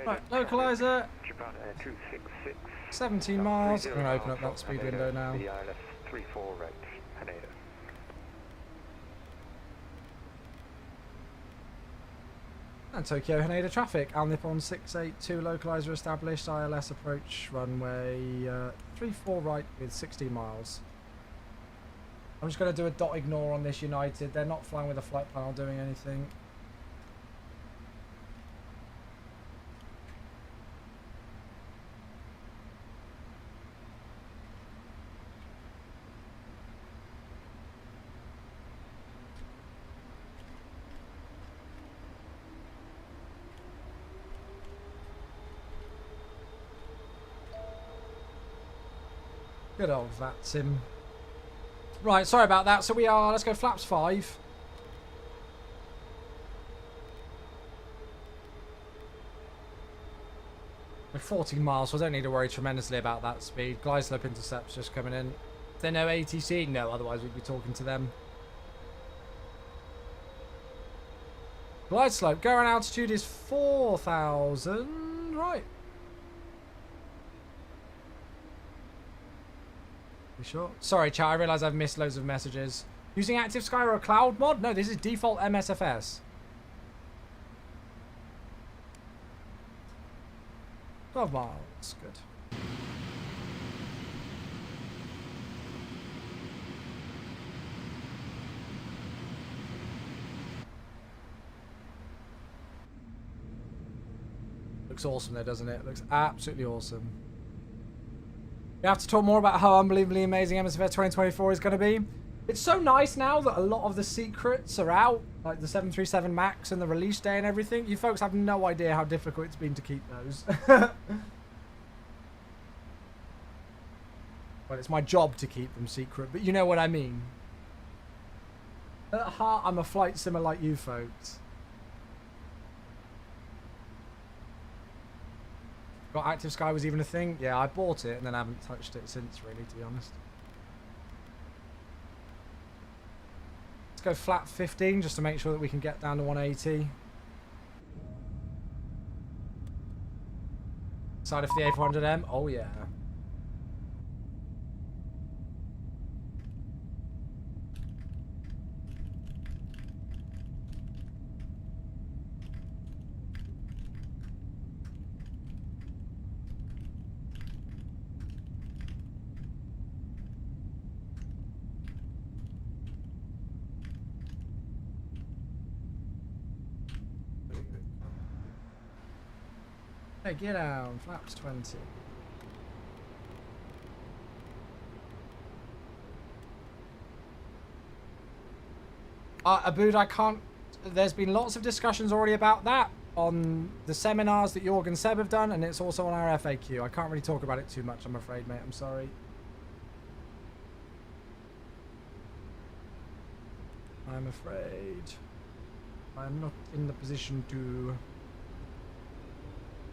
Right, localizer. Japan Air 266. 17 miles. I'm going to open up that speed window now. The ILS 34 right, Haneda. And Tokyo Haneda traffic. Al Nippon 682 localizer established. ILS approach runway 34 right with 16 miles. I'm just going to do a dot ignore on this United. They're not flying with a flight plan or doing anything. Good old Vatsim. Right, sorry about that. So we are, let's go flaps 5. We're 14 miles, so I don't need to worry tremendously about that speed. Glide slope intercepts just coming in. Is there no ATC? No, otherwise we'd be talking to them. Glide slope, going altitude is 4,000. Right. You sure? Sorry, chat, I realise I've missed loads of messages. Using Active Sky or a cloud mod? No, this is default MSFS. 12 miles, good. Looks awesome there, doesn't it? Looks absolutely awesome. We have to talk more about how unbelievably amazing MSFS 2024 is going to be. It's so nice now that a lot of the secrets are out, like the 737 MAX and the release day and everything. You folks have no idea how difficult it's been to keep those. Well, it's my job to keep them secret, but you know what I mean. At heart, I'm a flight simmer like you folks. Got Active Sky was even a thing? Yeah, I bought it and then I haven't touched it since, really, to be honest. Let's go flat 15 just to make sure that we can get down to 180. Excited for the A400M? Oh, yeah. Hey, get down. Flaps 20. Abood, I can't... There's been lots of discussions already about that on the seminars that Jorg and Seb have done, and it's also on our FAQ. I can't really talk about it too much, I'm afraid, mate. I'm sorry. I'm afraid. I'm not in the position to...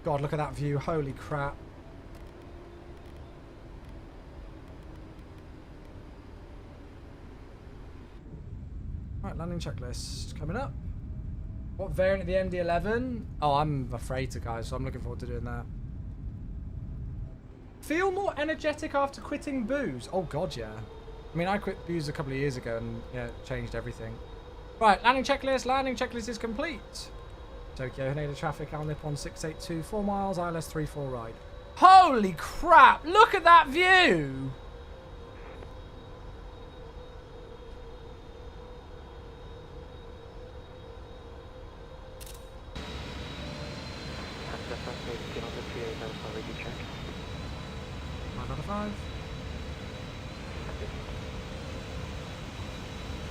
God, look at that view. Holy crap. Right, landing checklist coming up. What variant of the MD-11? Oh, I'm afraid to, guys, so I'm looking forward to doing that. Feel more energetic after quitting booze? Oh, God, yeah. I mean, I quit booze a couple of years ago and, yeah, it changed everything. Right, landing checklist. Landing checklist is complete. Tokyo, Haneda traffic, Al Nippon 682, 4 miles, ILS 34 ride. Holy crap! Look at that view!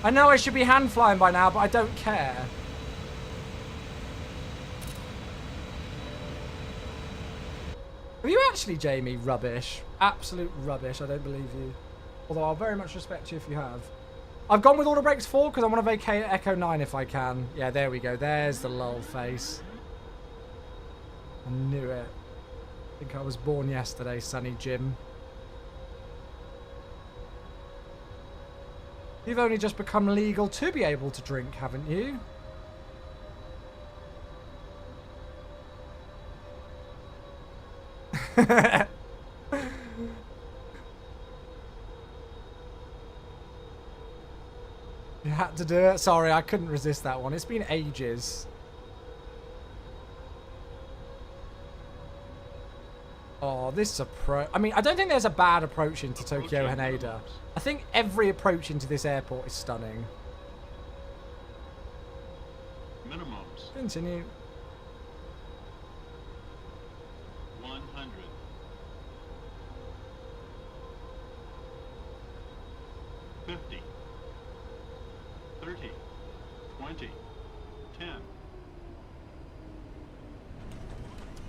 I know I should be hand flying by now, but I don't care. Are you actually, Jamie? Rubbish. Absolute rubbish. I don't believe you. Although I'll very much respect you if you have. I've gone with auto brakes 4 because I want to vacate Echo 9 if I can. Yeah, there we go. There's the lull face. I knew it. I think I was born yesterday, Sonny Jim. You've only just become legal to be able to drink, haven't you? You had to do it? Sorry, I couldn't resist that one. It's been ages. Oh, this approach. I mean, I don't think there's a bad approach into Tokyo Haneda. I think every approach into this airport is stunning. Minimums. Continue. 100. 50. 30. 20. 10.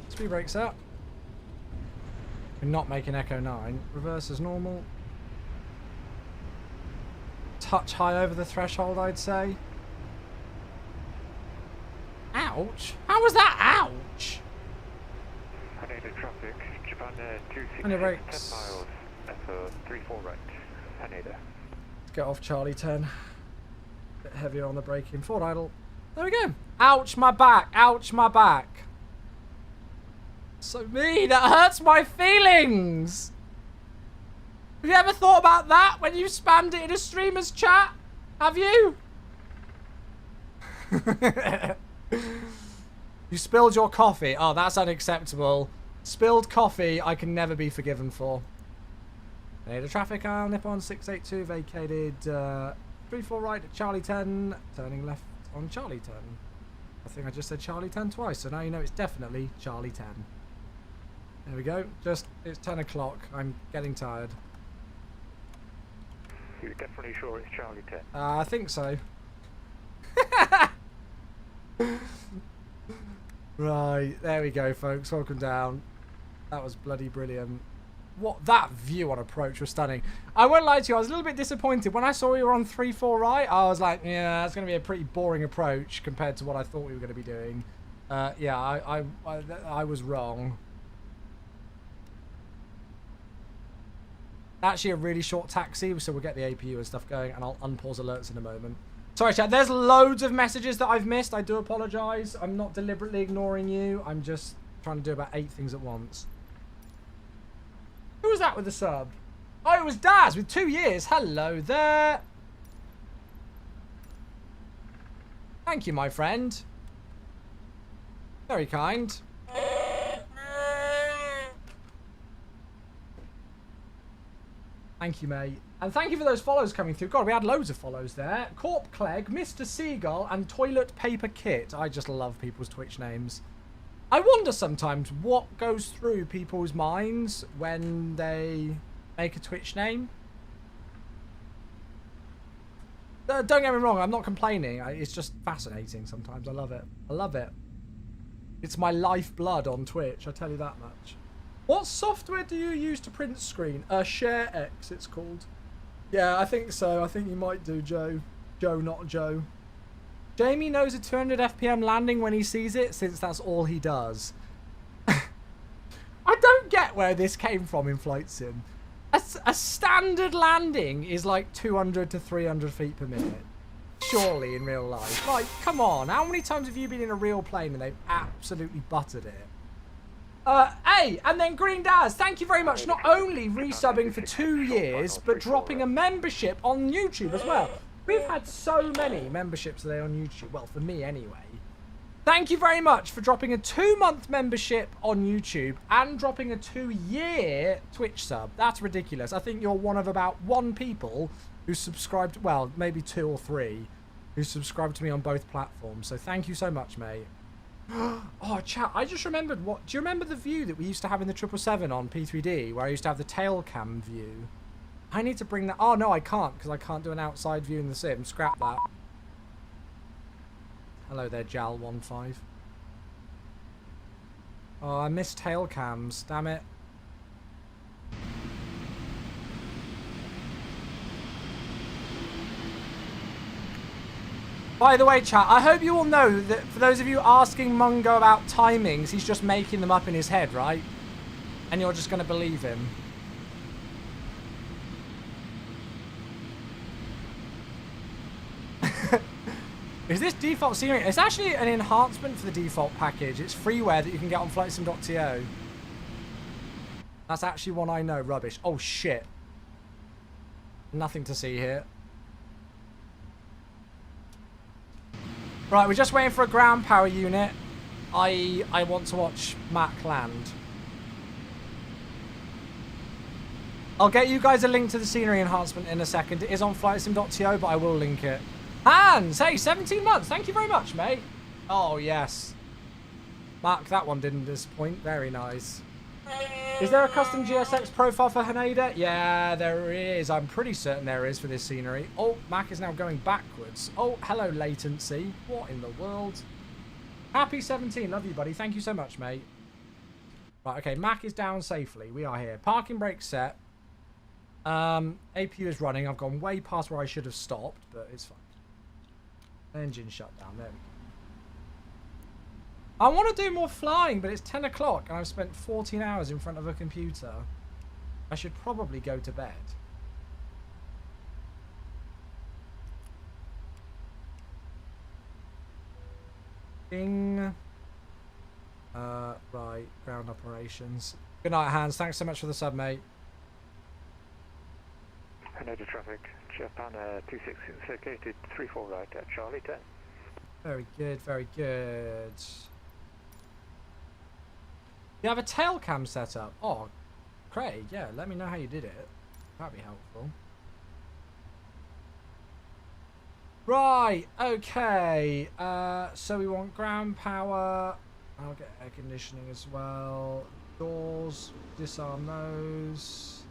Speed brakes up. We're not making Echo 9. Reverse as normal. Touch high over the threshold, I'd say. Ouch. How was that ouch? Haneda traffic, Japan Air And it 266, 10 brakes. miles, Echo 34 right, Haneda. Let's get off Charlie 10. Bit heavier on the braking. Forward idle. There we go. Ouch, my back. Ouch, my back. So mean. That hurts my feelings. Have you ever thought about that when you spammed it in a streamer's chat? Have you? You spilled your coffee. Oh, that's unacceptable. Spilled coffee, I can never be forgiven for. The traffic on Nippon 682 vacated 34 right at Charlie 10, turning left on Charlie 10. I think I just said Charlie 10 twice, so now you know it's definitely Charlie 10. There we go. Just, it's 10 o'clock. I'm getting tired. You're definitely sure it's Charlie 10? I think so. Right, there we go, folks. Welcome down. That was bloody brilliant. What, that view on approach was stunning. I won't lie to you, I was a little bit disappointed. When I saw we were on 3-4 right, I was like, yeah, it's going to be a pretty boring approach compared to what I thought we were going to be doing. Yeah, I was wrong. Actually, a really short taxi, so we'll get the APU and stuff going, and I'll unpause alerts in a moment. Sorry, chat, there's loads of messages that I've missed. I do apologise. I'm not deliberately ignoring you. I'm just trying to do about 8 things at once. Who was that with the sub? Oh, it was Daz with 2 years. Hello there. Thank you, my friend. Very kind. Thank you, mate. And thank you for those follows coming through. God, we had loads of follows there. Corp Clegg, Mr. Seagull, and Toilet Paper Kit. I just love people's Twitch names. I wonder sometimes what goes through people's minds when they make a Twitch name. Don't get me wrong, I'm not complaining. It's just fascinating sometimes. I love it. I love it. It's my lifeblood on Twitch, I tell you that much. What software do you use to print screen? ShareX, it's called. Yeah, I think so. I think you might do, Joe. Joe, not Joe. Jamie knows a 200 FPM landing when he sees it, since that's all he does. I don't get where this came from in Flight Sim. A standard landing is like 200 to 300 feet per minute. Surely in real life. Like, come on. How many times have you been in a real plane and they've absolutely buttered it? Hey, and then Green Daz, thank you very much. Not only resubbing for 2 years, but dropping a membership on YouTube as well. We've had so many memberships today on YouTube. Well, for me anyway. Thank you very much for dropping a 2-month membership on YouTube and dropping a 2-year Twitch sub. That's ridiculous. I think you're one of about 1 people who subscribed, well, maybe 2 or 3, who subscribed to me on both platforms. So thank you so much, mate. Oh, chat, I just remembered what... Do you remember the view that we used to have in the 777 on P3D, where I used to have the tail cam view? I need to bring that... Oh, no, I can't, because I can't do an outside view in the sim. Scrap that. Hello there, Jal15. Oh, I missed tail cams. Damn it. By the way, chat, I hope you all know that for those of you asking Mungo about timings, he's just making them up in his head, right? And you're just going to believe him. Is this default scenery? It's actually an enhancement for the default package. It's freeware that you can get on flightsim.to. That's actually one I know. Rubbish. Oh, shit. Nothing to see here. Right, we're just waiting for a ground power unit. I want to watch Mac land. I'll get you guys a link to the scenery enhancement in a second. It is on flightsim.to, but I will link it. Hans, hey, 17 months. Thank you very much, mate. Oh, yes. Mark, that one didn't disappoint. Very nice. Is there a custom GSX profile for Haneda? Yeah, there is. I'm pretty certain there is for this scenery. Oh, Mac is now going backwards. Oh, hello, latency. What in the world? Happy 17. Love you, buddy. Thank you so much, mate. Right, okay, Mac is down safely. We are here. Parking brake set. APU is running. I've gone way past where I should have stopped, but it's fine. Engine shut down. There we go. I want to do more flying, but it's 10 o'clock and I've spent 14 hours in front of a computer. I should probably go to bed. Ding. Right, ground operations. Good night, Hans. Thanks so much for the sub, mate. Haneda traffic, Japan 26 located 34 right at Charlie 10. Very good, very good. You have a tail cam set up? Oh, Craig, yeah, let me know how you did it. That'd be helpful. Right, okay. So we want ground power. I'll get air conditioning as well. Doors, disarm those.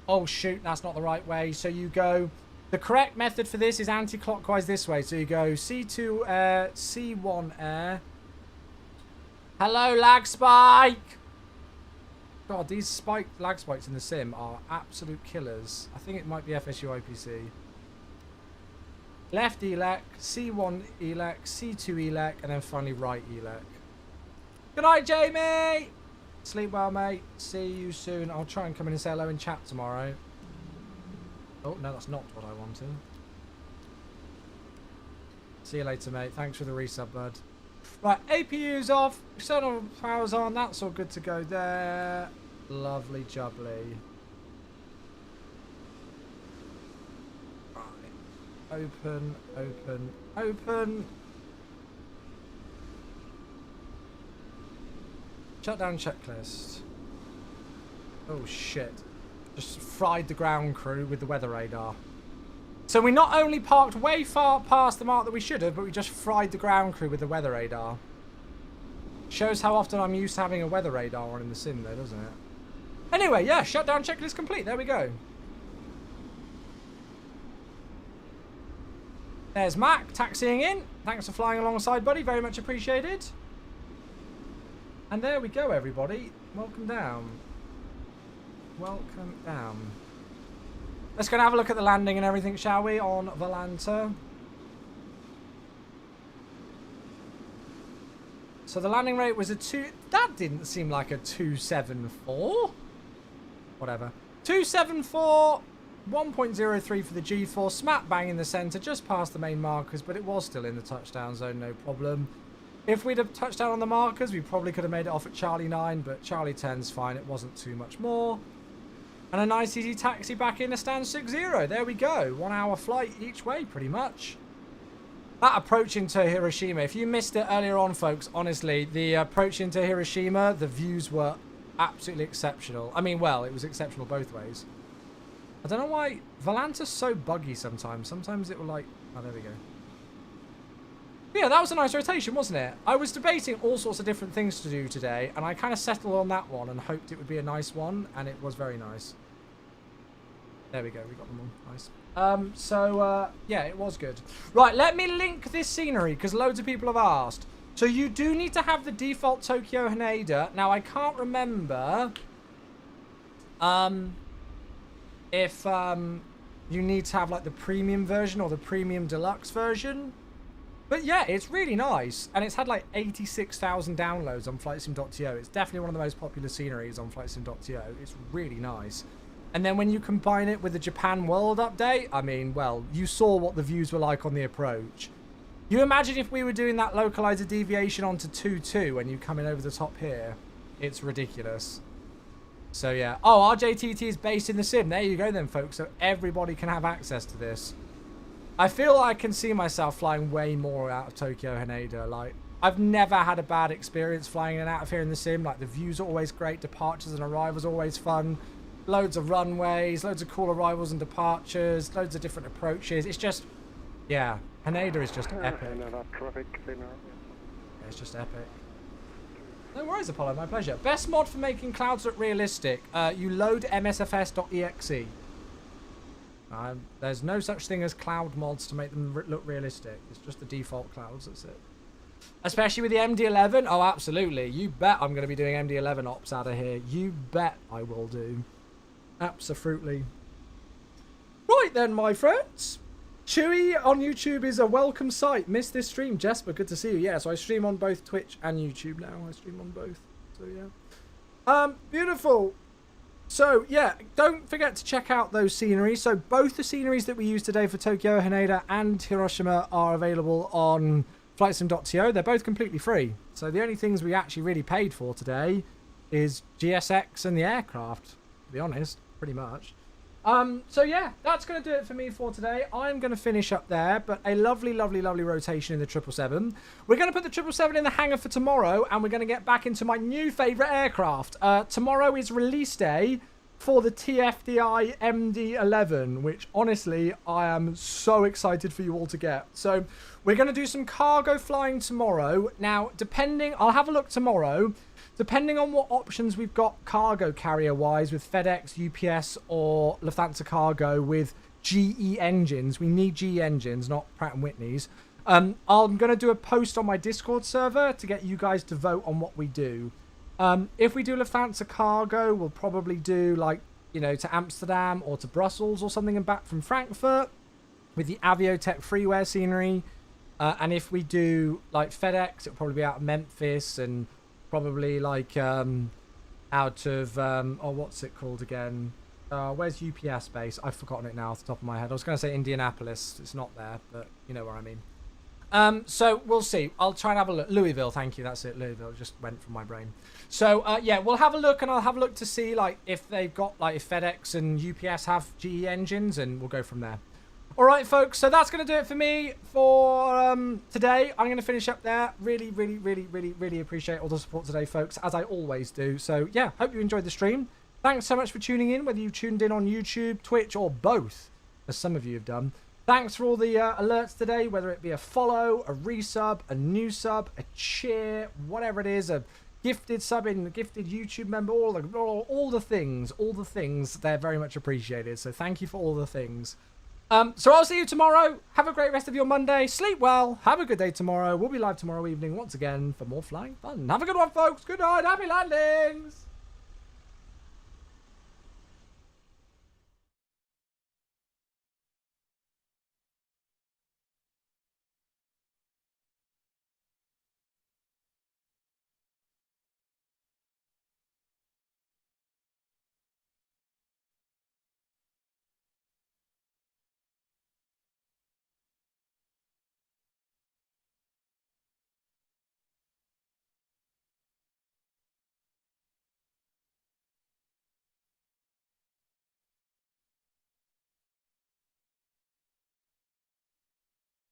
Oh shoot, that's not the right way. So you go, the correct method for this is anti-clockwise this way. So you go C2 air, C1 air. Hello, lag spike. God, these lag spikes in the sim are absolute killers. I think it might be FSU IPC. Left elec, C1 elec, C2 elec, and then finally right elec. Good night, Jamie! Sleep well, mate. See you soon. I'll try and come in and say hello in chat tomorrow. Oh, no, that's not what I wanted. See you later, mate. Thanks for the resub, bud. Right, APU's off. External power's on. That's all good to go there. Lovely jubbly. Open, open, open. Shutdown checklist. Oh shit. Just fried the ground crew with the weather radar. So we not only parked way far past the mark that we should have, but we just fried the ground crew with the weather radar. Shows how often I'm used to having a weather radar on in the sim though, doesn't it? Anyway, yeah, shutdown checklist complete. There we go. There's Mac taxiing in. Thanks for flying alongside, buddy. Very much appreciated. And there we go, everybody. Welcome down. Welcome down. Let's go and have a look at the landing and everything, shall we, on Volanta. So the landing rate was a 2... That didn't seem like a 274. Whatever. 274... 1.03 for the G4, smack bang in the centre, just past the main markers, but it was still in the touchdown zone, no problem. If we'd have touched down on the markers, we probably could have made it off at Charlie 9, but Charlie 10's fine, it wasn't too much more. And a nice easy taxi back in to stand 6-0, there we go. 1 hour flight each way, pretty much. That approach into Hiroshima, if you missed it earlier on, folks, honestly, the approach into Hiroshima, the views were absolutely exceptional. I mean, well, it was exceptional both ways. I don't know why Volanta's so buggy sometimes. Sometimes it will like... Oh, there we go. Yeah, that was a nice rotation, wasn't it? I was debating all sorts of different things to do today, and I kind of settled on that one and hoped it would be a nice one, and it was very nice. There we go. We got them all. Nice. Yeah, it was good. Right, let me link this scenery, because loads of people have asked. So you do need to have the default Tokyo Haneda. Now, I can't remember... if you need to have like the premium version or the premium deluxe version. But yeah, it's really nice. And it's had like 86,000 downloads on flightsim.to. It's definitely one of the most popular sceneries on flightsim.to. It's really nice. And then when you combine it with the Japan World update, I mean, well, you saw what the views were like on the approach. You imagine if we were doing that localizer deviation onto 2.2 when you come in over the top here. It's ridiculous. So yeah. Oh, RJTT is based in the sim. There you go then, folks. So everybody can have access to this. I feel like I can see myself flying way more out of Tokyo Haneda. Like, I've never had a bad experience flying in and out of here in the sim. Like, the views are always great. Departures and arrivals are always fun. Loads of runways, loads of cool arrivals and departures, loads of different approaches. It's just, yeah, Haneda is just epic. Yeah, it's just epic. No worries, Apollo, my pleasure. Best mod for making clouds look realistic. You load msfs.exe. There's no such thing as cloud mods to make them look realistic. It's just the default clouds, that's it. Especially with the MD-11. Oh, absolutely. You bet I'm going to be doing MD-11 ops out of here. You bet I will do. Absolutely. Right then, my friends. Chewy on YouTube is a welcome sight. Missed this stream. Jesper, good to see you. Yeah, so I stream on both Twitch and YouTube now. I stream on both. So, yeah. Beautiful. So, yeah, don't forget to check out those sceneries. So, both the sceneries that we used today for Tokyo, Haneda, and Hiroshima are available on flightsim.to. They're both completely free. So, the only things we actually really paid for today is GSX and the aircraft, to be honest, pretty much. So yeah, that's going to do it for me for today. I'm going to finish up there, but a lovely, lovely, lovely rotation in the 777. We're going to put the 777 in the hangar for tomorrow, and we're going to get back into my new favourite aircraft. Tomorrow is release day for the TFDI MD-11, which honestly, I am so excited for you all to get. So we're going to do some cargo flying tomorrow. Now, I'll have a look tomorrow. Depending on what options we've got cargo carrier-wise with FedEx, UPS, or Lufthansa Cargo with GE engines. We need GE engines, not Pratt & Whitney's. I'm going to do a post on my Discord server to get you guys to vote on what we do. If we do Lufthansa Cargo, we'll probably do, like, you know, to Amsterdam or to Brussels or something and back from Frankfurt with the Aviotech freeware scenery. And if we do, like, FedEx, it'll probably be out of Memphis and... probably like out of what's it called again? Where's UPS base? I've forgotten it now off the top of my head. I was going to say Indianapolis. It's not there, but you know where I mean. So we'll see. I'll try and have a look. Louisville, thank you. That's it. Louisville just went from my brain. So yeah, we'll have a look, and I'll have a look to see like if they've got like if FedEx and UPS have GE engines, and we'll go from there. All right, folks, so that's going to do it for me for today. I'm going to finish up there. Really, really, really, really, really appreciate all the support today, folks, as I always do. So, yeah, hope you enjoyed the stream. Thanks so much for tuning in, whether you tuned in on YouTube, Twitch, or both, as some of you have done. Thanks for all the alerts today, whether it be a follow, a resub, a new sub, a cheer, whatever it is, a gifted sub in, a gifted YouTube member, all the things, they're very much appreciated. So thank you for all the things. So I'll see you tomorrow. Have a great rest of your Monday. Sleep well. Have a good day tomorrow. We'll be live tomorrow evening once again for more flying fun. Have a good one, folks. Good night. Happy landings.